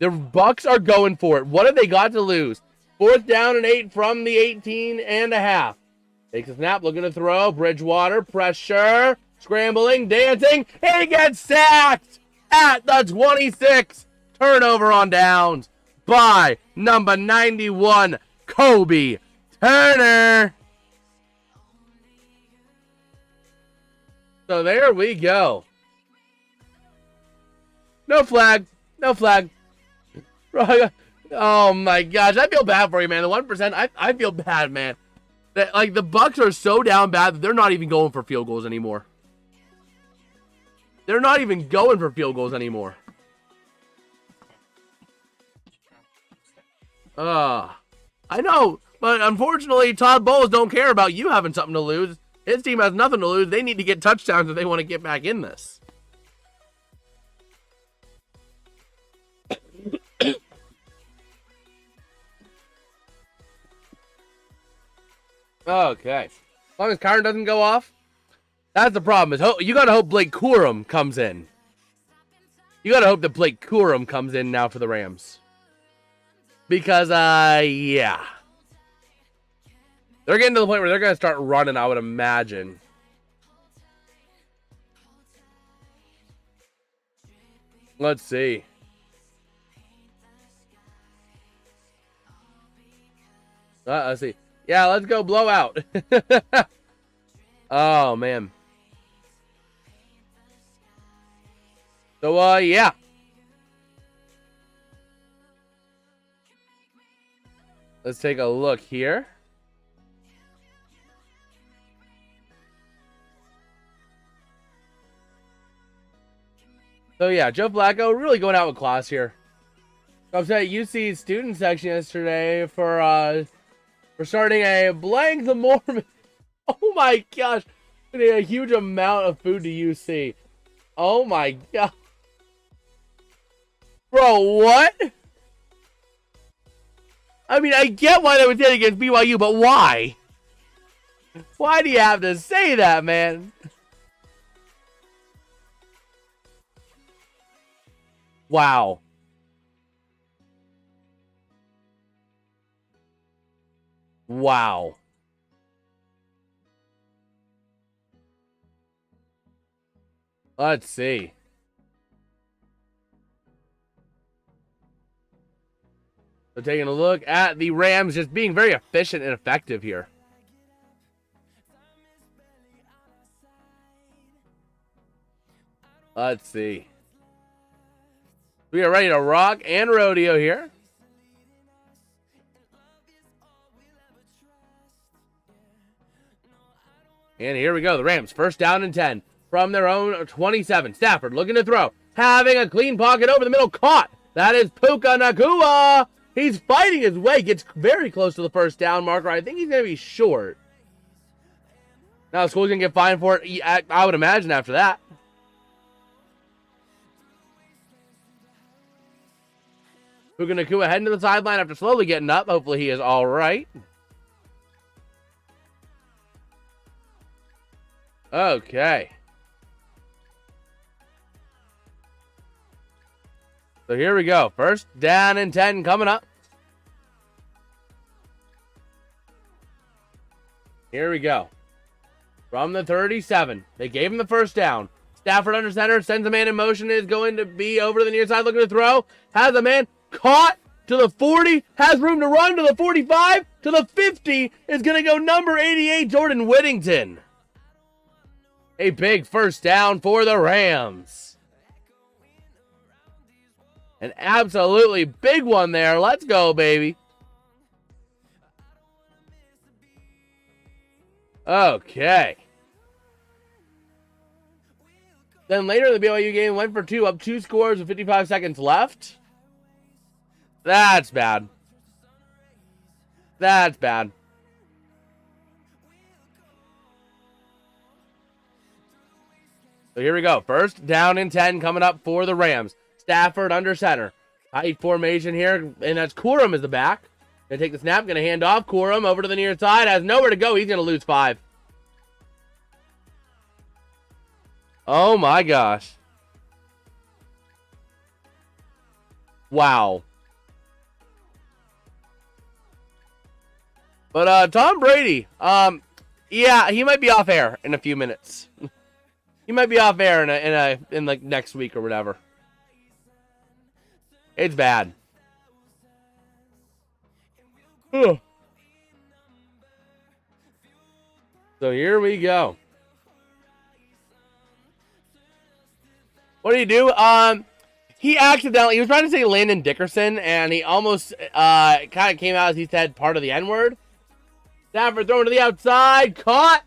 The Bucs are going for it. What have they got to lose? 4th down and 8 from the 18.5. Takes a snap, looking to throw. Bridgewater, pressure, scrambling, dancing. He gets sacked at the 26. Turnover on downs by number 91, Kobe Turner. So there we go. No flag. No flag. Oh my gosh, I feel bad for you, man. The 1%, I feel bad, man. That, like, the Bucs are so down bad that they're not even going for field goals anymore. They're not even going for field goals anymore. I know, but unfortunately, Todd Bowles don't care about you having something to lose. His team has nothing to lose. They need to get touchdowns if they want to get back in this. Okay. As long as Kyron doesn't go off, that's the problem. Is you got to hope Blake Corum comes in. You got to hope that Blake Corum comes in now for the Rams. Because, yeah. They're getting to the point where they're going to start running, I would imagine. Let's see. Let's see. Yeah, let's go blowout. Oh, man. So, yeah. Let's take a look here. So yeah, Joe Flacco really going out with class here. I was at UC student section yesterday for starting a blank the Mormon. Oh my gosh, a huge amount of food to UC. Oh my god, bro, what? I mean, I get why they would say against BYU, but why? Why do you have to say that, man? Wow. Wow. Let's see. So taking a look at the Rams just being very efficient and effective here. Let's see. We are ready to rock and rodeo here. And here we go. The Rams, first down and 10 from their own 27. Stafford looking to throw. Having a clean pocket over the middle. Caught. That is Puka Nacua. He's fighting his way. Gets very close to the first down marker. I think he's going to be short. Now, the school's going to get fined for it, I would imagine, after that. Puka Nacua heading to the sideline after slowly getting up. Hopefully he is all right. Okay. So here we go. First down and 10 coming up. Here we go. From the 37. They gave him the first down. Stafford under center. Sends a man in motion. Is going to be over to the near side looking to throw. Has a man caught to the 40. Has room to run to the 45. To the 50. Is going to go number 88, Jordan Whittington. A big first down for the Rams. An absolutely big one there. Let's go, baby. Okay. Then later in the BYU game, went for two, up 2 scores with 55 seconds left. That's bad. That's bad. So here we go. First down and 10 coming up for the Rams. Stafford under center. Tight formation here, and that's Corum is the back. Gonna take the snap, gonna hand off. Corum over to the near side. Has nowhere to go. He's gonna lose 5. Oh my gosh. Wow. But Tom Brady, yeah, he might be off air in a few minutes. He might be off air in like next week or whatever. It's bad. So here we go. What did he do? He was trying to say Landon Dickerson, and he almost kind of came out as he said part of the N-word. Stafford throwing to the outside, caught,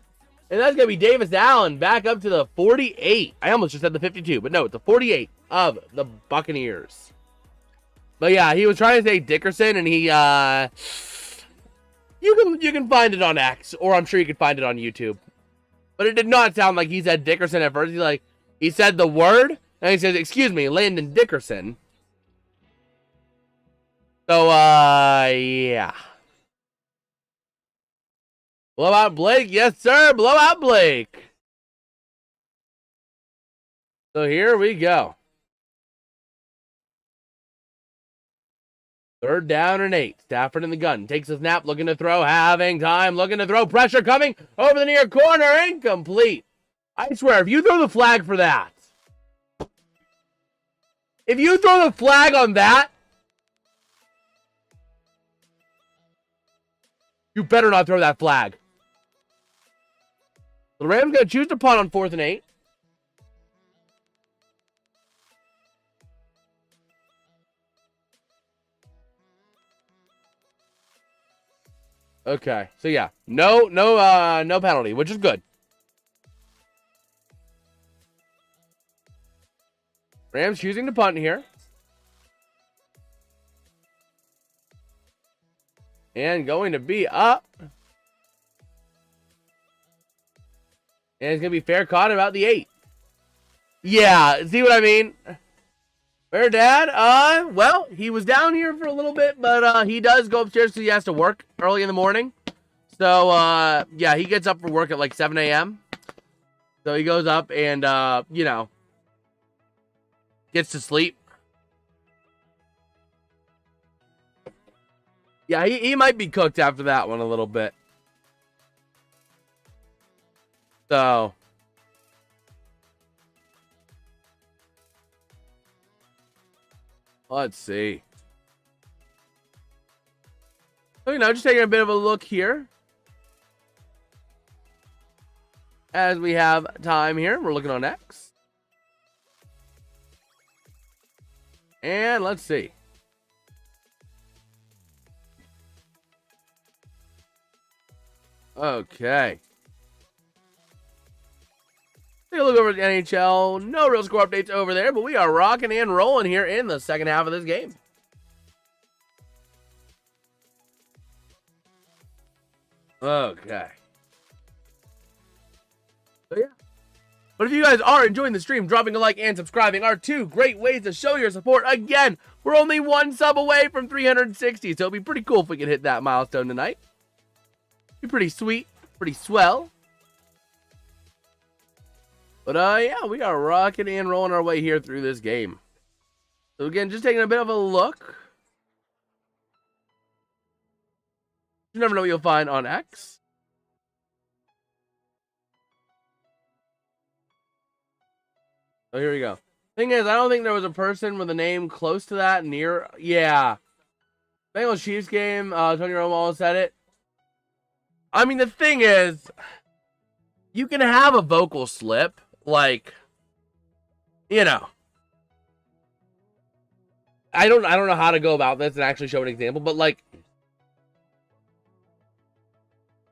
and that's going to be Davis Allen back up to the 48. I almost just said the 52, but no, it's the 48 of the Buccaneers. But yeah, he was trying to say Dickerson, and he, you can find it on X, or I'm sure you can find it on YouTube. But it did not sound like he said Dickerson at first. He said the word, and he says, excuse me, Landon Dickerson. So, yeah. Blowout Blake, yes sir, blowout Blake. So here we go. Third down and 8. Stafford in the gun. Takes a snap, looking to throw, having time, looking to throw, pressure coming, over the near corner, incomplete. I swear, if you throw the flag for that, if you throw the flag on that, you better not throw that flag. The Rams going to choose to punt on 4th and 8. Okay, so yeah, no penalty, which is good. Rams choosing to punt here. And going to be up. And it's going to be fair caught about the 8. Yeah, see what I mean? Fair dad? Well, he was down here for a little bit, but he does go upstairs because he has to work early in the morning. So, yeah, he gets up for work at like 7 a.m. So he goes up and, you know, gets to sleep. Yeah, he might be cooked after that one a little bit. So. Let's see. So, you know, just taking a bit of a look here. As we have time here, we're looking on X. And let's see. Okay. Take a look over at the NHL. No real score updates over there, but we are rocking and rolling here in the second half of this game. Okay. So, yeah. But if you guys are enjoying the stream, dropping a like and subscribing are 2 great ways to show your support. Again, we're only 1 sub away from 360, so it'll be pretty cool if we can hit that milestone tonight. Be pretty sweet, pretty swell. But, yeah, we are rocking and rolling our way here through this game. So, again, just taking a bit of a look. You never know what you'll find on X. So, here we go. Thing is, I don't think there was a person with a name close to that near. Yeah. Bengals Chiefs game, Tony Romo said it. I mean, the thing is, you can have a vocal slip. Like, you know, I don't know how to go about this and actually show an example, but like,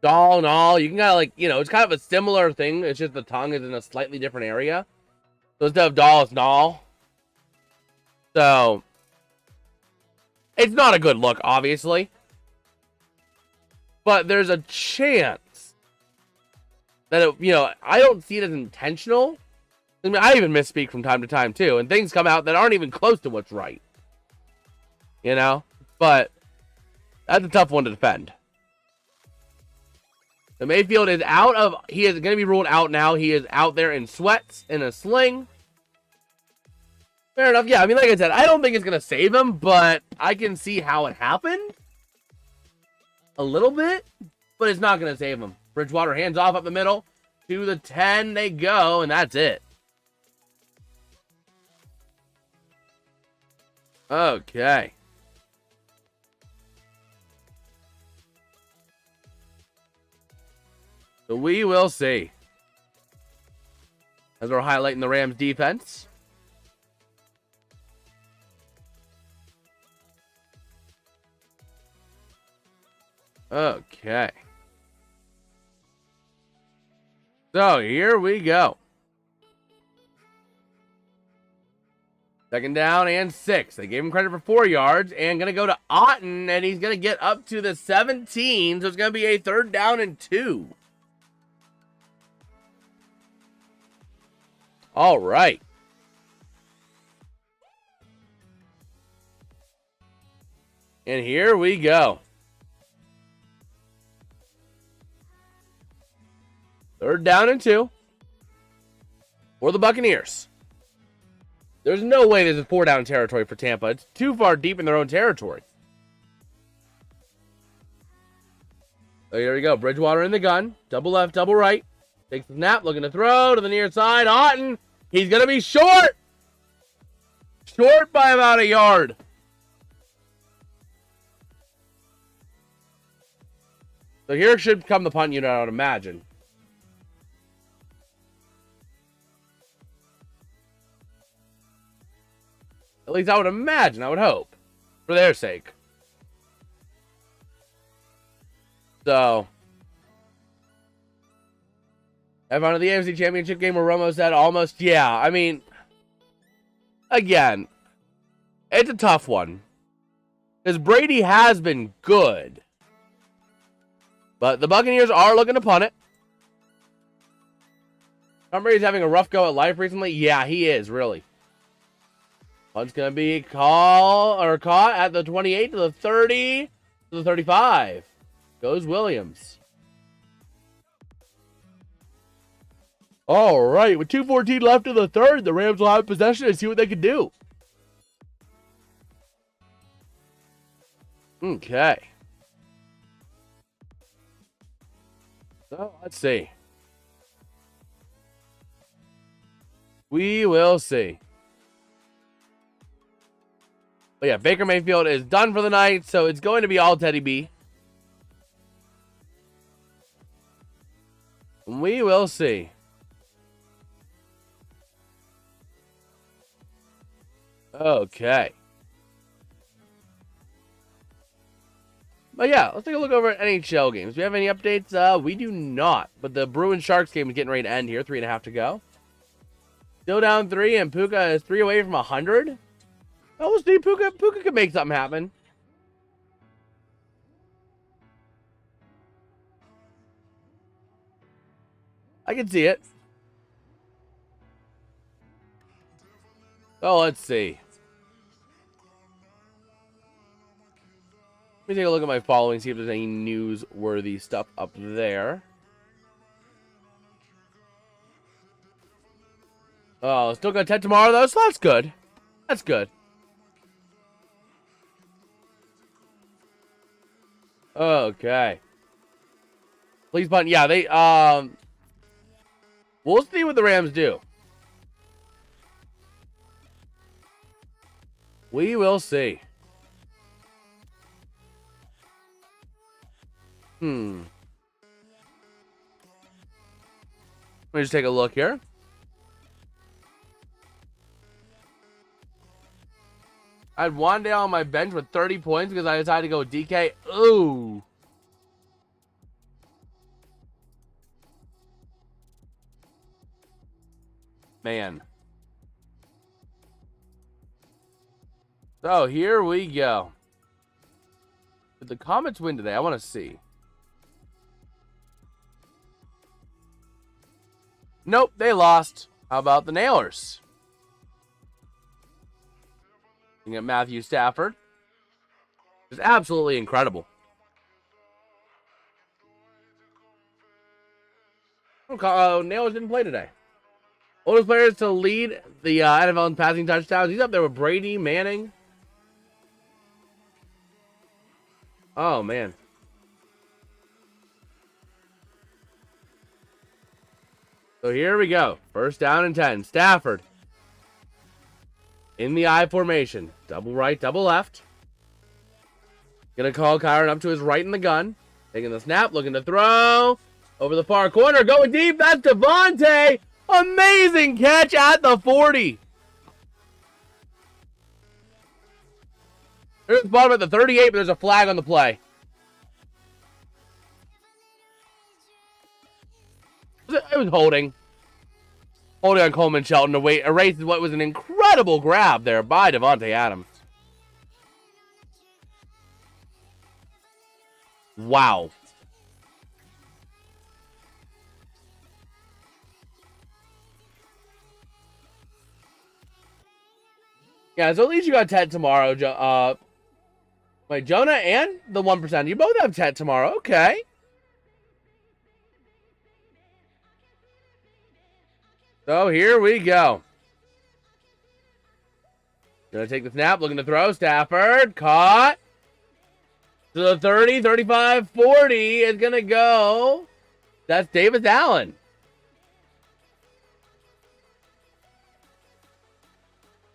doll and all, you can kind of like, you know, it's kind of a similar thing. It's just the tongue is in a slightly different area. So instead of doll, it's null. So, it's not a good look, obviously. But there's a chance that, it, you know, I don't see it as intentional. I mean, I even misspeak from time to time, too. And things come out that aren't even close to what's right. You know? But that's a tough one to defend. The Mayfield is out of... He is going to be ruled out now. He is out there in sweats, in a sling. Fair enough. Yeah, I mean, like I said, I don't think it's going to save him, but I can see how it happened. A little bit. But it's not going to save him. Bridgewater hands off up the middle. To the 10 they go, and that's it. Okay. So we will see. As we're highlighting the Rams defense. Okay. So here we go. 2nd down and 6. They gave him credit for 4 yards and going to go to Otten, and he's going to get up to the 17. So it's going to be a 3rd down and 2. All right. And here we go. 3rd down and 2 for the Buccaneers. There's no way this is 4 down territory for Tampa. It's too far deep in their own territory. So here we go. Bridgewater in the gun. Double left, double right. Takes the snap, looking to throw to the near side. Otten. He's going to be short. Short by about a yard. So here should come the punt unit, I would imagine. At least I would imagine, I would hope. For their sake. So. Have fun at the NFC Championship game where Romo said almost, yeah. I mean, again, it's a tough one. Because Brady has been good. But the Buccaneers are looking to punt it. Tom Brady's having a rough go at life recently. Yeah, he is, really. Punt's going to be caught at the 28 to the 30 to the 35. Goes Williams. All right, with 2:14 left in the third, the Rams will have possession and see what they can do. Okay. So, let's see. We will see. But yeah, Baker Mayfield is done for the night, so it's going to be all Teddy B. We will see. Okay. But yeah, let's take a look over at NHL games. Do we have any updates? We do not. But the Bruins Sharks game is getting ready to end here. 3.5 to go. Still down 3, and Puka is 3 away from 100. Oh, we'll see. Puka could make something happen. I can see it. Oh, let's see. Let me take a look at my following, see if there's any newsworthy stuff up there. Oh, still got 10 tomorrow, though, so that's good. That's good. Okay. Please punt. Yeah, they, we'll see what the Rams do. We will see. Let me just take a look here. I had Wandale on my bench with 30 points because I decided to go with DK. Ooh. Man. So, here we go. Did the Comets win today? I want to see. Nope, they lost. How about the Nailers? Looking at Matthew Stafford. It's absolutely incredible. Nailers didn't play today. Oldest players to lead the NFL in passing touchdowns. He's up there with Brady, Manning. Oh, man. So here we go. First down and 10. Stafford. In the I formation. Double right, double left. Gonna call Kyron up to his right in the gun. Taking the snap, looking to throw. Over the far corner, going deep. That's Devontae. Amazing catch at the 40. There's the bottom at the 38, but there's a flag on the play. It was holding. Holding on Coleman Shelton to erase what was an incredible grab there by Devontae Adams. Wow. Yeah, so at least you got Ted tomorrow. Wait, Jonah and the 1%. You both have Ted tomorrow. Okay. So here we go. Gonna take the snap, looking to throw. Stafford, caught. To the 30, 35, 40 is gonna go. That's Davis Allen.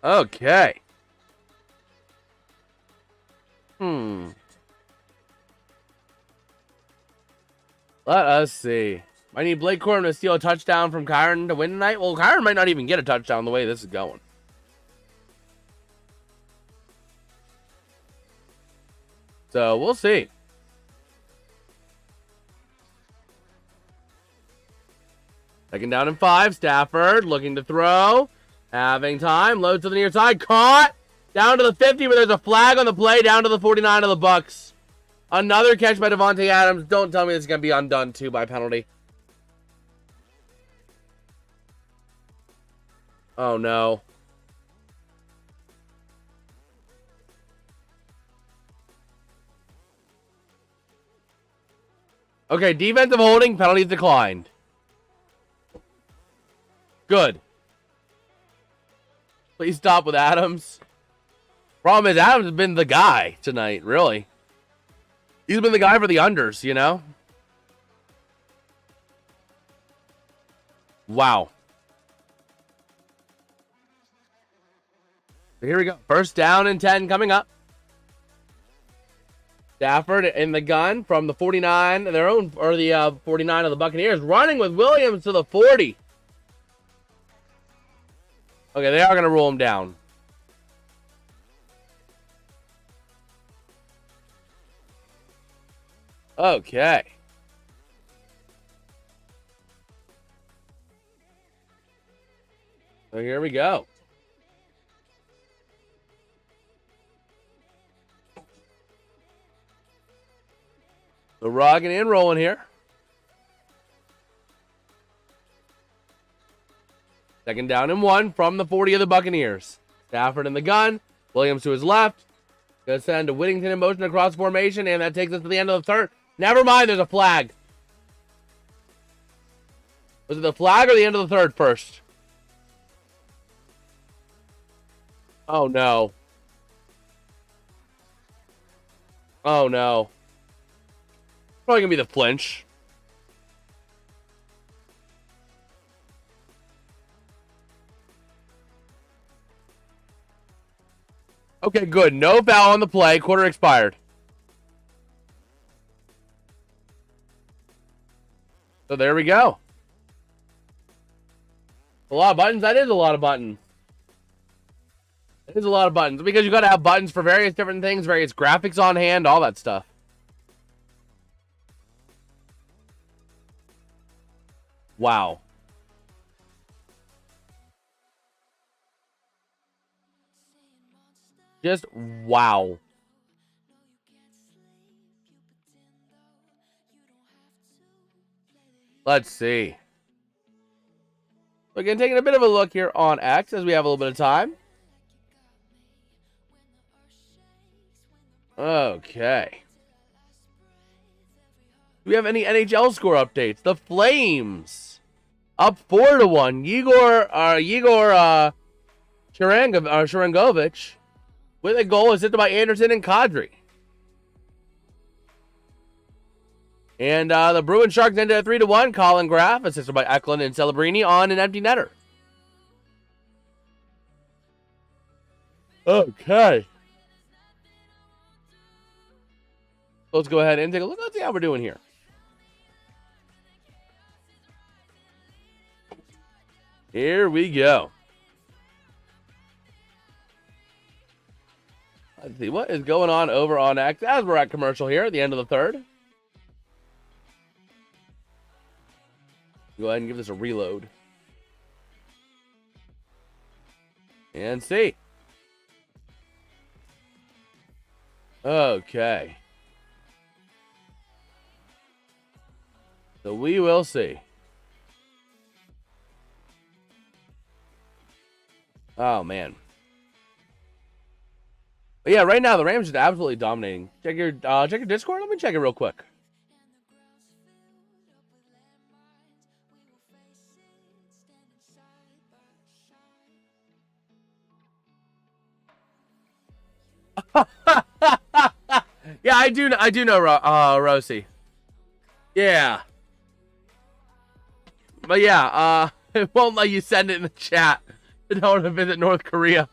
Okay. Let us see. I need Blake Corum to steal a touchdown from Kyron to win tonight. Well, Kyron might not even get a touchdown the way this is going. So, we'll see. Second down and 5. Stafford looking to throw. Having time. Load to the near side. Caught. Down to the 50, but there's a flag on the play. Down to the 49 of the Bucs. Another catch by Devontae Adams. Don't tell me this is going to be undone, too, by penalty. Oh, no. Okay, defensive holding. Penalties declined. Good. Please stop with Adams. Problem is, Adams has been the guy tonight, really. He's been the guy for the unders, you know? Wow. So here we go. First down and 10 coming up. Stafford in the gun from the 49, their own, or the 49 of the Buccaneers, running with Williams to the 40. Okay, they are going to roll him down. Okay. So here we go. So rocking and rolling here. Second down and 1 from the 40 of the Buccaneers. Stafford in the gun. Williams to his left. Going to send Whittington in motion across formation, and that takes us to the end of the third. Never mind, there's a flag. Was it the flag or the end of the third first? Oh, no. Oh, no. Probably going to be the flinch. Okay, good. No foul on the play. Quarter expired. So there we go. A lot of buttons. That is a lot of buttons. It is a lot of buttons. Because you got to have buttons for various different things, various graphics on hand, all that stuff. Wow. Just wow. Let's see. Again, taking a bit of a look here on X as we have a little bit of time. Okay. Do we have any NHL score updates? The Flames up 4-1. Yegor Sharangovich with a goal assisted by Anderson and Kadri. And the Bruins Sharks ended at 3-1. Colin Graff assisted by Eklund and Celebrini on an empty netter. Okay. Let's go ahead and take a look. Let's see how we're doing here. Here we go. Let's see what is going on over on X as we're at commercial here at the end of the third. Go ahead and give this a reload. And see. Okay. So we will see. Oh, man. But yeah, right now the Rams are absolutely dominating. Check your Discord. Let me check it real quick. Yeah, I do know Rosie. Yeah. But yeah, it won't let you send it in the chat. I don't want to visit North Korea.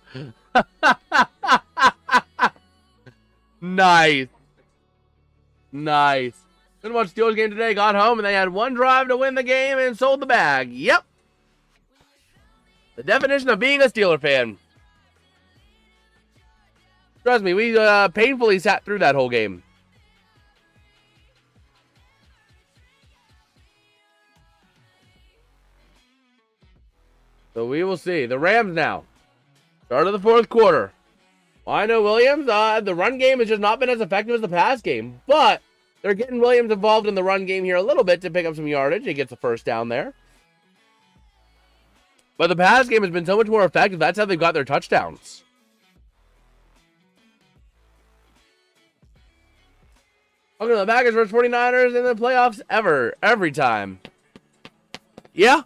Nice. Nice. Didn't watch Steelers game today, got home, and they had one drive to win the game and sold the bag. Yep. The definition of being a Steeler fan. Trust me, we painfully sat through that whole game. So we will see. The Rams now. Start of the fourth quarter. Well, I know Williams, the run game has just not been as effective as the pass game. But they're getting Williams involved in the run game here a little bit to pick up some yardage. He gets the first down there. But the pass game has been so much more effective. That's how they've got their touchdowns. Welcome to the Packers vs. 49ers in the playoffs every time. Yeah.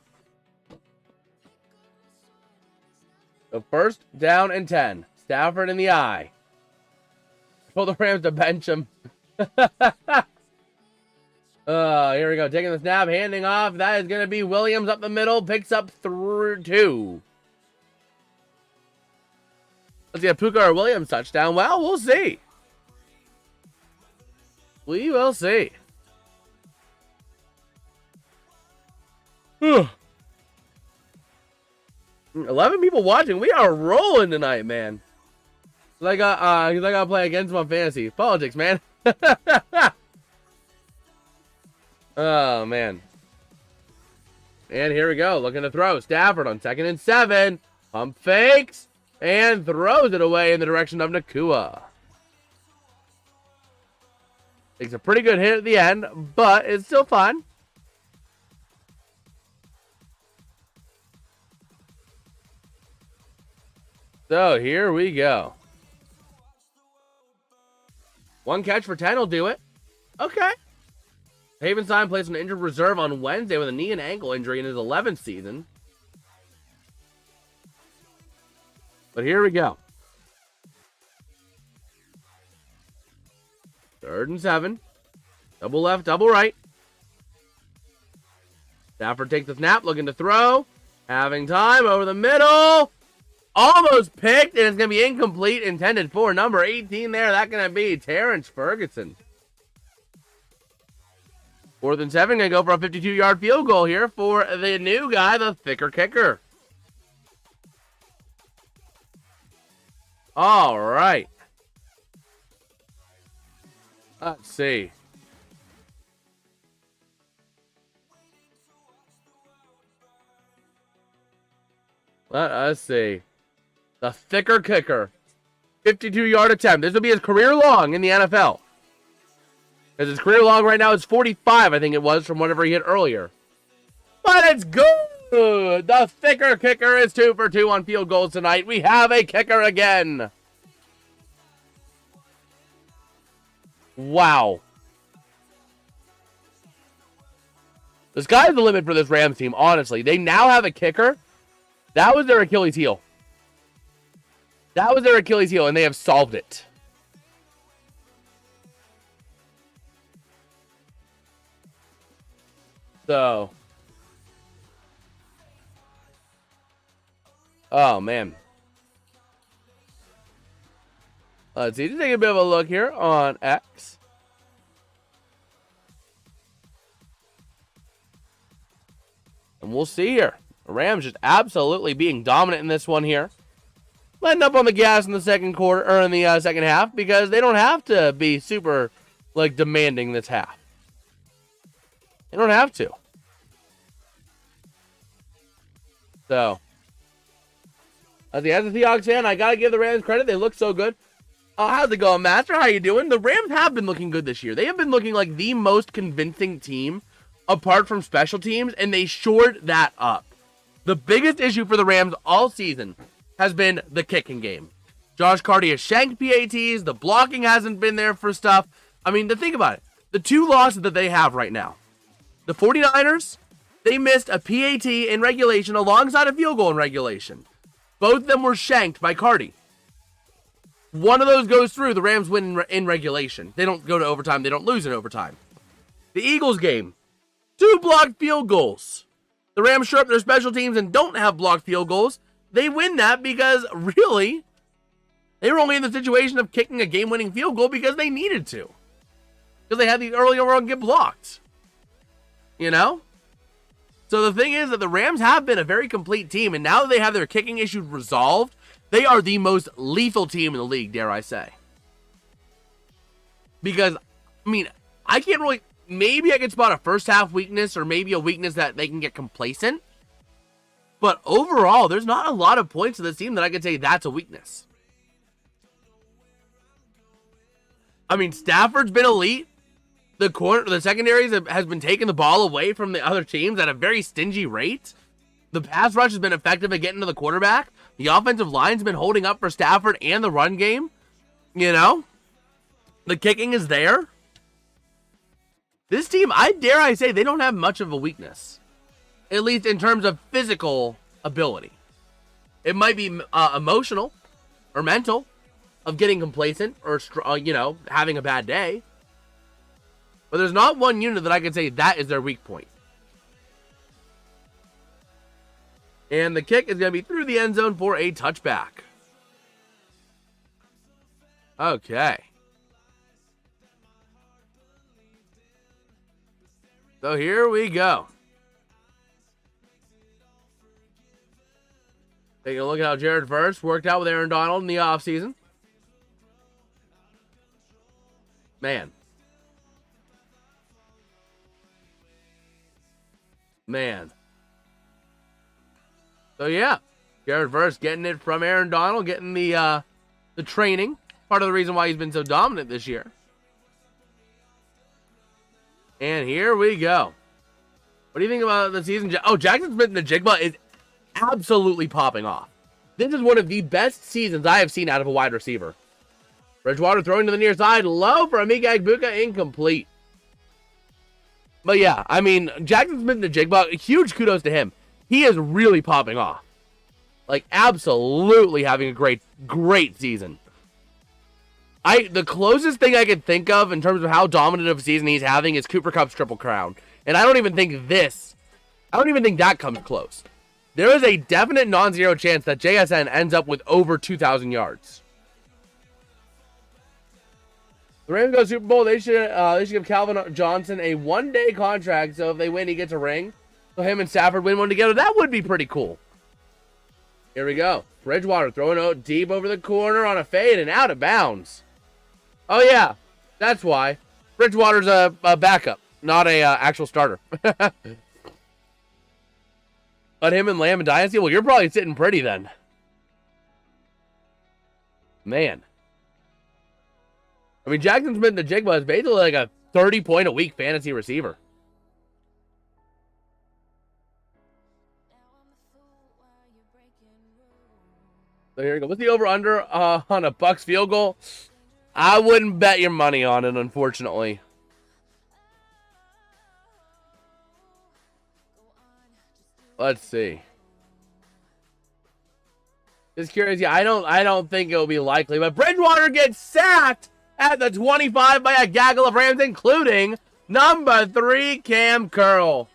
So first down and 10. Stafford in the eye. Pull the Rams to bench him. Here we go. Taking the snap, handing off. That is going to be Williams up the middle. Picks up 2. Let's get Puka or Williams touchdown. Well, we'll see. We will see. 11 people watching. We are rolling tonight, man. Like I gotta play against my fantasy politics, man. Oh man. And here we go. Looking to throw. Stafford on 2nd and 7. Pump fakes and throws it away in the direction of Nakua. Takes a pretty good hit at the end, but it's still fun. So here we go. 1 catch for 10 will do it. Okay. Havenstein placed an injured reserve on Wednesday with a knee and ankle injury in his 11th season. But here we go. 3rd and 7. Double left, double right. Stafford takes the snap, looking to throw. Having time over the middle. Almost picked, and it's going to be incomplete. Intended for number 18 there. That's going to be Terrence Ferguson. 4th and 7. Going to go for a 52-yard field goal here for the new guy, the thicker kicker. All right. Let's see. Let us see. The thicker kicker. 52-yard attempt. This will be his career long in the NFL. Because his career long right now is 45, I think it was, from whatever he hit earlier. But it's good. The thicker kicker is 2 for 2 on field goals tonight. We have a kicker again. Wow. The sky's the limit for this Rams team, honestly. They now have a kicker. That was their Achilles heel. That was their Achilles heel, and they have solved it. So. Oh, man. Let's see. Just take a bit of a look here on X. And we'll see here. The Rams just absolutely being dominant in this one here. Letting up on the gas in the second quarter, or in the second half, because they don't have to be super, like, demanding this half. They don't have to. So. As a Seahawks fan, I gotta give the Rams credit. They look so good. How's it going, Master? How you doing? The Rams have been looking good this year. They have been looking like the most convincing team apart from special teams, and they shored that up. The biggest issue for the Rams all season has been the kicking game. Josh Carty has shanked PATs. The blocking hasn't been there for stuff. I mean, to think about it, the 2 losses that they have right now. The 49ers, they missed a PAT in regulation alongside a field goal in regulation. Both of them were shanked by Carty. One of those goes through. The Rams win in regulation. They don't go to overtime. They don't lose in overtime. The Eagles game, 2 blocked field goals. The Rams show up their special teams and don't have blocked field goals. They win that because, really, they were only in the situation of kicking a game-winning field goal because they needed to. Because they had the early overall get blocked. You know? So the thing is that the Rams have been a very complete team, and now that they have their kicking issues resolved, they are the most lethal team in the league, dare I say. Because, I mean, I can't really... Maybe I could spot a first-half weakness or maybe a weakness that they can get complacent. But overall, there's not a lot of points to this team that I could say that's a weakness. I mean, Stafford's been elite. The secondaries has been taking the ball away from the other teams at a very stingy rate. The pass rush has been effective at getting to the quarterback. The offensive line's been holding up for Stafford and the run game. You know? The kicking is there. This team, dare I say, they don't have much of a weakness. At least in terms of physical ability. It might be emotional or mental of getting complacent or, having a bad day. But there's not one unit that I can say that is their weak point. And the kick is going to be through the end zone for a touchback. Okay. So here we go. Taking a look at how Jared Verse worked out with Aaron Donald in the offseason. Man. So yeah, Jared Verse getting it from Aaron Donald, getting the training. Part of the reason why he's been so dominant this year. And here we go. What do you think about the season? Oh, Jackson Smith-Njigba is absolutely popping off. This is one of the best seasons I have seen out of a wide receiver. Bridgewater throwing to the near side, low for Emeka Egbuka, incomplete. But yeah, I mean, Jackson Smith-Njigba, huge kudos to him. He is really popping off. Like, absolutely having a great season. The closest thing I could think of in terms of how dominant of a season he's having is Cooper Kupp's Triple Crown. And I don't even think that comes close. There is a definite non-zero chance that JSN ends up with over 2,000 yards. The Rams go Super Bowl. They should give Calvin Johnson a one-day contract. So if they win, he gets a ring. So him and Stafford win one together. That would be pretty cool. Here we go. Bridgewater throwing out deep over the corner on a fade and out of bounds. Oh yeah, that's why. Bridgewater's a backup, not a actual starter. But him and Lamb and Dynasty, well, you're probably sitting pretty then. Man. I mean, Jackson Smith-Njigba is basically like a 30-point-a-week fantasy receiver. So here we go. What's the over-under on a Bucs field goal? I wouldn't bet your money on it, unfortunately. Let's see. Just curious. Yeah, I don't think it'll be likely. But Bridgewater gets sacked at the 25 by a gaggle of Rams, including number 3, Cam Curl.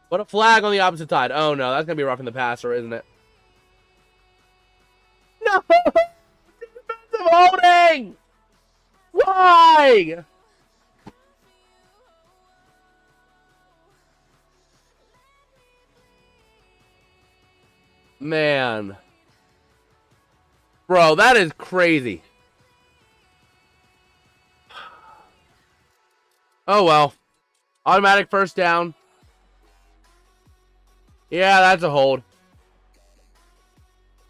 What a flag on the opposite side. Oh, no. That's going to be roughing the passer, isn't it? No! Defensive holding! Why? Man. Bro, that is crazy. Oh, well. Automatic first down. Yeah, that's a hold.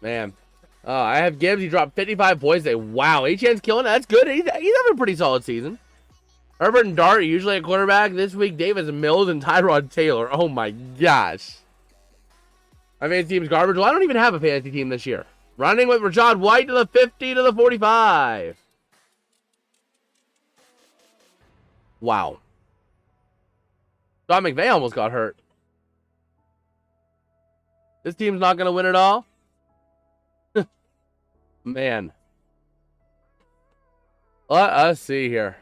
Man. I have Gibbs. He dropped 55 points today. Wow. H.N.'s killing it. That's good. He's having a pretty solid season. Herbert and Dart usually at quarterback. This week, Davis Mills and Tyrod Taylor. Oh, my gosh. My fantasy team's garbage. Well, I don't even have a fantasy team this year. Running with Rashad White to the 50 to the 45. Wow. John McVay almost got hurt. This team's not going to win it all. Man. Let us see here.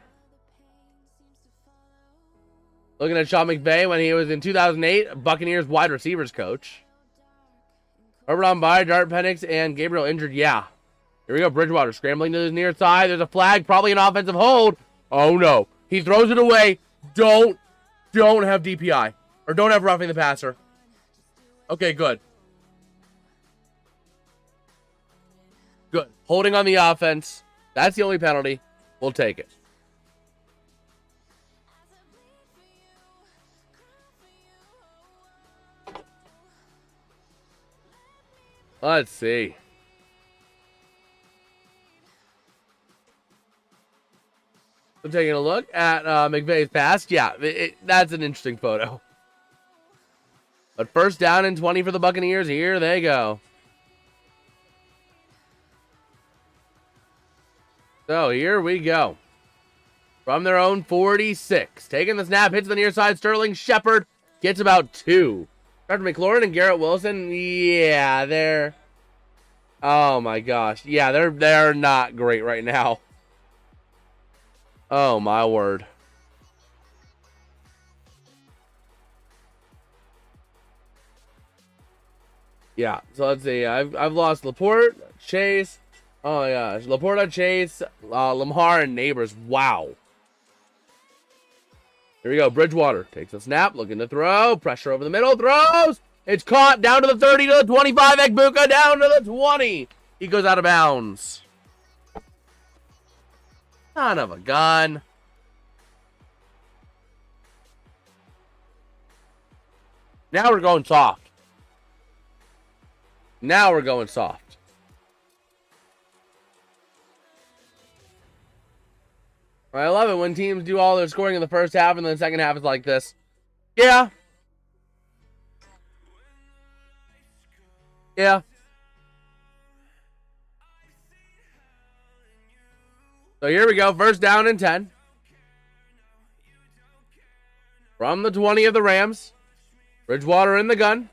Looking at Sean McVay when he was in 2008, Buccaneers wide receivers coach. Herbert on bye, Dart Penix, and Gabriel injured. Yeah. Here we go. Bridgewater scrambling to the near side. There's a flag, probably an offensive hold. Oh, no. He throws it away. Don't have DPI. Or don't have roughing the passer. Okay, good. Good. Holding on the offense. That's the only penalty. We'll take it. Let's see. I'm taking a look at McVay's pass. Yeah, that's an interesting photo. But first down and 20 for the Buccaneers. Here they go. So here we go. From their own 46. Taking the snap, hits the near side. Sterling Shepard gets about 2. Dr. McLaurin and Garrett Wilson. Yeah, they're... Oh my gosh. Yeah, they're not great right now. Oh my word. Yeah, so let's see. I've lost Laporte, Chase. Oh my gosh. Laporta, Chase, Lamar, and Neighbors. Wow. Here we go. Bridgewater takes a snap, looking to throw. Pressure over the middle. Throws. It's caught down to the 30, to the 25. Egbuka down to the 20. He goes out of bounds. Son of a gun. Now we're going soft. Now we're going soft. I love it when teams do all their scoring in the first half and then the second half is like this. Yeah. Yeah. So here we go. First down and 10. From the 20 of the Rams. Bridgewater in the gun.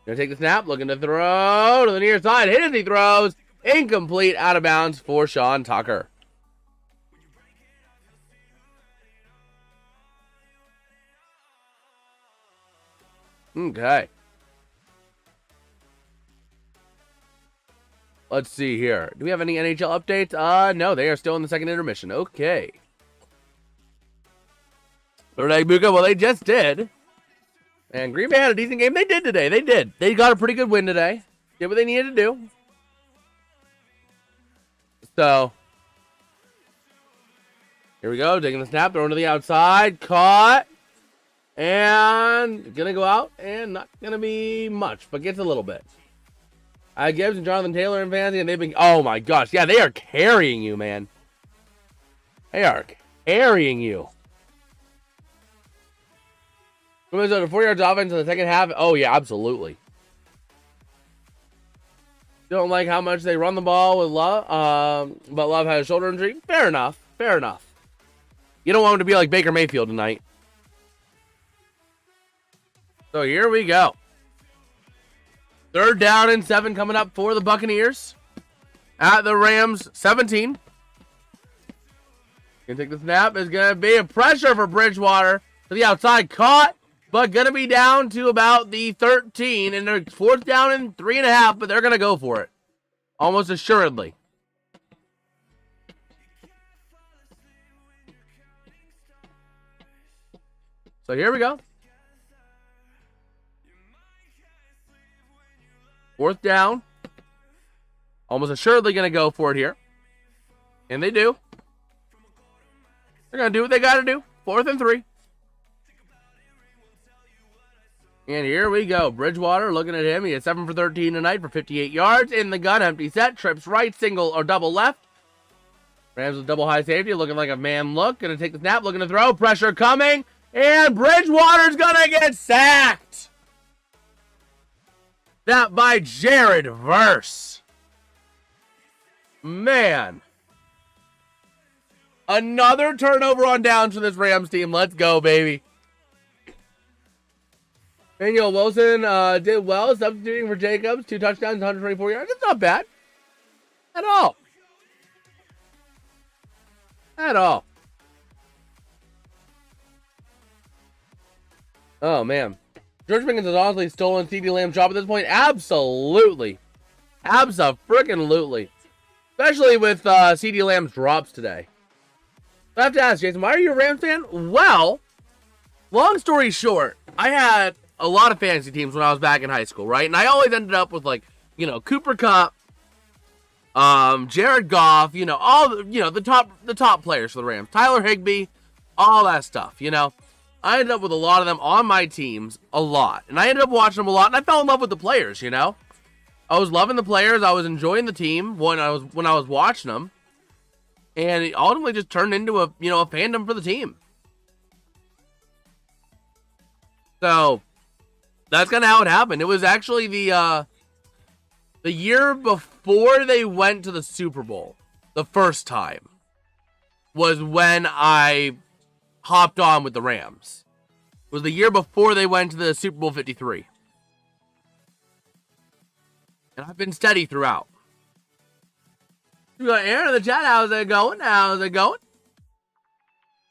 Gonna take the snap. Looking to throw to the near side. Hit as he throws. Incomplete. Out of bounds for Sean Tucker. Okay. Let's see here. Do we have any NHL updates? No, they are still in the second intermission. Okay. Egbuka, well, they just did. And Green Bay had a decent game. They did today. They did. They got a pretty good win today. Did what they needed to do. So, here we go. Taking the snap. Throwing to the outside. Caught. And going to go out. And not going to be much, but gets a little bit. Gibbs and Jonathan Taylor in fantasy, and they've been... Oh, my gosh. Yeah, they are carrying you, man. They are carrying you. Minnesota 4 yards offense in the second half. Oh, yeah, absolutely. Don't like how much they run the ball with Love, but Love has a shoulder injury. Fair enough. Fair enough. You don't want him to be like Baker Mayfield tonight. So here we go. Third down and 7 coming up for the Buccaneers. At the Rams 17. Gonna take the snap. It's gonna be a pressure for Bridgewater to the outside. Caught, but gonna be down to about the 13. And they're fourth down and 3.5, but they're gonna go for it. Almost assuredly. So here we go. Fourth down. Almost assuredly going to go for it here. And they do. They're going to do what they got to do. 4th and 3. And here we go. Bridgewater looking at him. He is 7 for 13 tonight for 58 yards. In the gun, empty set. Trips right, single or double left. Rams with double high safety. Looking like a man look. Going to take the snap. Looking to throw. Pressure coming. And Bridgewater's going to get sacked. That by Jared Verse. Man. Another turnover on downs for this Rams team. Let's go, baby. Daniel Wilson did well, substituting for Jacobs. 2 touchdowns, 124 yards. It's not bad. At all. At all. Oh, man. George Pickens has honestly stolen CeeDee Lamb's job at this point. Absolutely. Abso-freaking-lutely. Especially with CeeDee Lamb's drops today. I have to ask, Jason, why are you a Rams fan? Well, long story short, I had a lot of fantasy teams when I was back in high school, right? And I always ended up with, like, you know, Cooper Kupp, Jared Goff, you know, all, you know, the top players for the Rams. Tyler Higbee, all that stuff, you know. I ended up with a lot of them on my teams, a lot. And I ended up watching them a lot, and I fell in love with the players, you know. I was loving the players. I was enjoying the team when I was watching them, and it ultimately just turned into a fandom for the team. So that's kind of how it happened. It was actually the year before they went to the Super Bowl, the first time, was when I hopped on with the Rams. It was the year before they went to the Super Bowl 53. And I've been steady throughout. You got Aaron in the chat. How's it going? How's it going?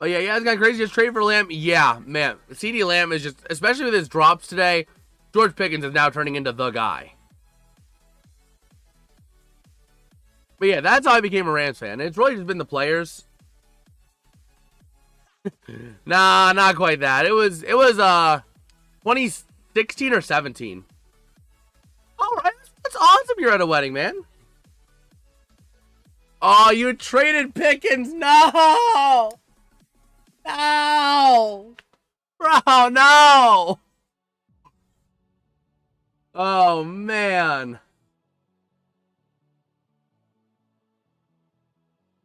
Oh, yeah, it's got crazy. Just trade for Lamb. Yeah, man. CD Lamb is just, especially with his drops today, George Pickens is now turning into the guy. But yeah, that's how I became a Rams fan. It's really just been the players. Nah, not quite that. It was 2016 or 17. All right. That's awesome you're at a wedding, man. Oh, you traded Pickens. No. No. Bro, no. Oh, man.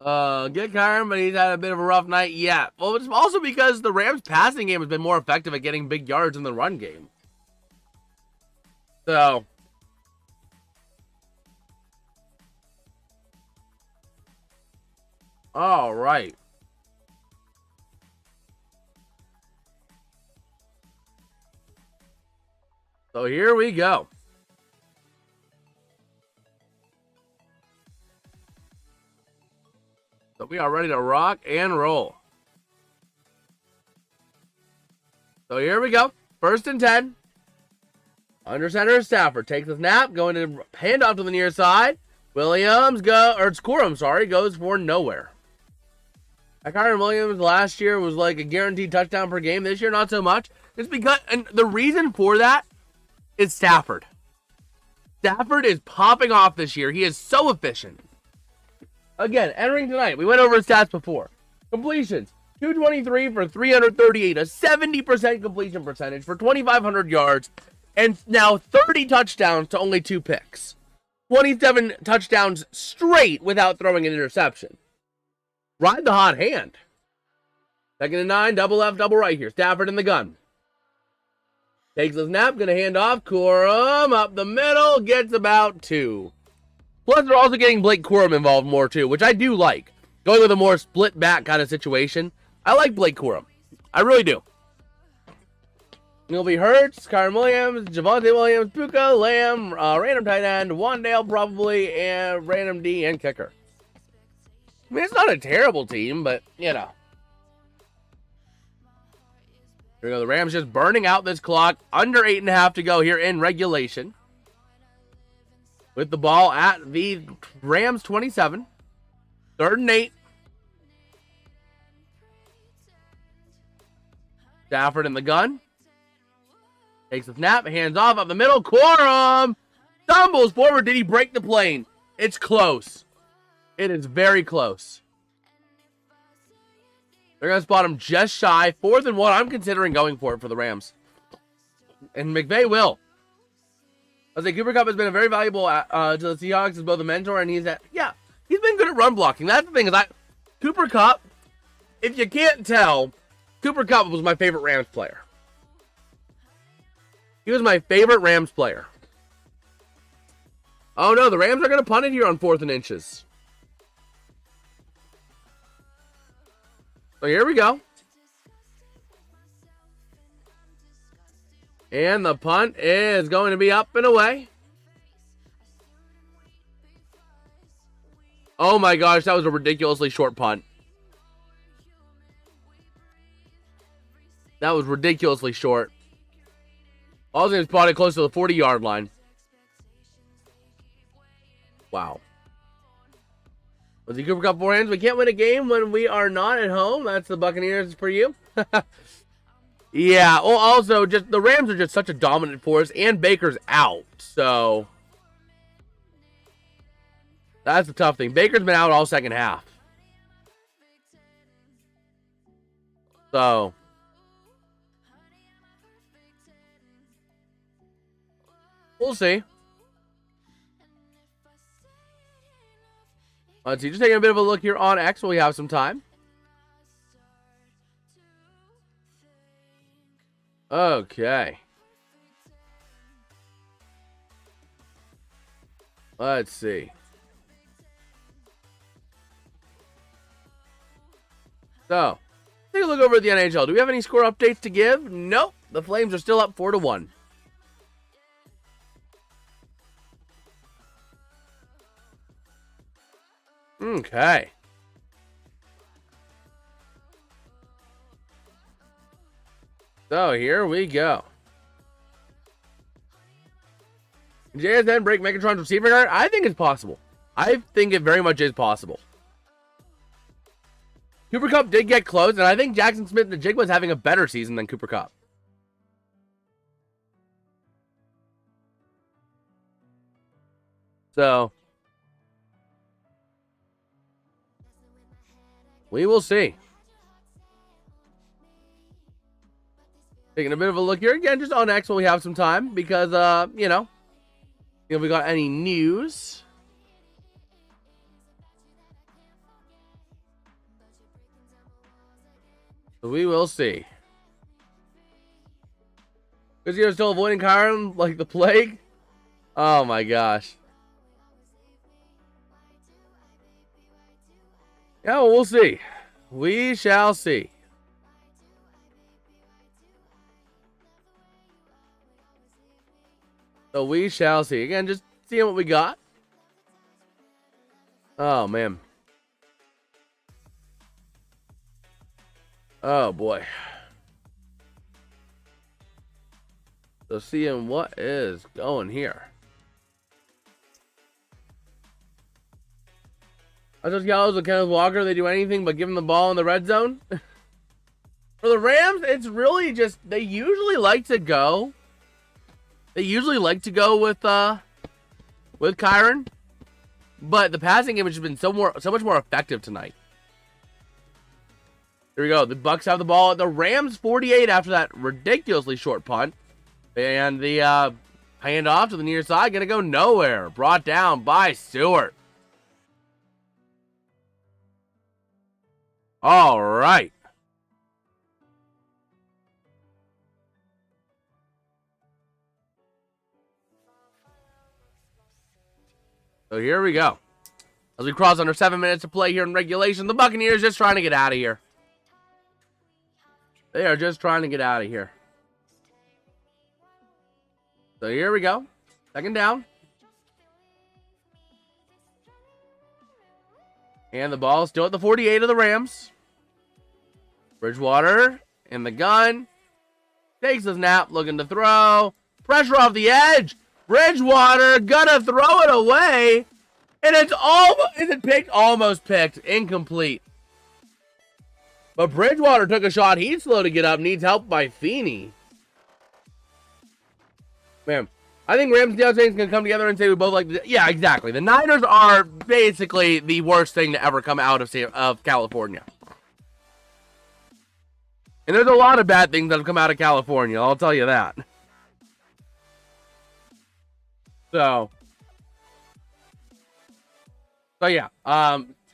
Get Kyron, but he's had a bit of a rough night. Yeah. Well, it's also because the Rams passing game has been more effective at getting big yards in the run game. So... all right. So here we go. So we are ready to rock and roll. So here we go. 1st and 10. Under center is Stafford. Takes the snap. Going to hand off to the near side. Williams goes for nowhere. Kyron Williams last year was like a guaranteed touchdown per game. This year, not so much. It's because, and the reason for that is Stafford. Stafford is popping off this year. He is so efficient. Again, entering tonight, we went over his stats before. Completions, 223 for 338, a 70% completion percentage for 2,500 yards, and now 30 touchdowns to only 2 picks. 27 touchdowns straight without throwing an interception. Ride the hot hand. 2nd and 9, double left, double right here. Stafford in the gun. Takes the snap, gonna hand off. Corum up the middle, gets about 2. Plus, they're also getting Blake Corum involved more too, which I do like. Going with a more split back kind of situation. I like Blake Corum. I really do. It'll be Hurts, Kyron Williams, Javonte Williams, Puka, Lamb, random tight end, Wandale probably, and random D and kicker. I mean, it's not a terrible team, but, you know. Here we go. The Rams just burning out this clock. Under 8.5 to go here in regulation. With the ball at the Rams 27. 3rd and 8. Stafford in the gun. Takes the snap. Hands off up the middle. Corum stumbles forward. Did he break the plane? It's close. It is very close. They're going to spot him just shy. 4th and 1. I'm considering going for it for the Rams. And McVay will. I say Cooper Kupp has been very valuable to the Seahawks as both a mentor and he's been good at run blocking. That's the thing is Cooper Kupp, if you can't tell, Cooper Kupp was my favorite Rams player. He was my favorite Rams player. Oh no, the Rams are going to punt it here on 4th and inches. So here we go. And the punt is going to be up and away. Oh my gosh, that was a ridiculously short punt. That was ridiculously short. Austin spotted close to the 40-yard line. Wow. Was the Cooper Kupp forehands? We can't win a game when we are not at home. That's the Buccaneers for you. Yeah, well, also, just the Rams are just such a dominant force, and Baker's out, so that's the tough thing. Baker's been out all second half. So we'll see. Let's see. Just taking a bit of a look here on X while we have some time. Okay. Let's see. So, take a look over at the NHL. Do we have any score updates to give? Nope. The Flames are still up 4-1. Okay. So, here we go. JSN break Megatron's receiver guard? I think it's possible. I think it very much is possible. Cooper Kupp did get close, and I think Jackson Smith and the Jigba is having a better season than Cooper Kupp. So, we will see. Taking a bit of a look here again, just on X when we have some time, because, you know, if we got any news. So we will see. Because you're still avoiding Kyron like the plague? Oh my gosh. Yeah, well, we'll see. We shall see. So we shall see. Again, just seeing what we got. Oh, man. Oh, boy. So seeing what is going here. I just Gallows and Kenneth Walker, they do anything but give him the ball in the red zone. For the Rams, it's really just, they usually like to go with Kyron, but the passing game has just been so much more effective tonight. Here we go. The Bucs have the ball at the Rams 48 after that ridiculously short punt, and the hand off to the near side, gonna go nowhere. Brought down by Stewart. All right. So here we go. As we cross under 7 minutes to play here in regulation, the Buccaneers just trying to get out of here. They are just trying to get out of here. So here we go. Second down. And the ball is still at the 48 of the Rams. Bridgewater in the gun. Takes a snap, looking to throw. Pressure off the edge. Bridgewater gonna throw it away. And it's almost, is it picked? Almost picked. Incomplete. But Bridgewater took a shot. He's slow to get up. Needs help by Feeney. Man, I think Rams and Seattle Saints can come together and say we both like to. Yeah, exactly. The Niners are basically the worst thing to ever come out of California. And there's a lot of bad things that have come out of California. I'll tell you that. So yeah,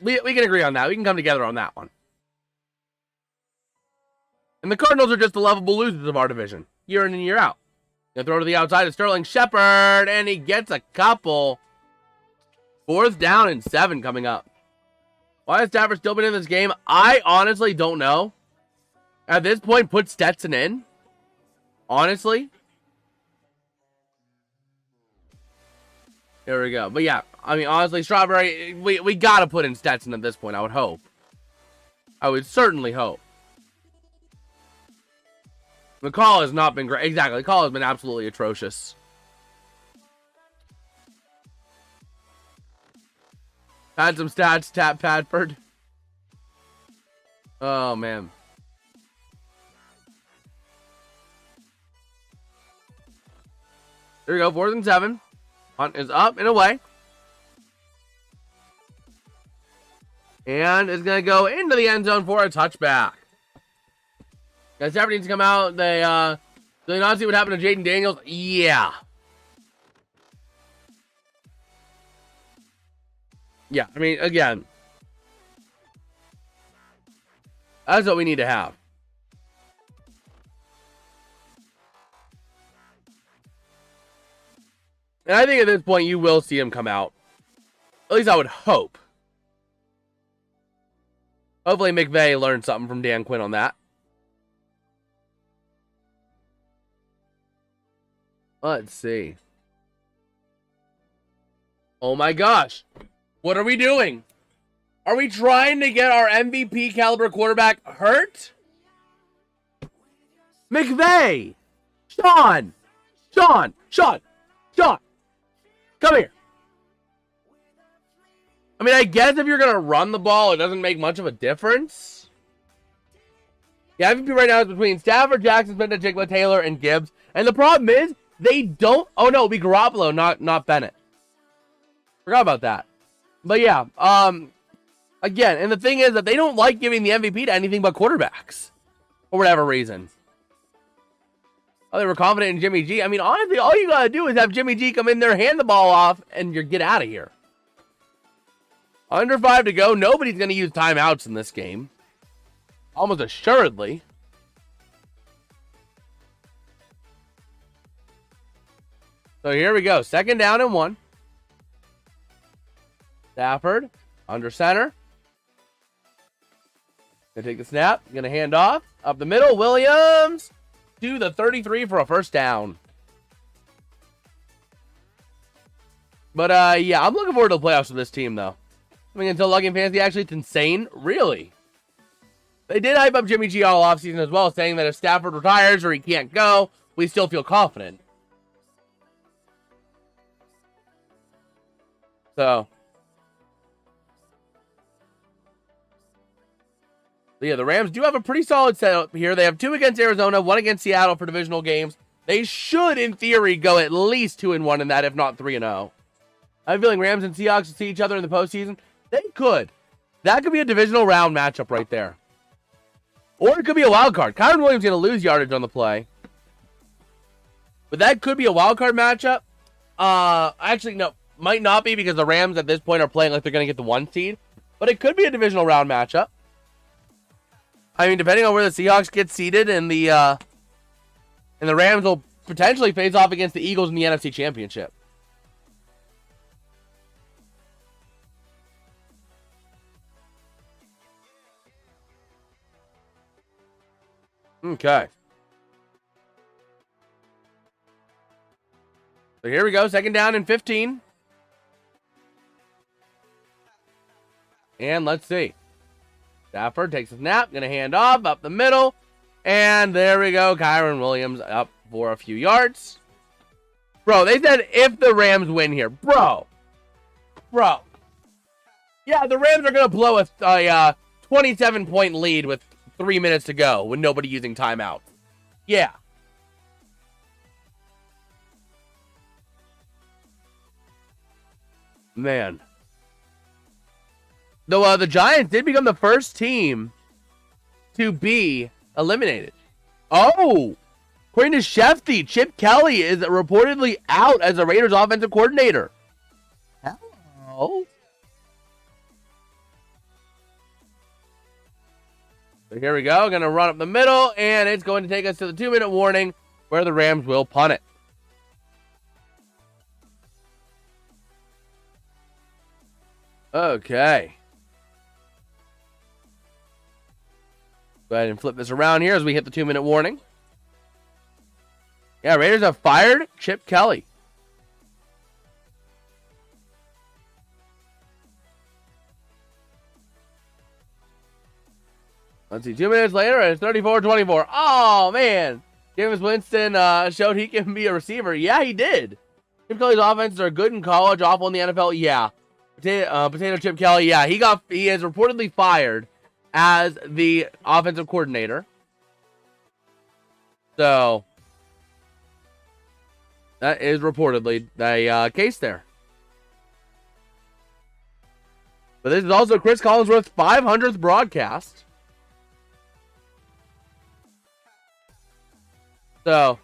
we can agree on that. We can come together on that one. And the Cardinals are just the lovable losers of our division, year in and year out. Gonna throw to the outside to Sterling Shepard, and he gets a couple. 4th down and 7 coming up. Why has Stafford still been in this game? I honestly don't know. At this point, put Stetson in. Honestly. Here we go. But yeah, I mean, honestly, Strawberry, we gotta put in Stetson at this point, I would hope. I would certainly hope. The call has not been great. Exactly, the call has been absolutely atrocious. Had some stats, Tap Padford. Oh, man. There we go, 4th and 7. Hunt is up and away. And it's going to go into the end zone for a touchback. Guys, Stafford needs to come out. Do they not see what happened to Jaden Daniels? Yeah. Yeah, I mean, again, that's what we need to have. And I think at this point you will see him come out. At least I would hope. Hopefully McVay learned something from Dan Quinn on that. Let's see. Oh my gosh. What are we doing? Are we trying to get our MVP caliber quarterback hurt? McVay! Sean! Come here. I mean, I guess if you're going to run the ball, it doesn't make much of a difference. Yeah, MVP right now is between Stafford, Jackson, Smith, Jigba, Taylor, and Gibbs. And the problem is, they don't... Oh, no, it'll be Garoppolo, not Bennett. Forgot about that. But yeah, again, and the thing is that they don't like giving the MVP to anything but quarterbacks. For whatever reason. Oh, they were confident in Jimmy G. I mean, honestly, all you got to do is have Jimmy G come in there, hand the ball off, and you get out of here. Under 5 to go. Nobody's going to use timeouts in this game. Almost assuredly. So here we go. 2nd down and 1. Stafford under center. Gonna take the snap. Gonna hand off. Up the middle. Williams to the 33 for a 1st down. But yeah, I'm looking forward to the playoffs with this team though. I mean, until Lucky and Fantasy, actually, it's insane. Really. They did hype up Jimmy G all offseason as well, saying that if Stafford retires or he can't go, we still feel confident. So. Yeah, the Rams do have a pretty solid setup here. They have 2 against Arizona, 1 against Seattle for divisional games. They should, in theory, go at least 2-1 in that, if not 3-0. I have a feeling Rams and Seahawks will see each other in the postseason. They could. That could be a divisional round matchup right there. Or it could be a wild card. Kyron Williams going to lose yardage on the play. But that could be a wild card matchup. Actually, no. Might not be because the Rams at this point are playing like they're going to get the 1 seed. But it could be a divisional round matchup. I mean, depending on where the Seahawks get seated, and the Rams will potentially face off against the Eagles in the NFC Championship. Okay. So here we go, 2nd down and 15. And let's see. Stafford takes a snap, gonna hand off up the middle, and there we go. Kyron Williams up for a few yards. Bro, they said if the Rams win here, bro. Yeah, the Rams are gonna blow a 27-point lead with 3 minutes to go with nobody using timeout. Yeah. Man. Though the Giants did become the first team to be eliminated. Oh! According to Shefty, Chip Kelly is reportedly out as the Raiders offensive coordinator. Hello? So here we go. Going to run up the middle, and it's going to take us to the 2-minute warning where the Rams will punt it. Okay. Go ahead and flip this around here as we hit the 2-minute warning. Yeah, Raiders have fired Chip Kelly. Let's see, 2 minutes later, and it's 34-24. Oh, man. Jameis Winston showed he can be a receiver. Yeah, he did. Chip Kelly's offenses are good in college, awful in the NFL. Yeah. Potato Chip Kelly, yeah. He is reportedly fired as the offensive coordinator. So, that is reportedly the case there. But this is also Chris Collinsworth's 500th broadcast. So,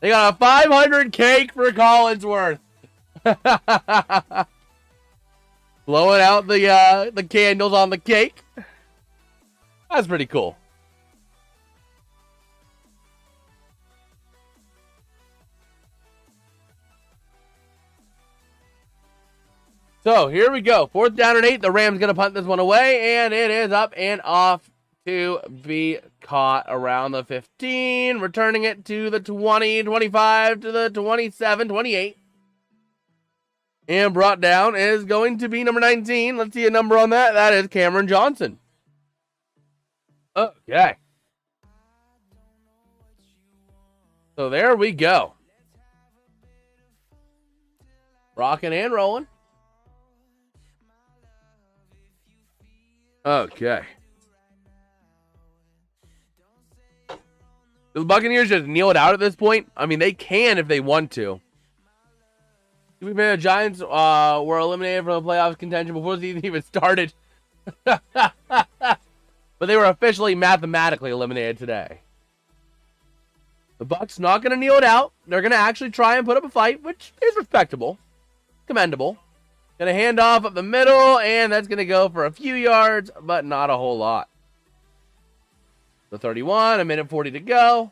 they got a 500 cake for Collinsworth. Blowing out the candles on the cake. That's pretty cool. So here we go. 4th down and 8. The Rams going to punt this one away, and it is up and off to be caught around the 15, returning it to the 20, 25, to the 27, 28. And brought down is going to be number 19. Let's see a number on that. That is Cameron Johnson. Okay. So there we go. Rocking and rolling. Okay. The Buccaneers just kneel it out at this point. I mean, they can if they want to. The Giants were eliminated from the playoffs contention before the season even started. But they were officially mathematically eliminated today. The Bucs not going to kneel it out. They're going to actually try and put up a fight, which is respectable. Commendable. Going to hand off up the middle, and that's going to go for a few yards, but not a whole lot. The 31, a minute 40 to go.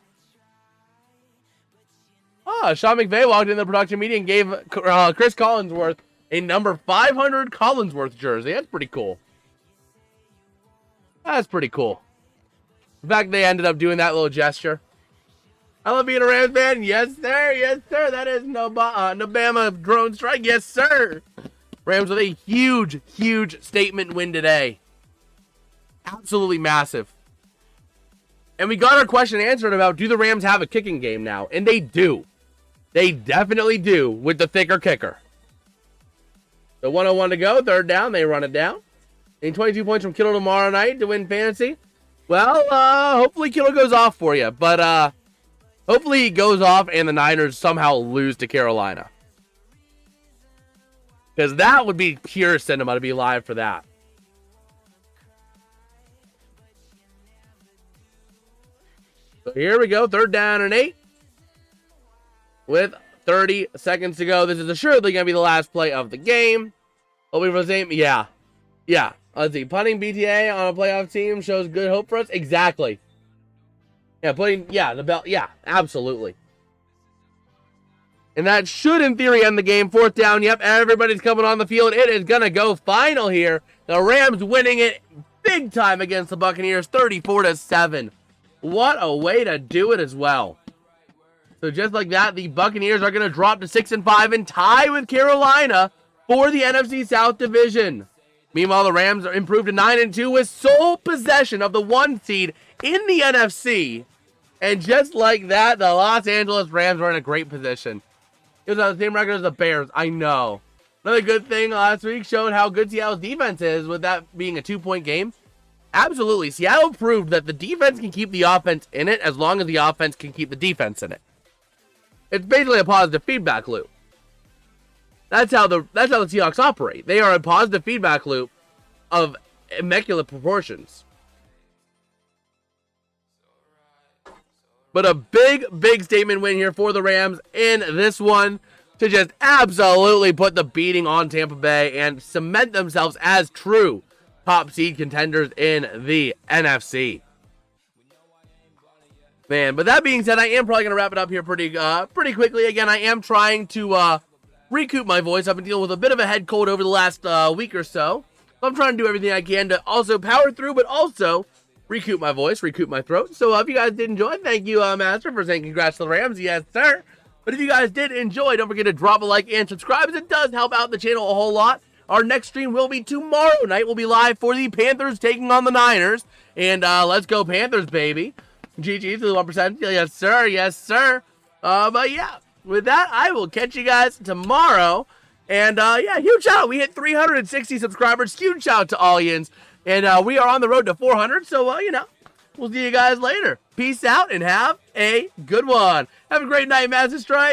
Sean McVay walked in the production meeting and gave Chris Collinsworth a number 500 Collinsworth jersey. That's pretty cool. That's pretty cool. In fact, they ended up doing that little gesture. I love being a Rams fan. Yes, sir. Yes, sir. That is Alabama drone strike. Yes, sir. Rams with a huge, huge statement win today. Absolutely massive. And we got our question answered about, do the Rams have a kicking game now? And they do. They definitely do with the thicker kicker. The 101 to go, 3rd down, they run it down. Need 22 points from Kittle tomorrow night to win fantasy. Well, hopefully Kittle goes off for you. But hopefully he goes off and the Niners somehow lose to Carolina. Because that would be pure cinema to be live for that. So here we go, 3rd down and 8. With 30 seconds to go. This is assuredly going to be the last play of the game. Hoping for the same. Yeah. Let's see. Punting BTA on a playoff team shows good hope for us. Exactly. Yeah, the belt. Yeah, absolutely. And that should, in theory, end the game. 4th down. Yep, everybody's coming on the field. It is going to go final here. The Rams winning it big time against the Buccaneers, 34-7. What a way to do it as well. So just like that, the Buccaneers are going to drop to 6-5 and tie with Carolina for the NFC South division. Meanwhile, the Rams are improved to 9-2 with sole possession of the 1 seed in the NFC. And just like that, the Los Angeles Rams are in a great position. It was on the same record as the Bears. I know. Another good thing last week showed how good Seattle's defense is with that being a 2-point game. Absolutely. Seattle proved that the defense can keep the offense in it as long as the offense can keep the defense in it. It's basically a positive feedback loop. That's how the Seahawks operate. They are a positive feedback loop of immaculate proportions. But a big, big statement win here for the Rams in this one to just absolutely put the beating on Tampa Bay and cement themselves as true top seed contenders in the NFC. Man, but that being said, I am probably going to wrap it up here pretty quickly. Again, I am trying to recoup my voice. I've been dealing with a bit of a head cold over the last week or so. I'm trying to do everything I can to also power through, but also recoup my voice, recoup my throat. So if you guys did enjoy, thank you, Master, for saying congrats to the Rams. Yes, sir. But if you guys did enjoy, don't forget to drop a like and subscribe, as it does help out the channel a whole lot. Our next stream will be tomorrow night. We'll be live for the Panthers taking on the Niners. And let's go Panthers, baby. GG to the 1%. Yes, sir. Yes, sir. But yeah, with that, I will catch you guys tomorrow. And yeah, huge shout out. We hit 360 subscribers. Huge shout out to Allians. And we are on the road to 400. So, you know, we'll see you guys later. Peace out and have a good one. Have a great night, Master Strike.